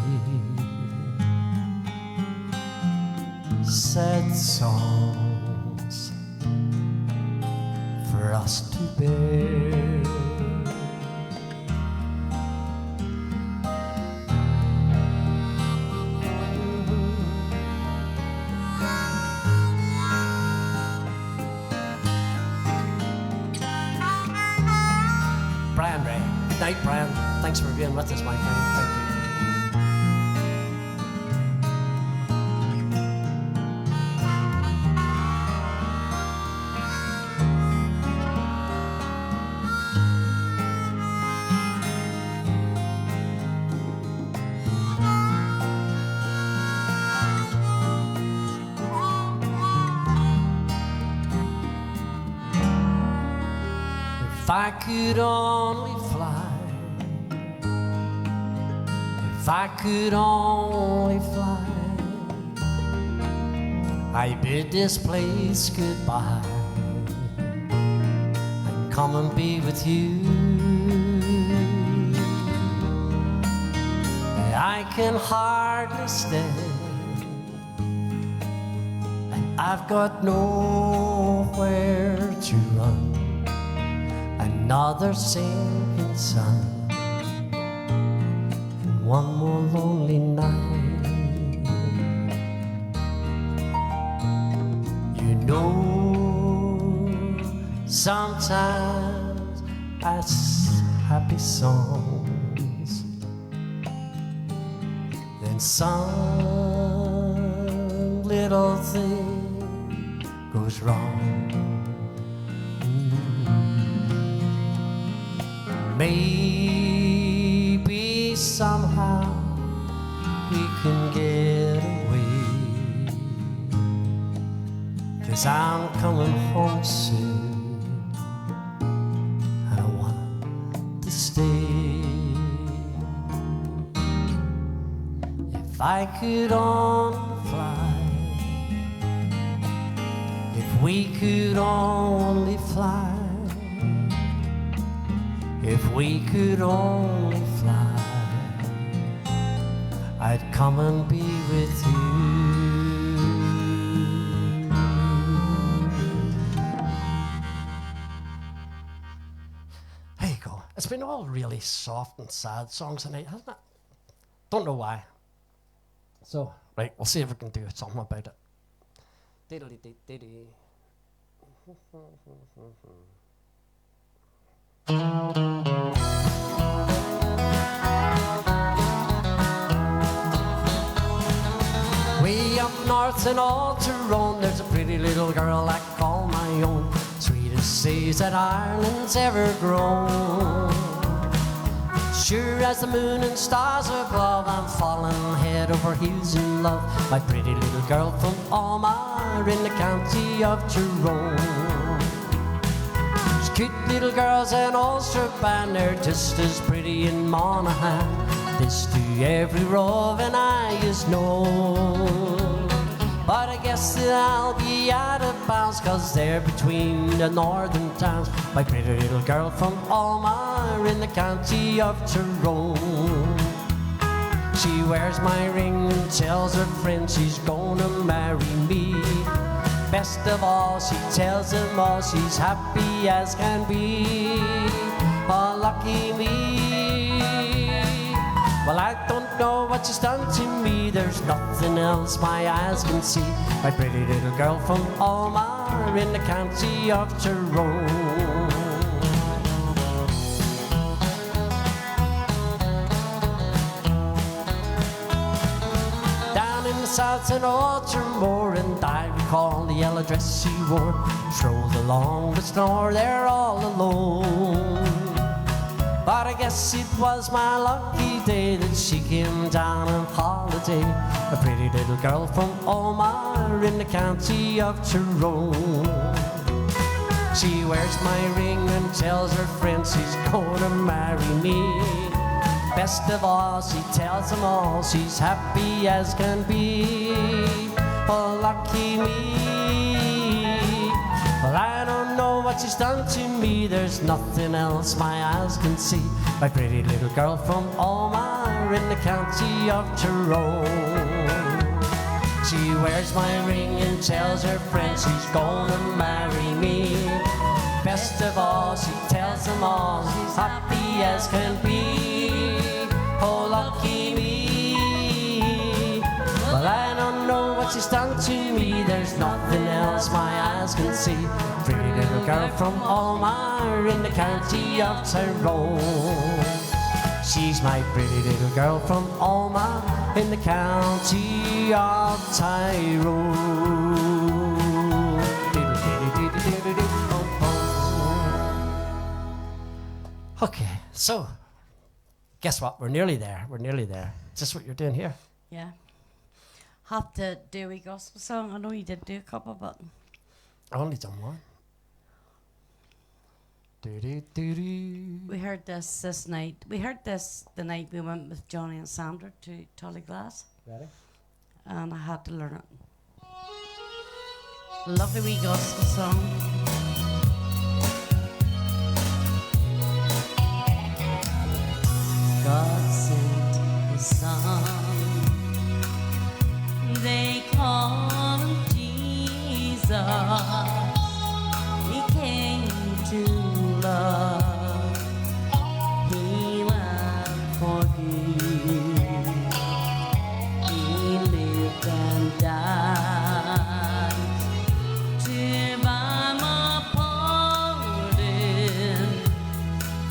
A: Sad songs for us to bear. Brian Ray. Good night, Brian. Thanks for being with us, my friend. Thank you. I could only fly, if I could only fly, I bid this place goodbye and come and be with you. I can hardly stay, and I've got nowhere to run. Another sinking sun, and one more lonely night. You know, sometimes I sing happy songs, then some little thing goes wrong. Maybe somehow we can get away, 'cause I'm coming home soon and I want to stay. If I could only fly, if we could only fly, if we could only fly, I'd come and be with you. There you go. It's been all really soft and sad songs tonight, hasn't it? Don't know why. So, right, we'll see if we can do something about it. Diddly-dee-dee-dee. Way up north in Old Tyrone, there's a pretty little girl I call my own. Sweetest seas that Ireland's ever grown. Sure as the moon and stars above, I'm falling head over heels in love. My pretty little girl from Almar in the county of Tyrone. Cute little girls in Ulster band, they're just as pretty in Monaghan. This to every roving eye is known. But I guess that I'll be out of bounds, 'cause they're between the northern towns. My pretty little girl from Almar in the county of Tyrone. She wears my ring and tells her friends she's gonna marry me. Best of all, she tells them all she's happy as can be. Oh, lucky me. Well, I don't know what she's done to me. There's nothing else my eyes can see. My pretty little girl from Almar in the county of Tyrone. South and Oughtermore, and I recall the yellow dress she wore. Strolled along the snore there all alone. But I guess it was my lucky day that she came down on holiday. A pretty little girl from Almar in the county of Tyrone. She wears my ring and tells her friends she's gonna marry me. Best of all, she tells them all she's happy as can be. Oh, lucky me. Well, I don't know what she's done to me. There's nothing else my eyes can see. My pretty little girl from Almar in the county of Tyrone. She wears my ring and tells her friends she's gonna marry me. Best of all, she tells them all she's happy as can be. Oh, lucky me. Well, I don't know what she's done to me. There's nothing else my eyes can see. Pretty little girl from Almar in the county of Tyrone. She's my pretty little girl from Almar in the county of Tyrone. Okay, so guess what? We're nearly there. We're nearly there. Is this what you're doing here?
C: Yeah. Have to do a wee gospel song. I know you did do a couple, but
A: I've only done one. Do-do-do-do.
C: We heard this night. We heard this the night we went with Johnny and Sandra to Tullyglass,
A: Ready?
C: and I had to learn it. Lovely wee gospel song. God sent His Son. They call Him Jesus. He came to love, heal and forgive. He lived and died to buy my pardon.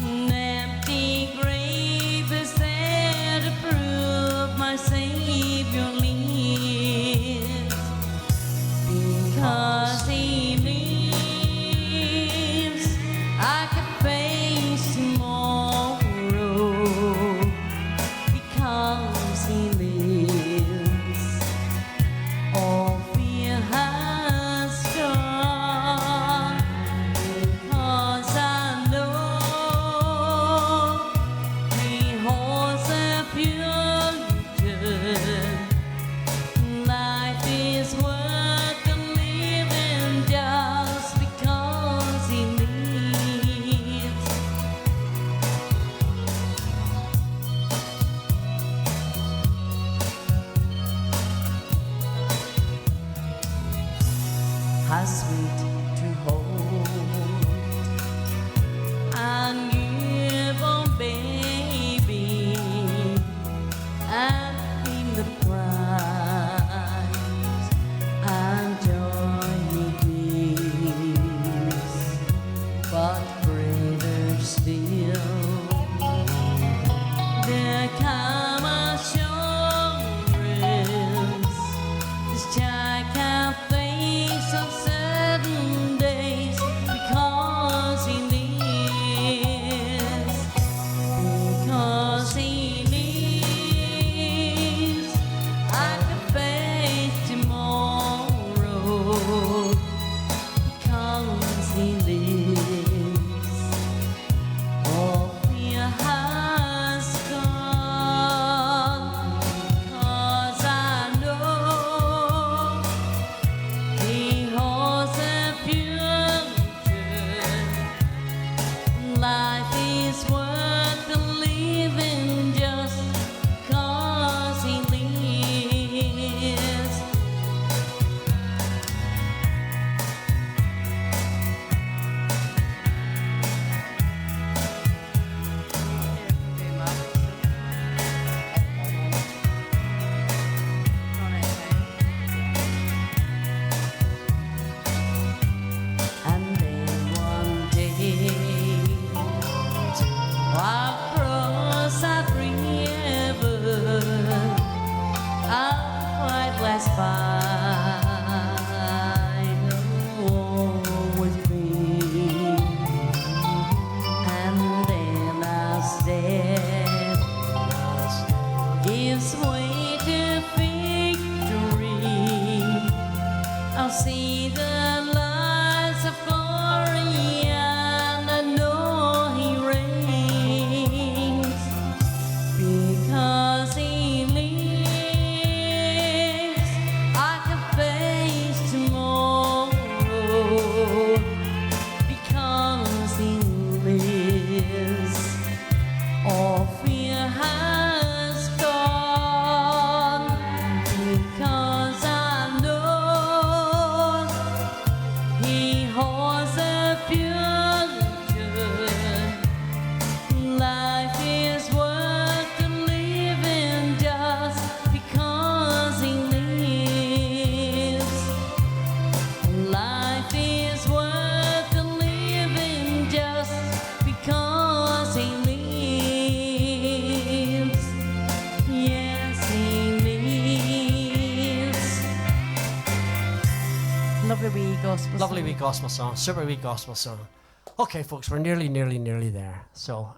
C: An empty grave is there to prove my Savior lives. Because He lives, I can face tomorrow. Because He lives, all fear has gone. Because I know He holds the future. Life is worth the living just because He lives. How sweet to hold and give a baby and in the prize and joy He gives, but greater still there come assurance this child can face uncertain days because He lives. Because He lives, I can face tomorrow. Because He lives, all fear has gone. Because I know He holds the future. Life is worth the living just because He lives. And then one day, while across that river, I'll quite less find with me. And then as death gives way to victory, I'll see the lights of glory and I know He reigns. Because He lives, I can face tomorrow. Because He lives, all fear has gone. Because I know He holds the future. Life is worth the living just because He lives. Life is worth the living just because He lives. Yes, He lives. Lovely wee gospel.
A: Lovely wee gospel song. Super wee gospel song. Okay, folks, we're nearly there. So,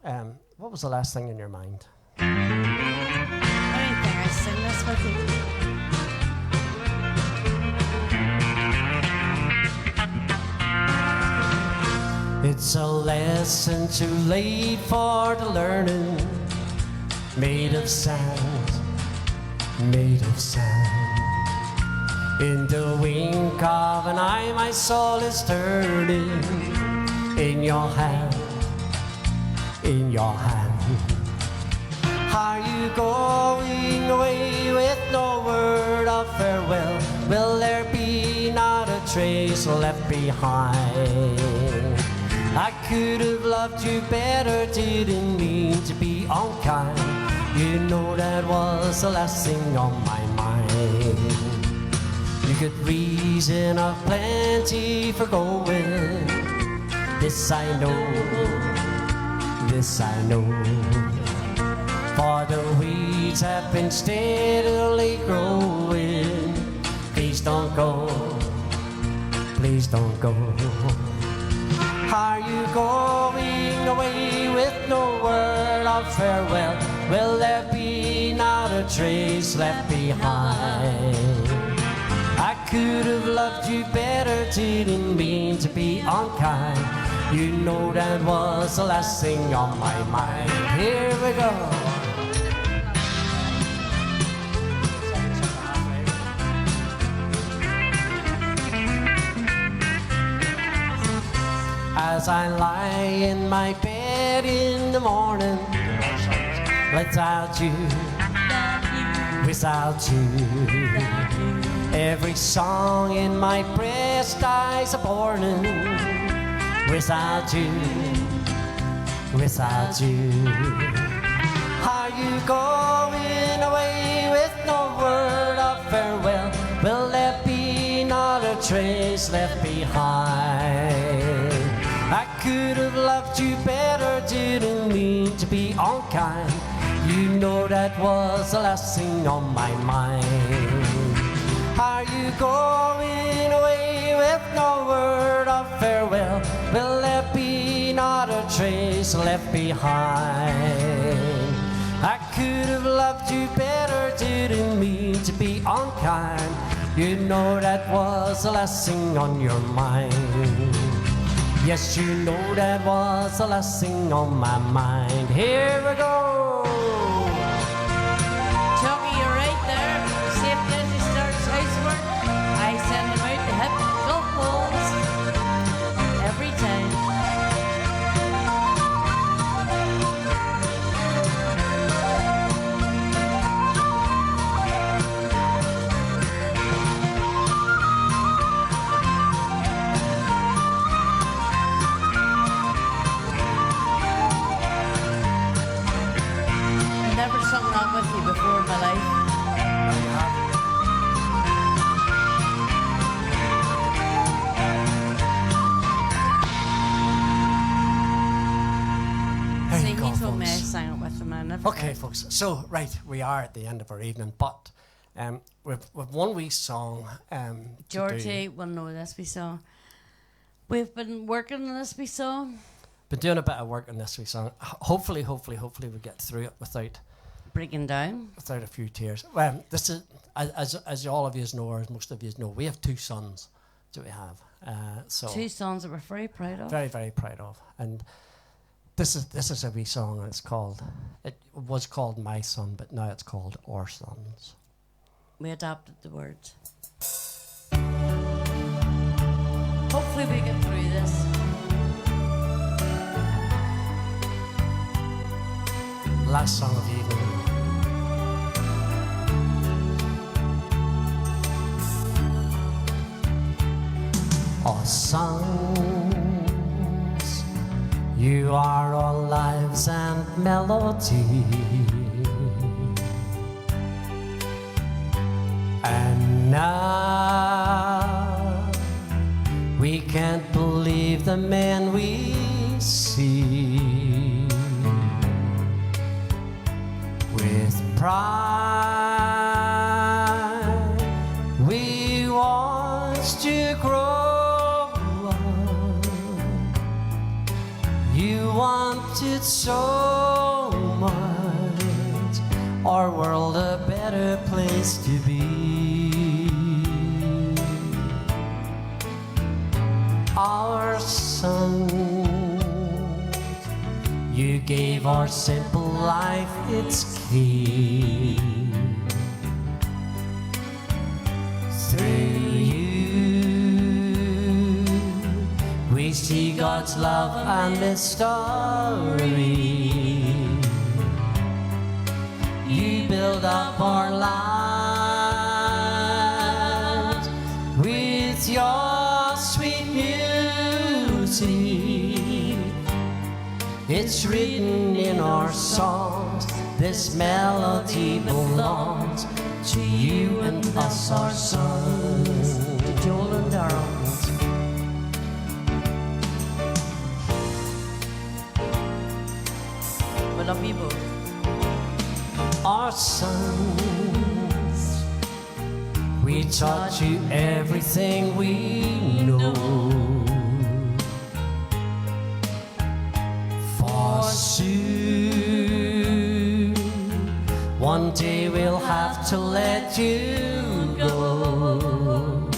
A: what was the last thing in your mind?
C: Anything I sing this with you.
A: It's It's a lesson too late for the learning, made of sand, made of sand. In the wink of an eye, my soul is turning. In your hand, in your hand. Are you going away with no word of farewell? Will there be not a trace left behind? I could have loved you better, didn't mean to be unkind. You know that was the last thing on my mind. You got reason of plenty for going. This I know, this I know. For the weeds have been steadily growing. Please don't go, please don't go. Are you going away with no word of farewell? Will there be not a trace left behind? I could have loved you better, didn't mean to be unkind. You know that was the last thing on my mind. Here we go. As I lie in my bed in the morning, without you, without you. Every song in my breast dies a borning. Without you, without you. Are you going away with no word of farewell? Will there be not a trace left behind? I could have loved you better, didn't mean to be unkind. You know that was the last thing on my mind. Are you going away with no word of farewell? Will there be not a trace left behind? I could have loved you better, didn't mean to be unkind. You know that was the last thing on your mind. Yes, you know that was the last thing on my mind. Here we go.
C: Chucky, you're right there. Safe as he starts housework, I send him out to hit golf balls every time. Never sung that with you before in my life. See, he
A: God,
C: told me I
A: folks.
C: sang it with him. I never
A: Okay,
C: did.
A: folks. So, right, we are at the end of our evening, but we've one wee song. To
C: Georgie
A: do.
C: will know this wee song. We've been working on this wee song.
A: Been doing a bit of work on this wee song. Hopefully, we get through it without
C: Breaking down.
A: a few tears. This is as all of you know, or as most of you know, we have two sons that we have. So
C: Two songs that we're very proud of.
A: very, very proud of. And this is a wee song, and it was called My Son, but now it's called Our Sons.
C: We adapted the words. Hopefully we get through this.
A: Last song of the evening. Our sons, you are our lives and melody. And now we can't believe the man we see. With pride, we watched you grow up. You wanted so much, our world a better place to be. Our sons, You gave our simple life its key. Through you, we see God's love and mystery. You build up our lives with your sweet music. It's written in our songs, this melody belongs to you and us, our sons, to Joel and Darrell.
C: We love you both.
A: Our sons, we taught you everything we know. For soon, one day we'll have to let you go.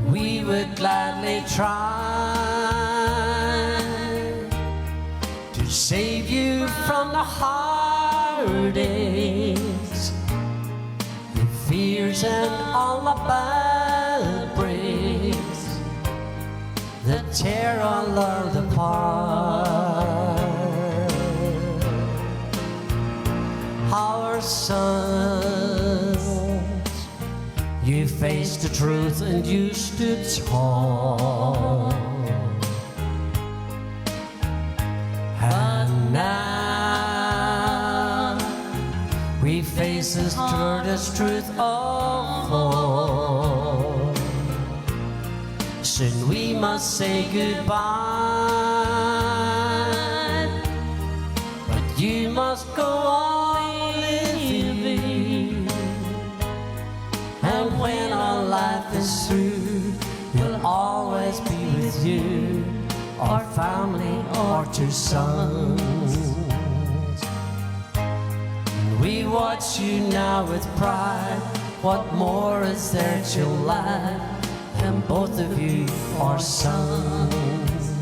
A: We would gladly try to save you from the heartaches, the fears and all the bad breaks that tear our love apart. Our sons, you faced the truth and you stood tall. And now we face this hardest truth of all. Soon we must say goodbye, but you must go on living. And when our life is through, we'll always be with you, our family, our two sons. We watch you now with pride. What more is there to life? And both of you are sons.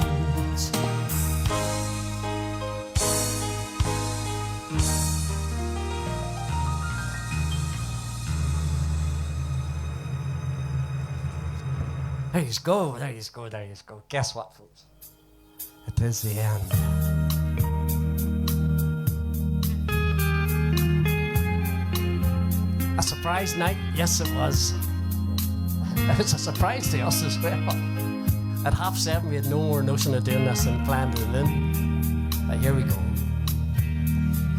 A: There you go, there you go, there you go. Guess what, folks? It is the end. A surprise night? Yes, it was. It was a surprise to us as well. At 7:30, we had no more notion of doing this than planned it in. But here we go.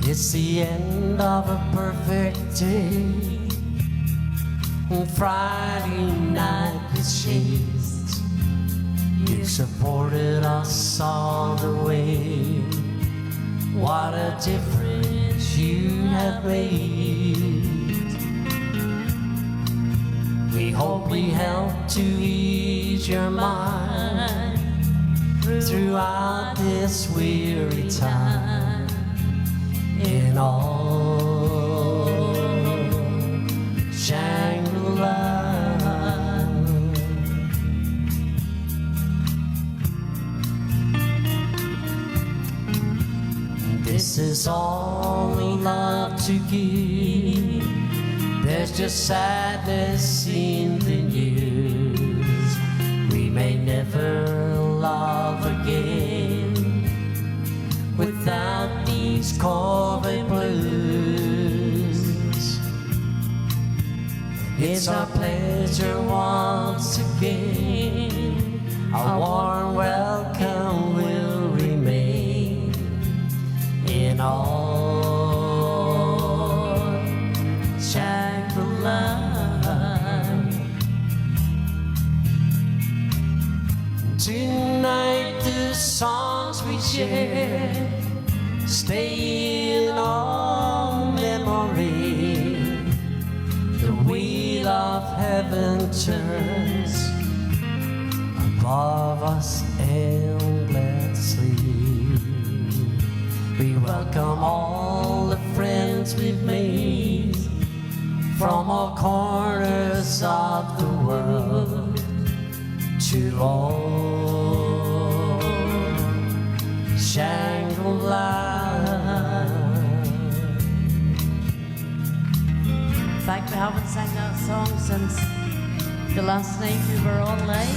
A: It's the end of a perfect day. Friday night with shades. You supported us all the way. What a difference you have made. We hope we help to ease your mind throughout this weary time. In all Shangri-La, this is all we love to give. There's just sadness in the news. We may never love again without these COVID blues. It's our pleasure once again. A warm welcome will remain in all Shangri-La. Tonight the songs we share stay in our memory. The wheel of heaven turns above us endlessly. We welcome all the friends we've made from all corners of the world to all Shangri-La.
C: In fact, we haven't sang that song since the last night we were on live.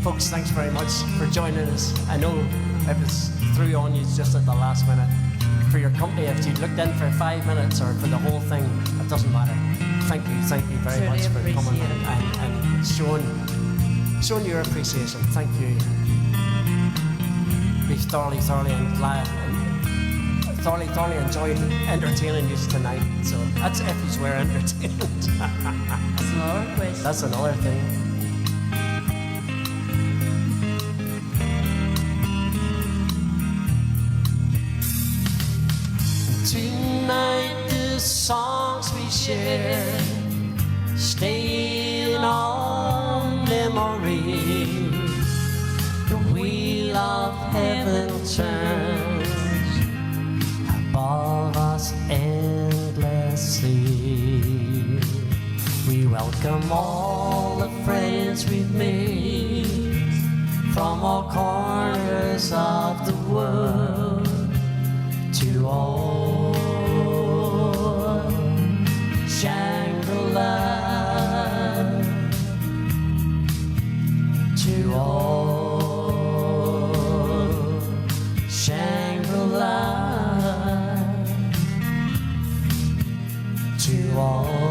A: Folks, thanks very much for joining us. I know it was through on you just at the last minute. For your company, if you looked in for 5 minutes or for the whole thing, it doesn't matter. Thank you very
C: Truly
A: much for coming
C: appreciate it.
A: and showing your appreciation. Thank you. We thoroughly and glad and thoroughly enjoyed entertaining you tonight. So that's if you were entertained.
C: That's another question.
A: That's another thing. Tonight the songs we share stay in our memory. The wheel of heaven turns above us endlessly. We welcome all the friends we've made from all corners of the world to old Shangri-La, to old Shangri-La, to all